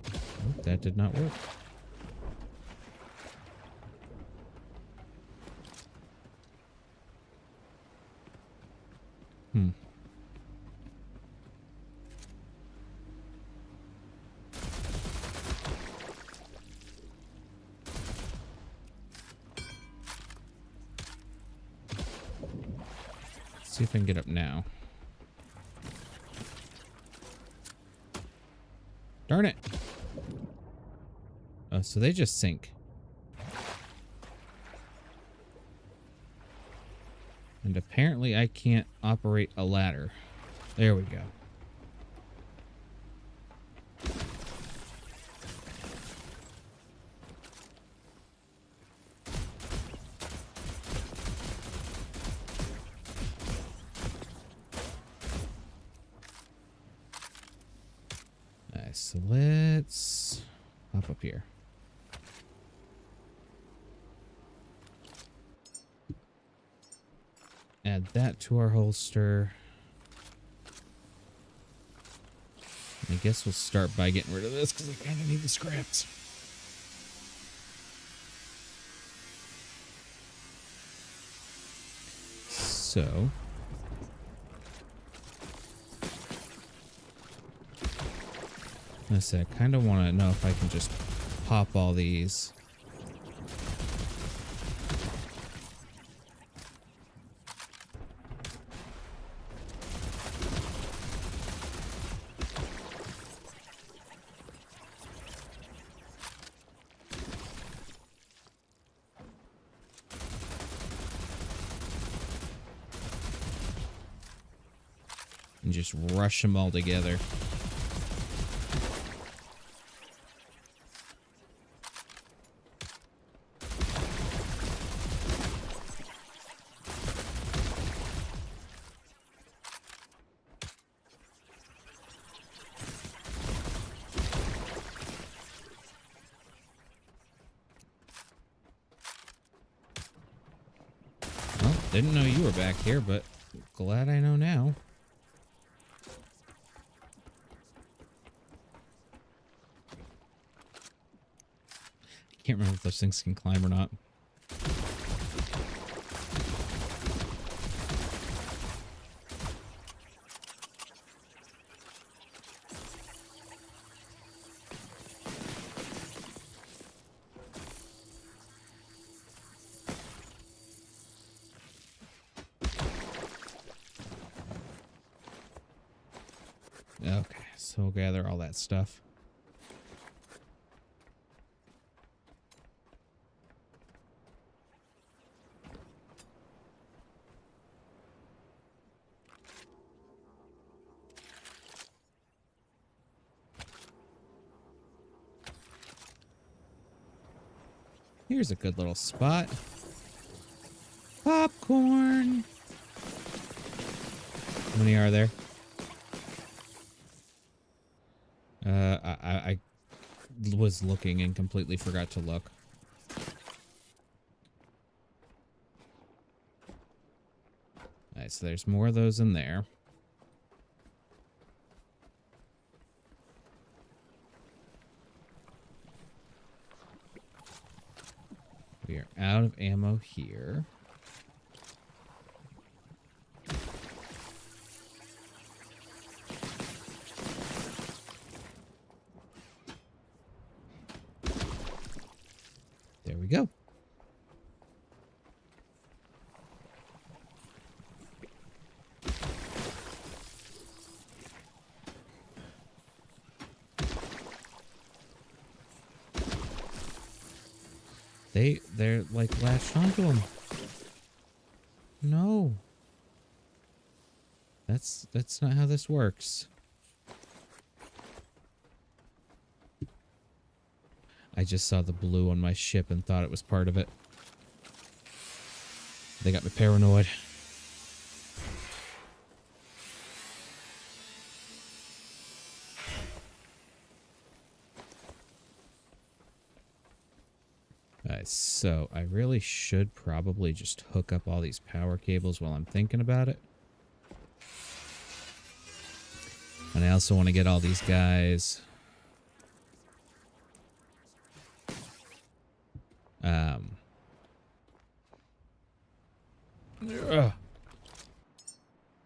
Oh, that did not work. See if I can get up now. Darn it. Oh, so they just sink. And apparently I can't operate a ladder. There we go. So let's hop up here. Add that to our holster. I guess we'll start by getting rid of this because I kind of need the scraps. So... I said, I kind of want to know if I can just pop all these. And just rush them all together. Well, didn't know you were back here, but glad I know now. I can't remember if those things can climb or not. Okay, so we'll gather all that stuff. Here's a good little spot. Popcorn. How many are there? I was looking and completely forgot to look. Alright, so there's more of those in there. We are out of ammo here. There we go. They're like latched onto them. No. That's not how this works. I just saw the blue on my ship and thought it was part of it. They got me paranoid. Alright, so I really should probably just hook up all these power cables while I'm thinking about it. And I also want to get all these guys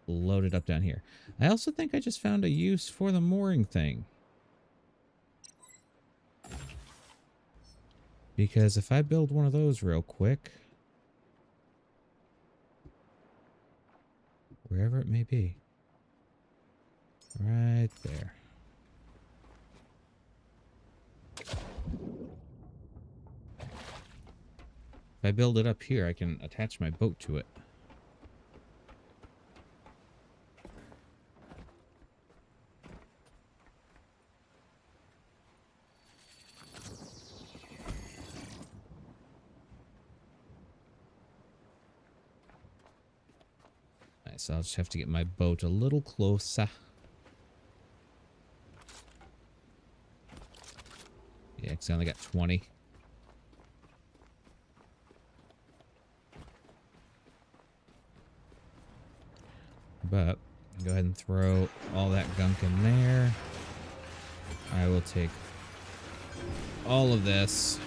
loaded up down here. I also think I just found a use for the mooring thing. Because if I build one of those real quick, wherever it may be, right there. If I build it up here, I can attach my boat to it. Alright, so I'll just have to get my boat a little closer. Yeah, because I only got 20. But go ahead and throw all that gunk in there. I will take all of this.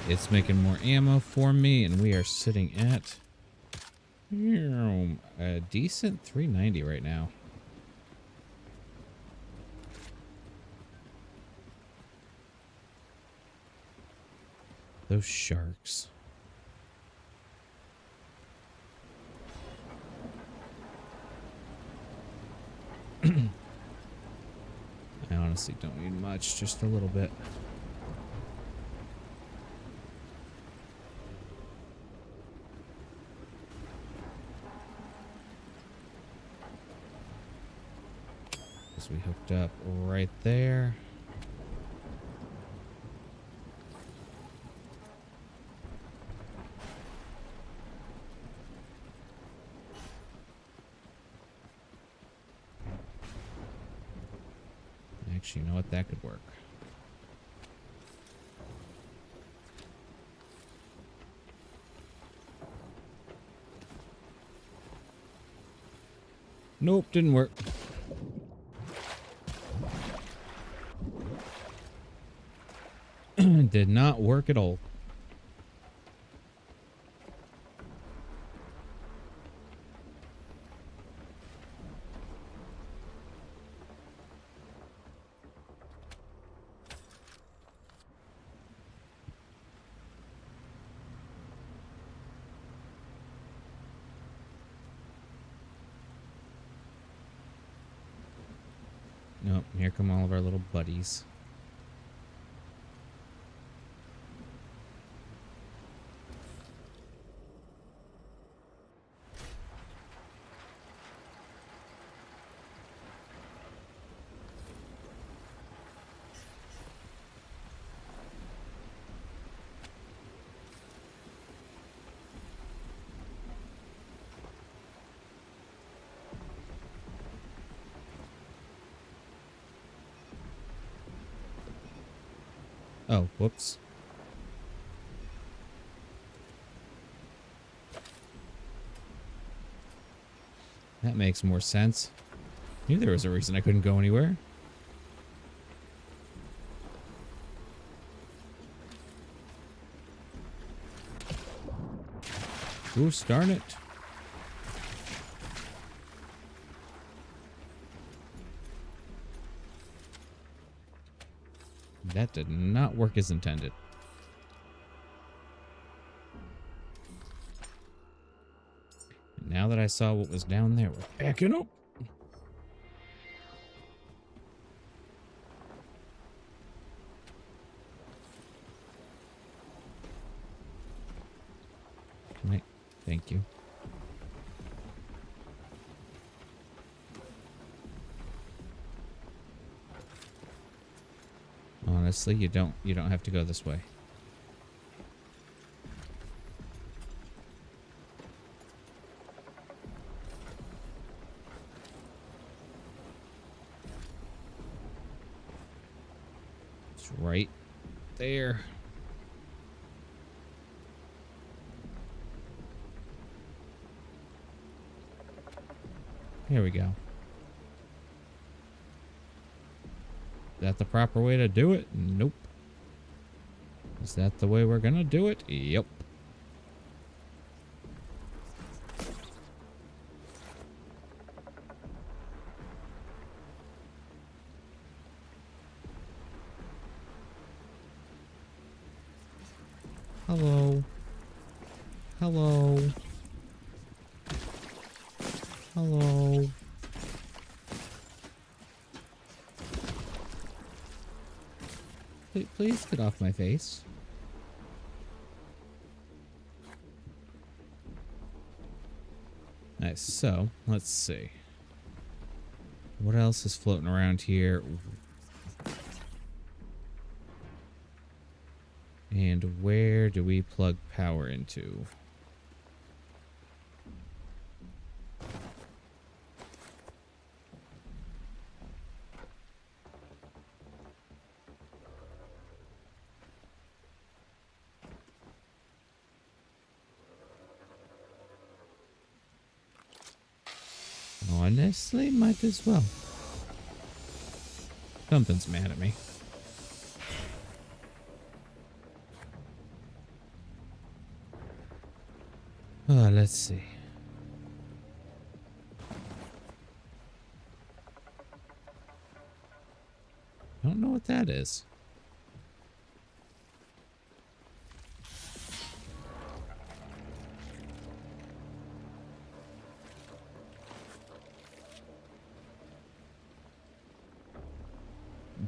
It's making more ammo for me, and we are sitting at a decent 390 right now. Those sharks. I honestly don't need much, just a little bit. We hooked up right there. Actually, you know what? That could work. Nope, didn't work. Did not work at all. Nope, here come all of our little buddies. Oh, whoops. That makes more sense. Knew there was a reason I couldn't go anywhere. Goose darn it. That did not work as intended. Now that I saw what was down there, we're backing up. Right. Thank you. Honestly, you don't have to go this way. It's right there. Here we go. Is that the proper way to do it? Nope. Is that the way we're gonna do it? Yep. Hello. Hello. Hello. Please get off my face. Nice. So, let's see. What else is floating around here? And where do we plug power into? Honestly, might as well. Something's mad at me. Let's see. I don't know what that is.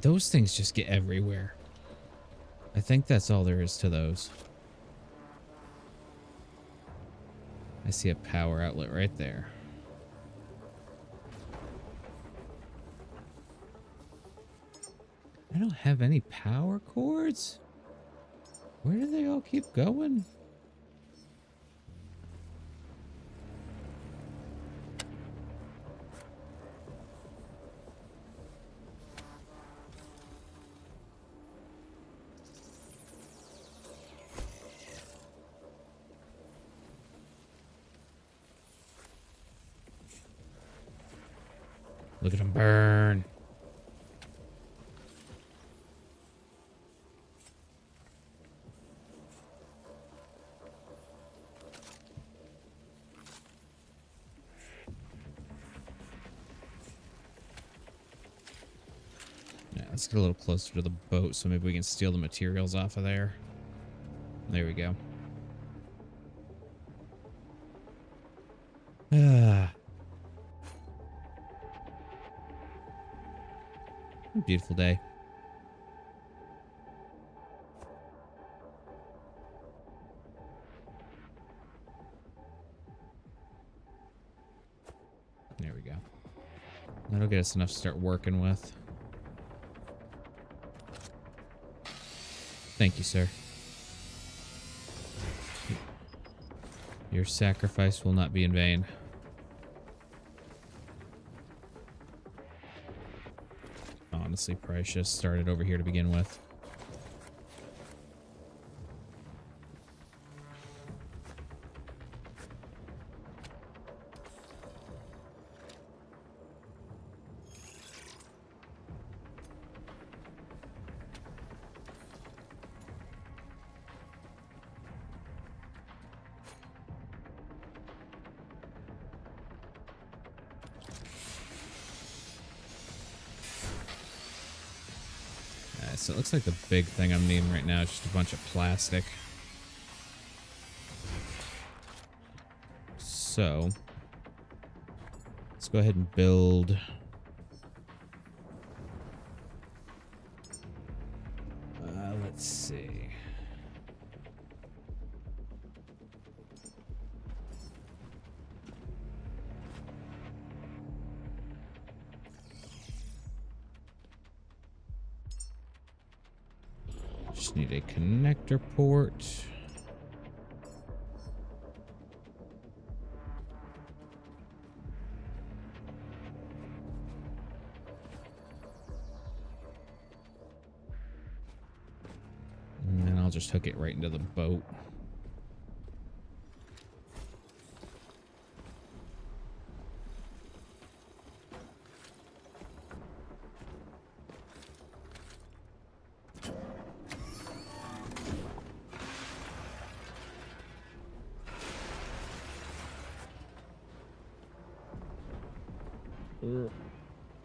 Those things just get everywhere. I think that's all there is to those. I see a power outlet right there. I don't have any power cords? Where do they all keep going? Look at them burn. Yeah, let's get a little closer to the boat so maybe we can steal the materials off of there. There we go. Ah. Beautiful day. There we go. That'll get us enough to start working with. Thank you, sir. Your sacrifice will not be in vain. Honestly, probably should have started over here to begin with. So it looks like the big thing I'm needing right now is just a bunch of plastic. So let's go ahead and build. Let's see. Just need a connector port. And then I'll just hook it right into the boat.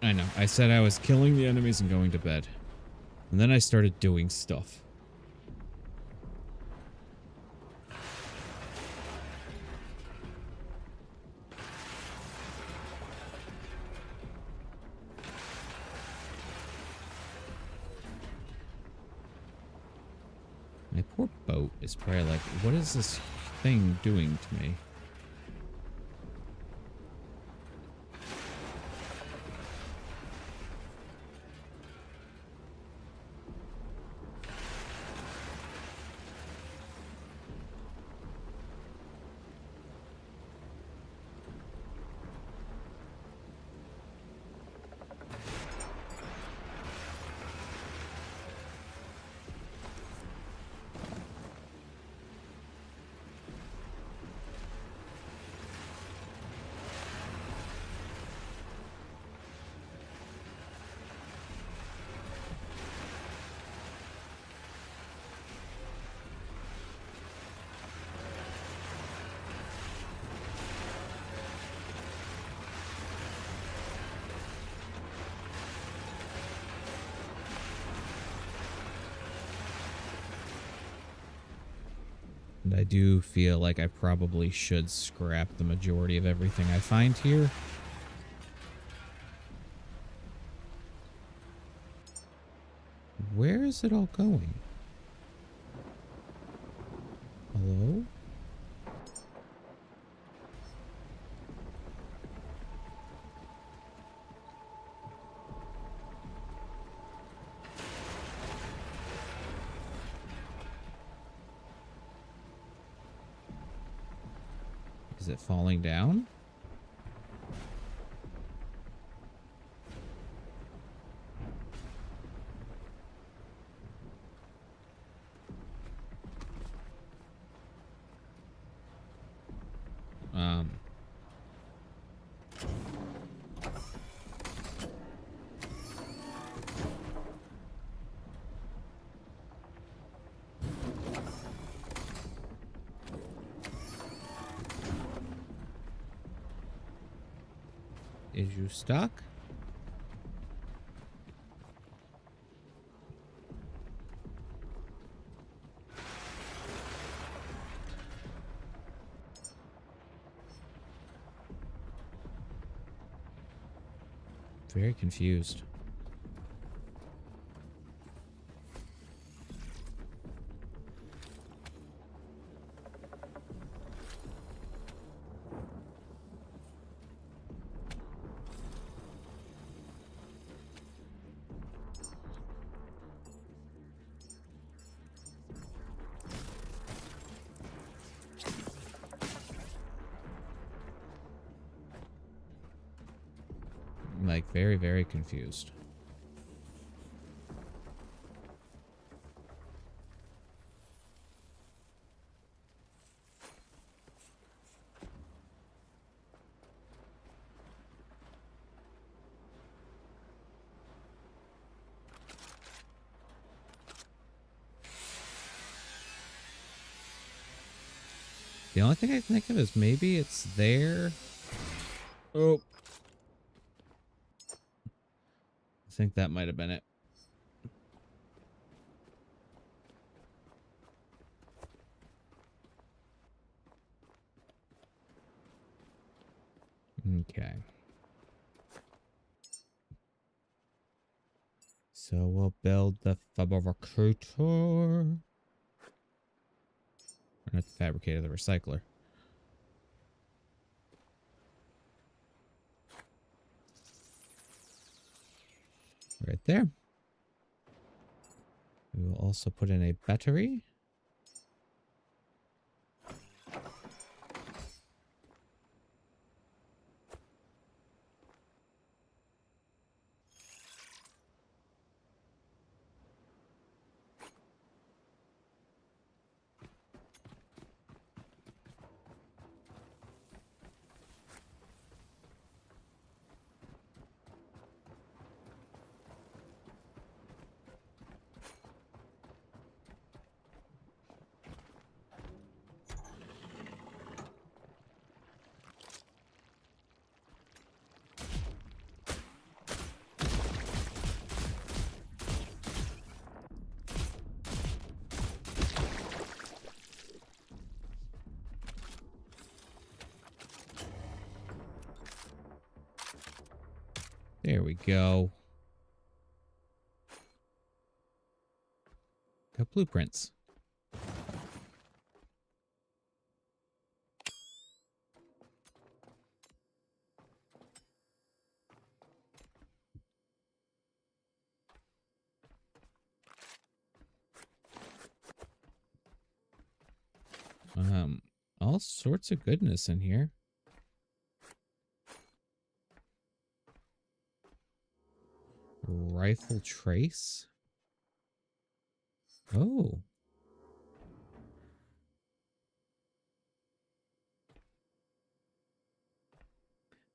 I know. I said I was killing the enemies and going to bed. And then I started doing stuff. My poor boat is probably like, what is this thing doing to me? And I do feel like I probably should scrap the majority of everything I find here. Where is it all going? Hello? Is it falling down? Is you stuck? Very confused. Like, very, very confused. The only thing I can think of is maybe it's there. Oh. I think that might have been it. Okay. So we'll build the fabricator. Or not the fabricator, the recycler. Right there. We will also put in a battery. There we go. Got blueprints. All sorts of goodness in here. Rifle trace. Oh.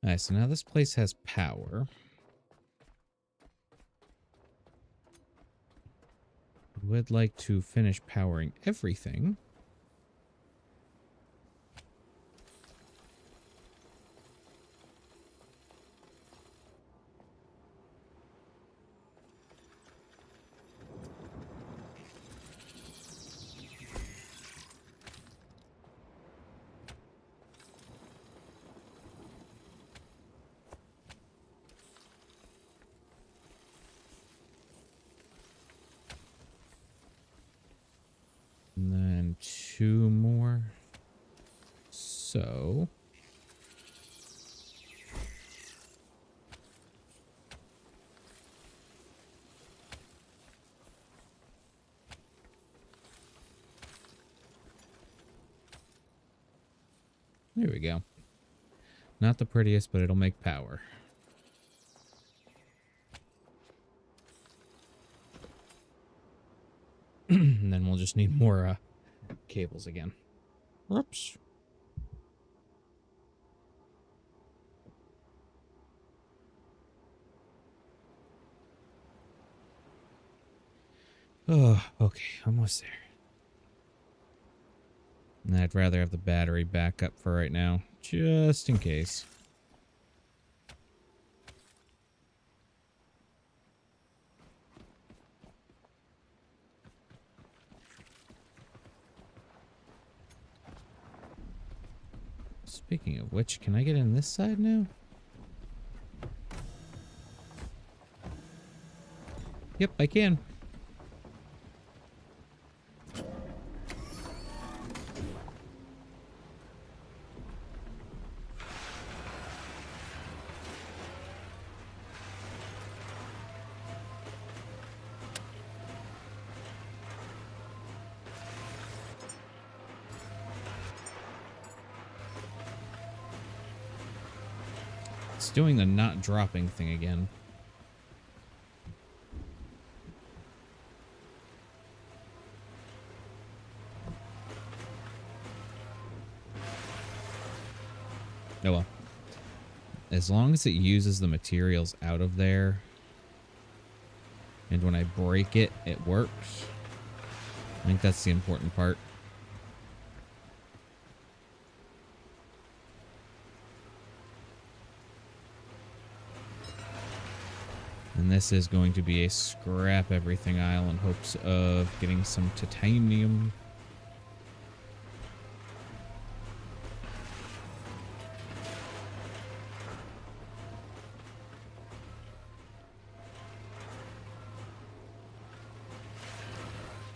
Alright, so now this place has power. Would like to finish powering everything. And then 2 more. So there we go. Not the prettiest, but it'll make power. And then we'll just need more cables again. Whoops. Oh, okay, almost there. And I'd rather have the battery back up for right now, just in case. Speaking of which, can I get in this side now? Yep, I can. It's doing the not dropping thing again. Oh well. As long as it uses the materials out of there, and when I break it, it works. I think that's the important part. And this is going to be a scrap everything aisle in hopes of getting some titanium.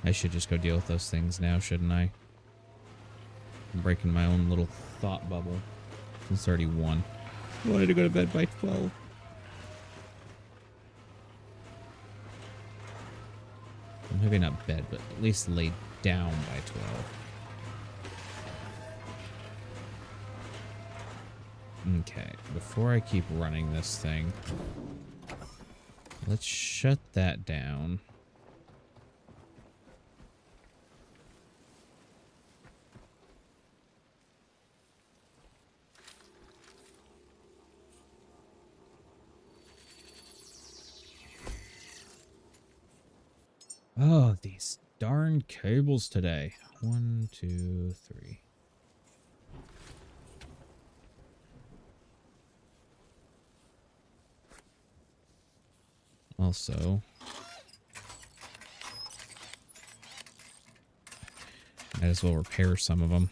I should just go deal with those things now, shouldn't I? I'm breaking my own little thought bubble. It's already 1. I wanted to go to bed by 12. Well, maybe not bed, but at least lay down by 12. Okay, before I keep running this thing, let's shut that down. Oh, these darn cables today. 1, 2, 3. Also, might as well repair some of them.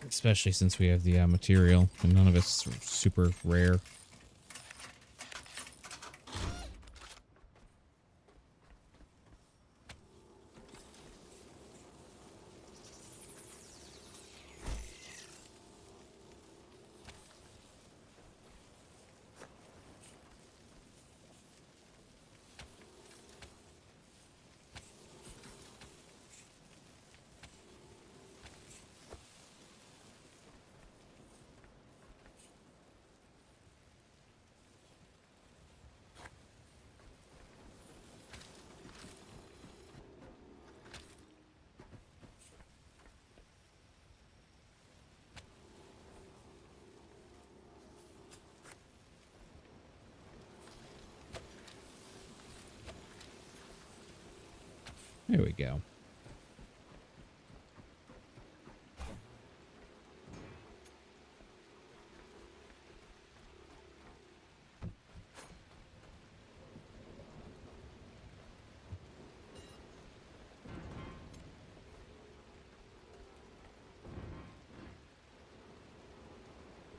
Especially since we have the material, and none of it's super rare. There we go.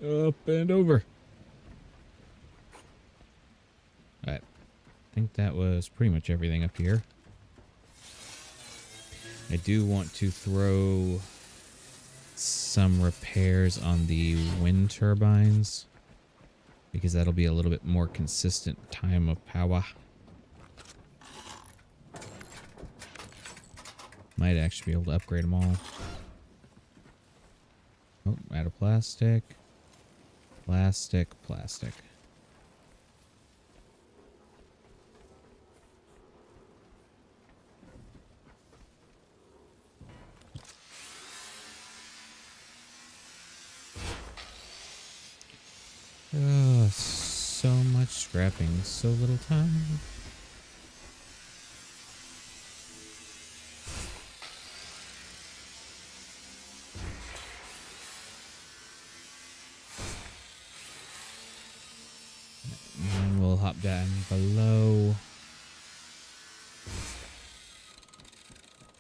Up and over. Alright. I think that was pretty much everything up here. I do want to throw some repairs on the wind turbines, because that'll be a little bit more consistent time of power. Might actually be able to upgrade them all. Oh, out of plastic. Plastic, plastic. Oh, so much scrapping, so little time. And we'll hop down below.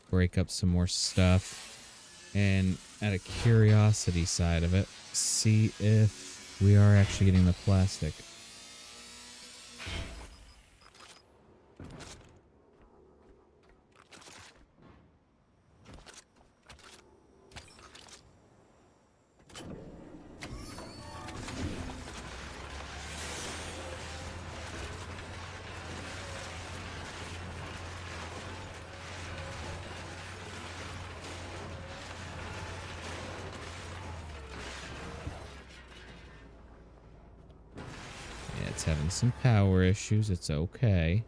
Break up some more stuff. And out of curiosity side of it, see if we are actually getting the plastic. It's having some power issues. It's okay.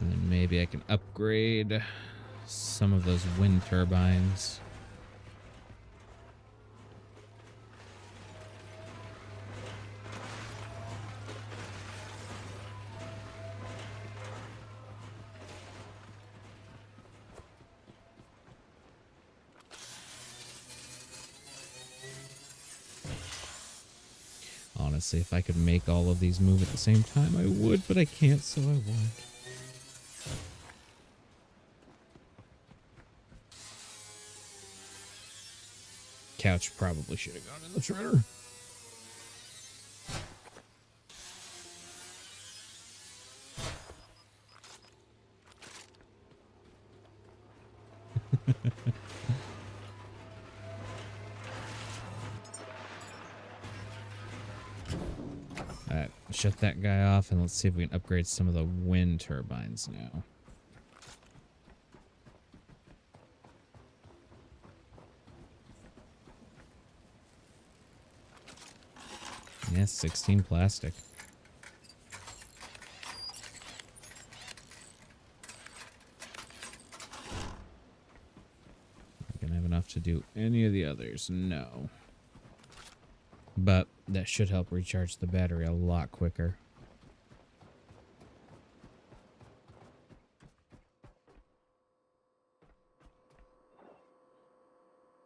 And then maybe I can upgrade some of those wind turbines. Honestly, if I could make all of these move at the same time, I would, but I can't, so I won't. Couch probably should have gone in the shredder. Alright, shut that guy off and let's see if we can upgrade some of the wind turbines now. Yes, 16 plastic. Not gonna have enough to do any of the others, no. But that should help recharge the battery a lot quicker.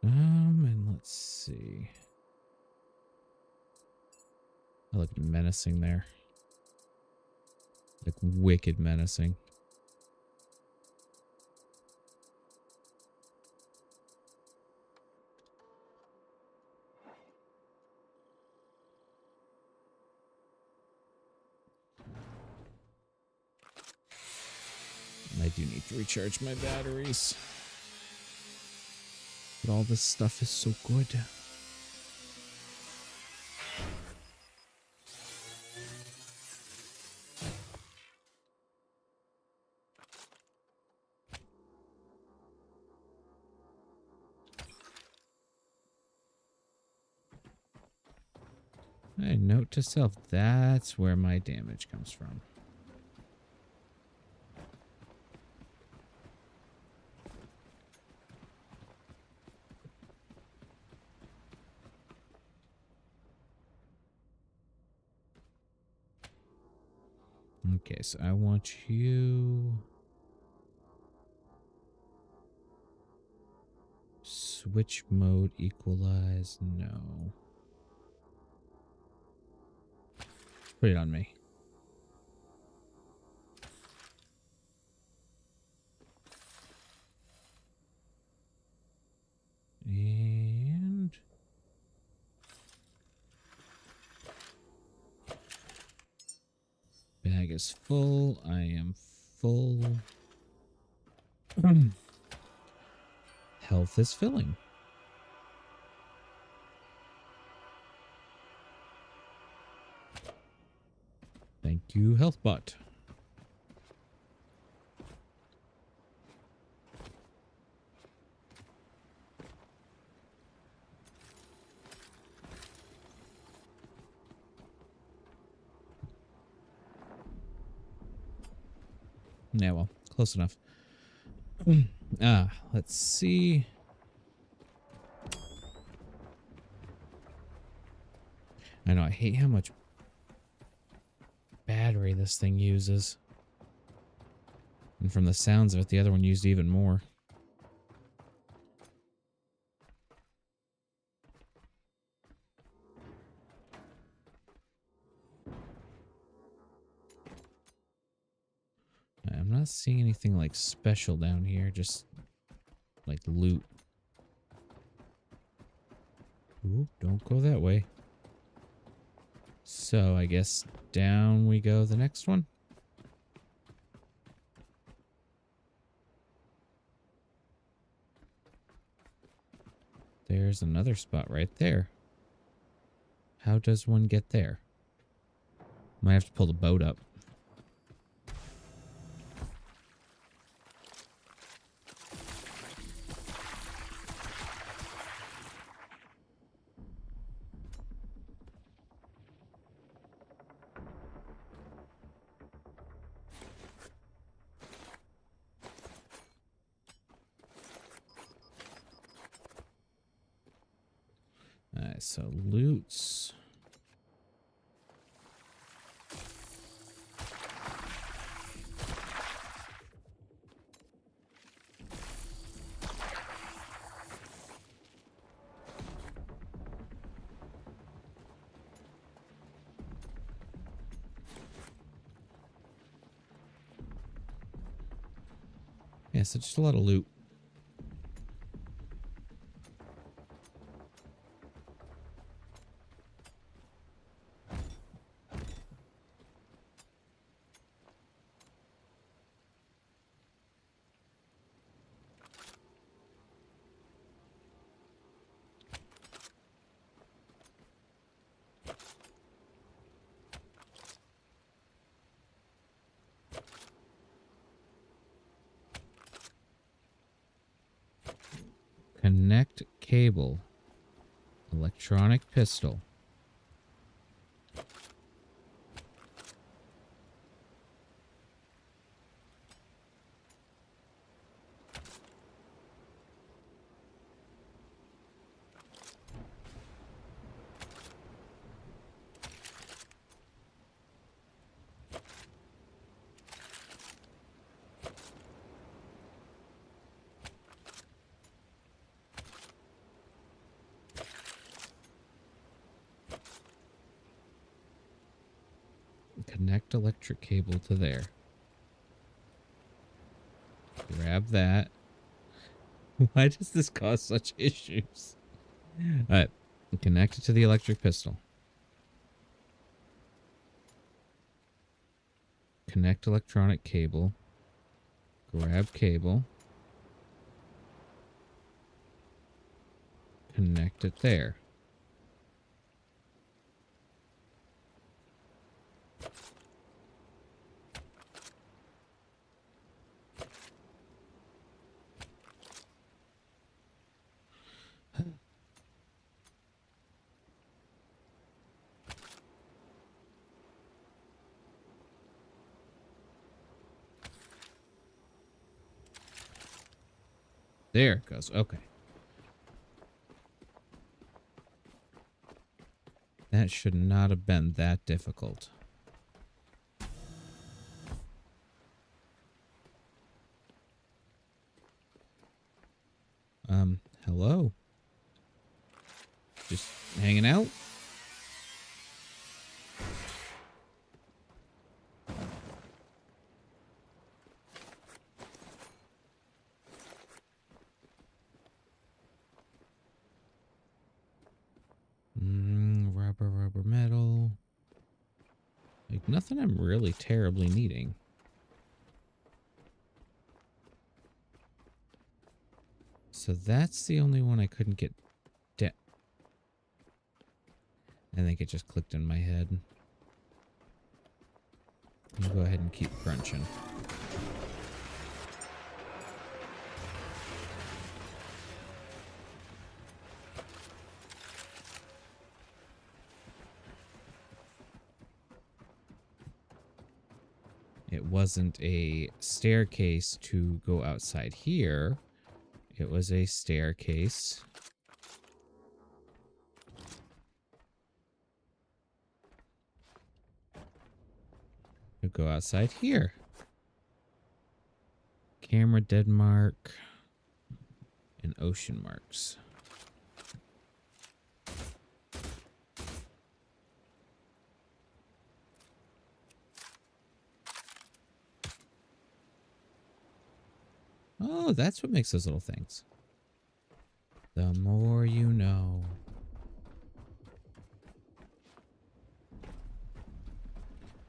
And let's see. I look menacing there. Like wicked menacing. I do need to recharge my batteries. But all this stuff is so good. Hey, note to self, that's where my damage comes from. Okay, so I want you... Switch mode, equalize, no. Put it on me. And... Bag is full. I am full. Health is filling. Thank you, HealthBot. Yeah, well, close enough. Let's see. I know, I hate how much battery this thing uses. And from the sounds of it, the other one used even more. I'm not seeing anything like special down here, just like loot. Ooh, don't go that way. So I guess down we go the next one. There's another spot right there. How does one get there? Might have to pull the boat up. Alright, so loots. Yeah, so just a lot of loot. Connect cable. Electronic pistol. Connect electric cable to there. Grab that. Why does this cause such issues? Alright. Connect it to the electric pistol. Connect electronic cable. Grab cable. Connect it there. There it goes. Okay. That should not have been that difficult. Hello? Just hanging out? Rubber, metal. Like, nothing I'm really terribly needing. So that's the only one I couldn't get I think it just clicked in my head. I'll go ahead and keep crunching. It wasn't a staircase to go outside here. It was a staircase to go outside here. Camera dead mark and ocean marks. Oh, that's what makes those little things. The more you know.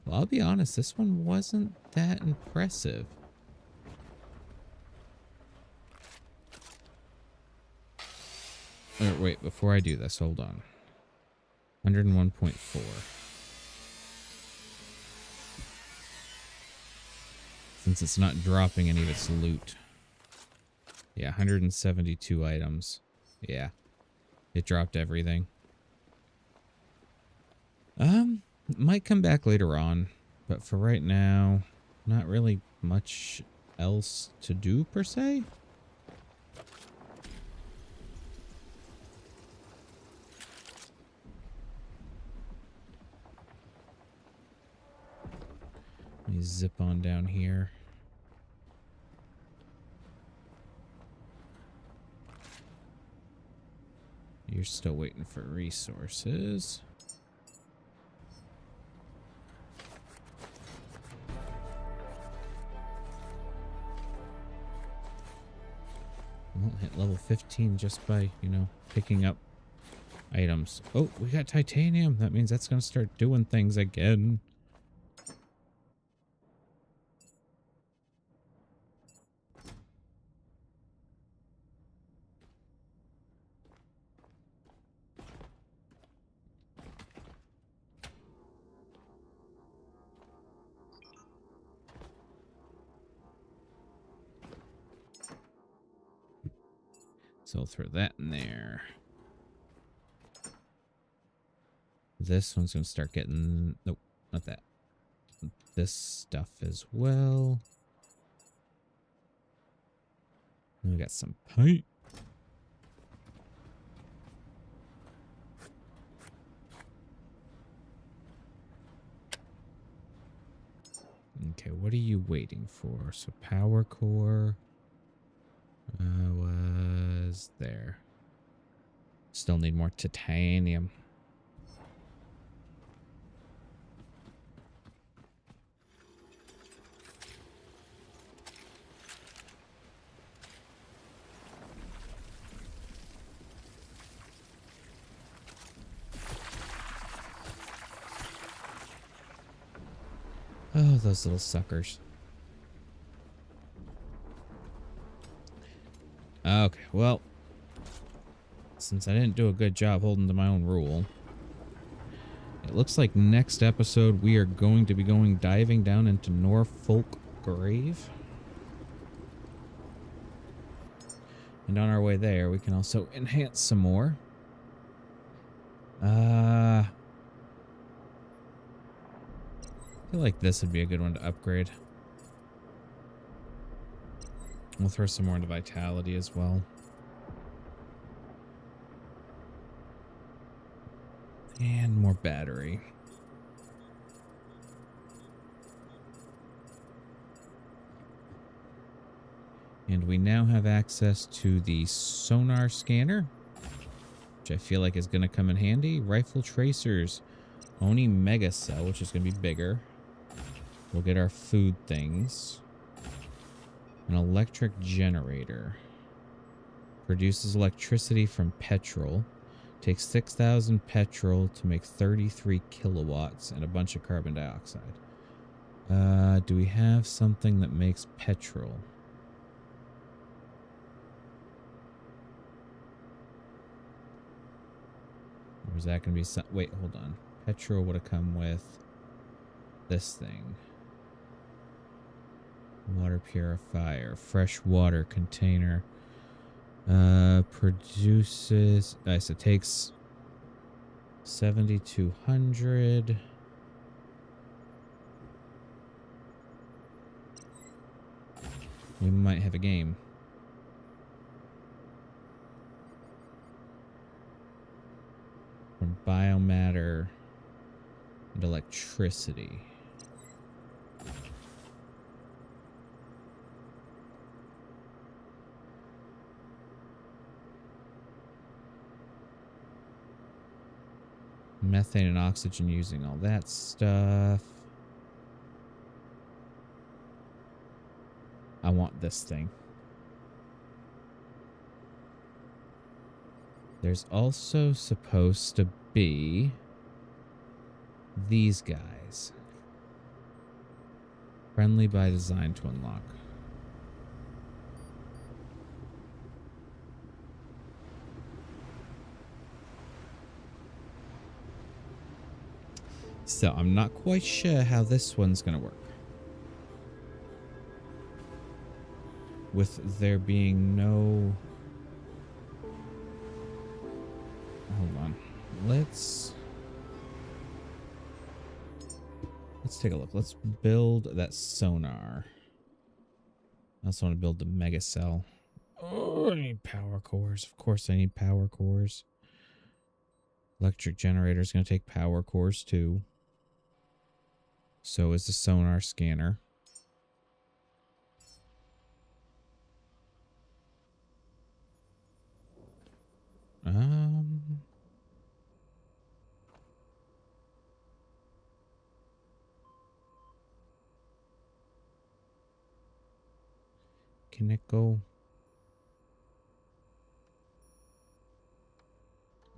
Well, I'll be honest, this one wasn't that impressive. Wait, before I do this, hold on. 101.4. Since it's not dropping any of its loot. Yeah, 172 items. Yeah. It dropped everything. Might come back later on, but for right now, not really much else to do per se. me zip on down here. You're still waiting for resources. Won't hit level 15 just by, you know, picking up items. Oh, we got titanium. That means that's going to start doing things again. So I'll throw that in there. This one's going to start getting... Nope, not that. This stuff as well. And we got some paint. Okay, what are you waiting for? So power core was there. Still need more titanium. Oh, those little suckers. Okay, well, since I didn't do a good job holding to my own rule, it looks like next episode we are going to be going diving down into Norfolk Grave. And on our way there, we can also enhance some more. I feel like this would be a good one to upgrade. We'll throw some more into vitality as well. And more battery. And we now have access to the sonar scanner, which I feel like is going to come in handy. Rifle tracers. Oni mega cell, which is going to be bigger. We'll get our food things. An electric generator. Produces electricity from petrol. Takes 6,000 petrol to make 33 kilowatts and a bunch of carbon dioxide. Do we have something that makes petrol? Or is that going to be some... Wait, hold on. Petrol would have come with this thing. Water purifier. Fresh water container. Produces... Nice, it takes 7,200. We might have a game. From biomatter and electricity. Methane and oxygen using all that stuff. I want this thing. There's also supposed to be these guys. Friendly by design to unlock. So I'm not quite sure how this one's gonna work. With there being no... Hold on. Let's take a look. Let's build that sonar. I also want to build the mega cell. Oh, I need power cores. Of course I need power cores. Electric generator is going to take power cores too. So is the sonar scanner. Um, can it go?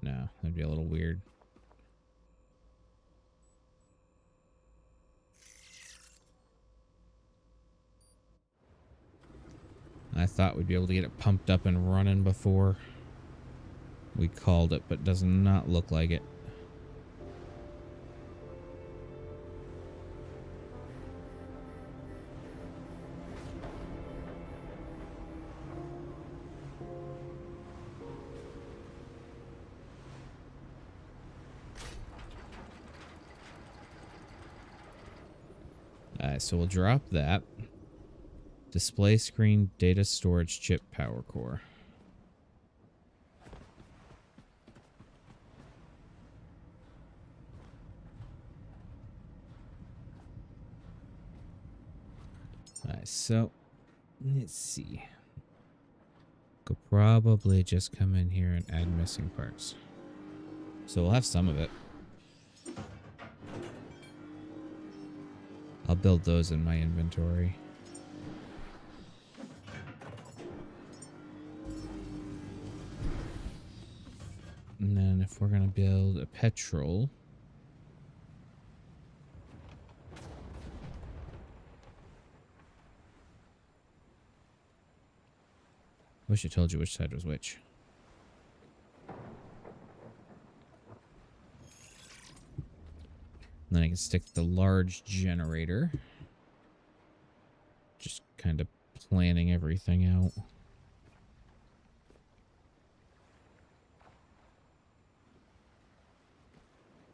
No, that'd be a little weird. I thought we'd be able to get it pumped up and running before we called it, but does not look like it. Alright, so we'll drop that. Display screen, data storage chip, power core. Alright, so let's see. Could probably just come in here and add missing parts. So we'll have some of it. I'll build those in my inventory. And then if we're going to build a petrol, wish I told you which side was which. And then I can stick the large generator. Just kind of planning everything out.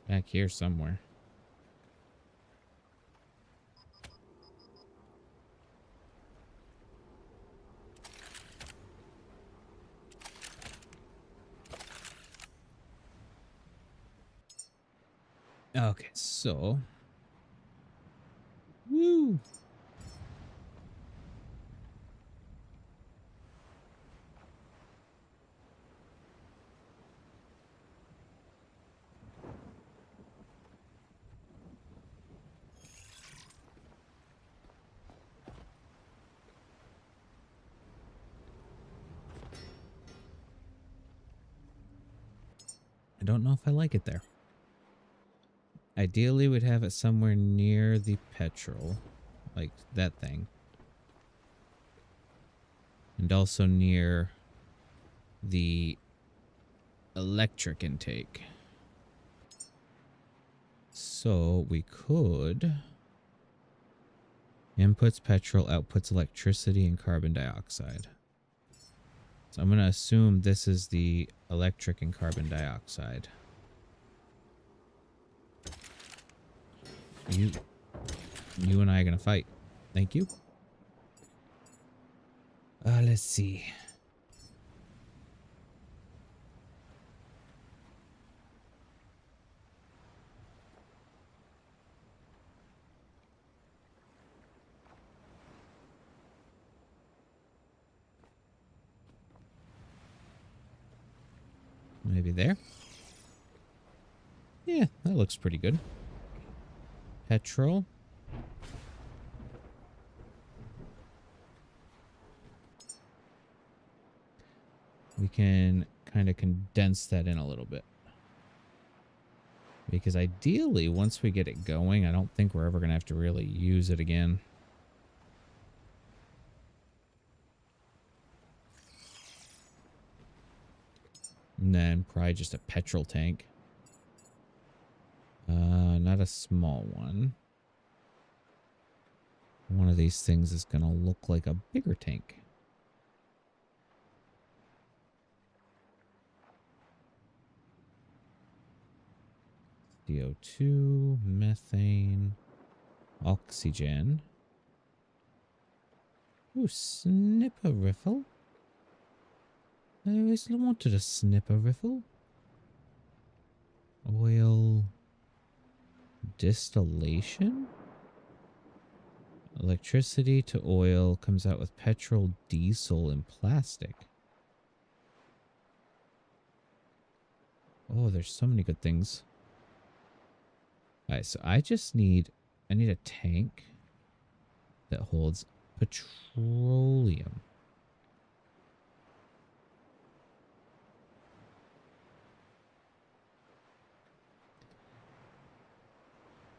Back here somewhere. Okay, so. Woo! I don't know if I like it there. Ideally, we'd have it somewhere near the petrol, like that thing. And also near the electric intake. So we could... Inputs petrol, outputs electricity and carbon dioxide. So I'm going to assume this is the electric and carbon dioxide. You and I are going to fight. Thank you. Let's see. Maybe there. Yeah, that looks pretty good. Petrol. We can kind of condense that in a little bit. Because ideally, once we get it going, I don't think we're ever going to have to really use it again. And then probably just a petrol tank. Not a small one. One of these things is going to look like a bigger tank. CO2, methane, oxygen. Ooh, snipper riffle. I always wanted a snipper riffle. Oil distillation? Electricity to oil comes out with petrol, diesel, and plastic. Oh, there's so many good things. Alright, so I need a tank that holds petroleum.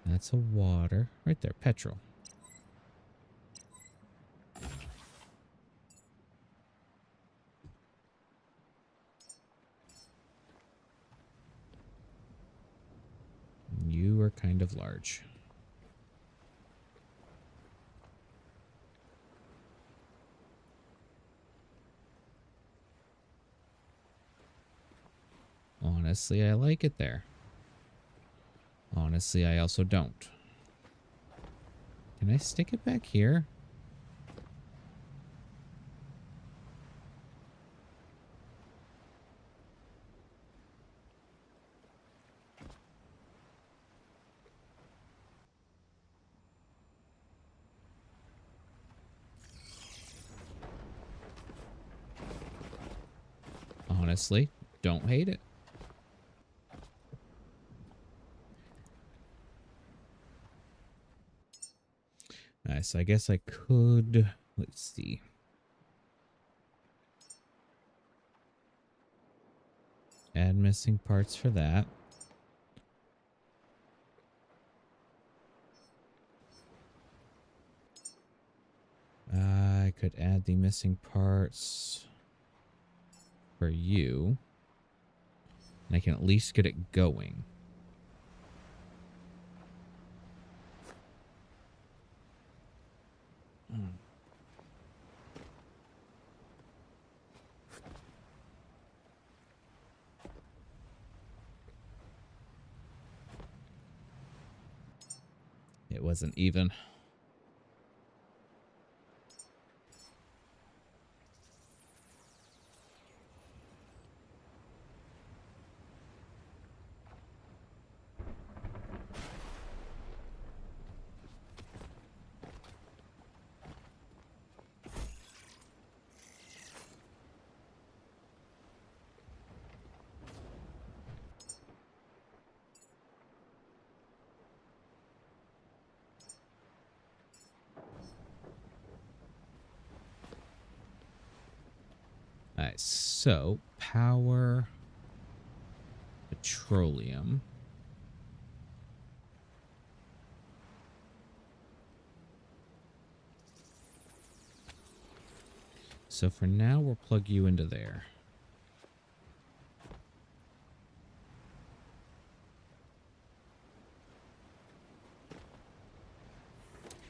That's a water. Right there, petrol. You are kind of large. Honestly, I like it there. Honestly, I also don't. Can I stick it back here? Honestly, don't hate it. Nice. I guess I could. Let's see. Add missing parts for that. I could add the missing parts for you. And I can at least get it going. It wasn't even. Alright, so power, petroleum. So for now, we'll plug you into there.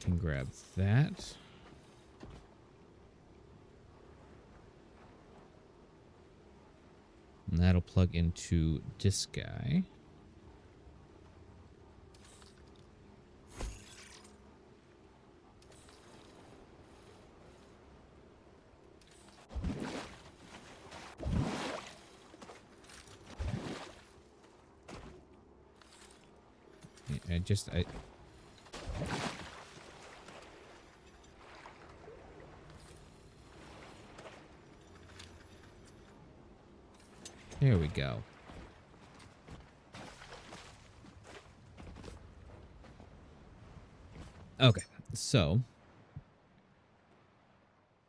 Can grab that. And that'll plug into this guy. I There we go. Okay, so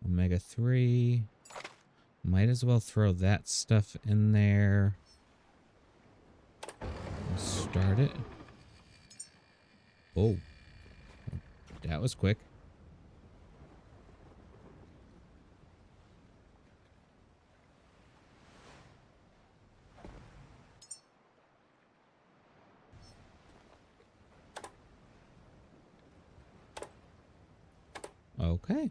Omega-3. Might as well throw that stuff in there. Start it. Oh, that was quick. Okay.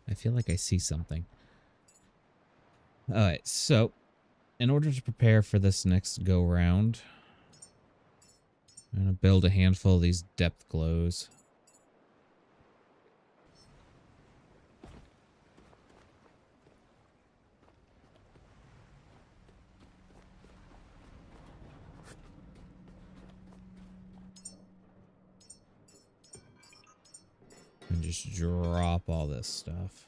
I feel like I see something. Alright, so in order to prepare for this next go round, I'm going to build a handful of these depth glows. And just drop all this stuff.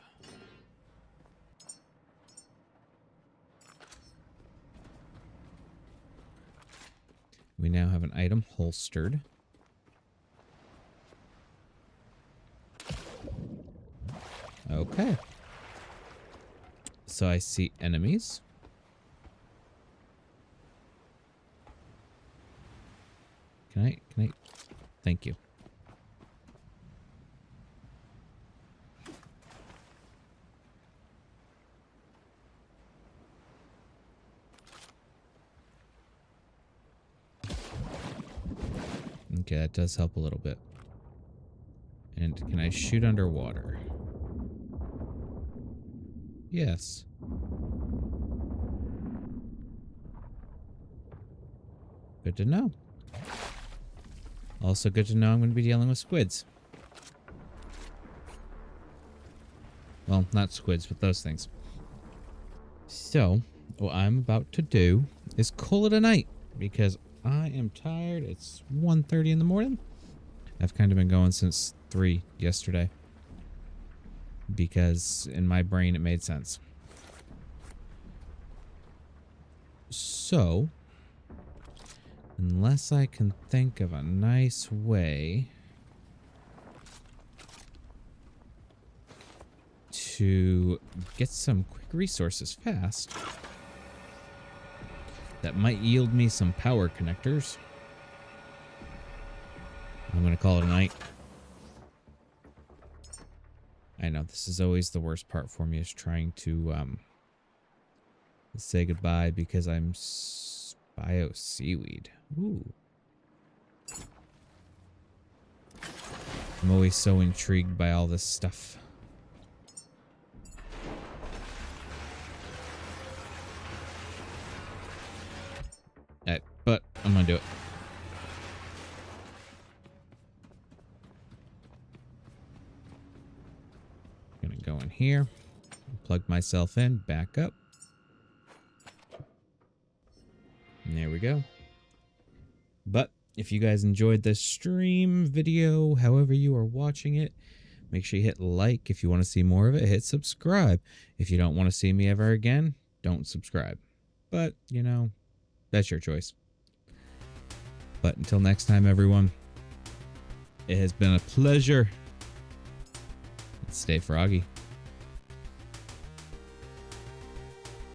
We now have an item holstered. Okay. So I see enemies. Can I? Thank you. Okay, that does help a little bit. And can I shoot underwater? Yes. Good to know. Also good to know I'm going to be dealing with squids. Well, not squids, but those things. So, what I'm about to do is call it a night because I am tired. It's 1:30 in the morning. I've kind of been going since 3 yesterday because in my brain it made sense. So, unless I can think of a nice way to get some quick resources fast that might yield me some power connectors, I'm going to call it a night. I know this is always the worst part for me, is trying to say goodbye because I'm bio seaweed. Ooh. I'm always so intrigued by all this stuff. But I'm gonna do it. Gonna go in here, plug myself in, back up. And there we go. But if you guys enjoyed this stream, video, however you are watching it, make sure you hit like. If you want to see more of it, hit subscribe. If you don't want to see me ever again, don't subscribe. But, you know, that's your choice. But until next time, everyone, it has been a pleasure. Stay froggy.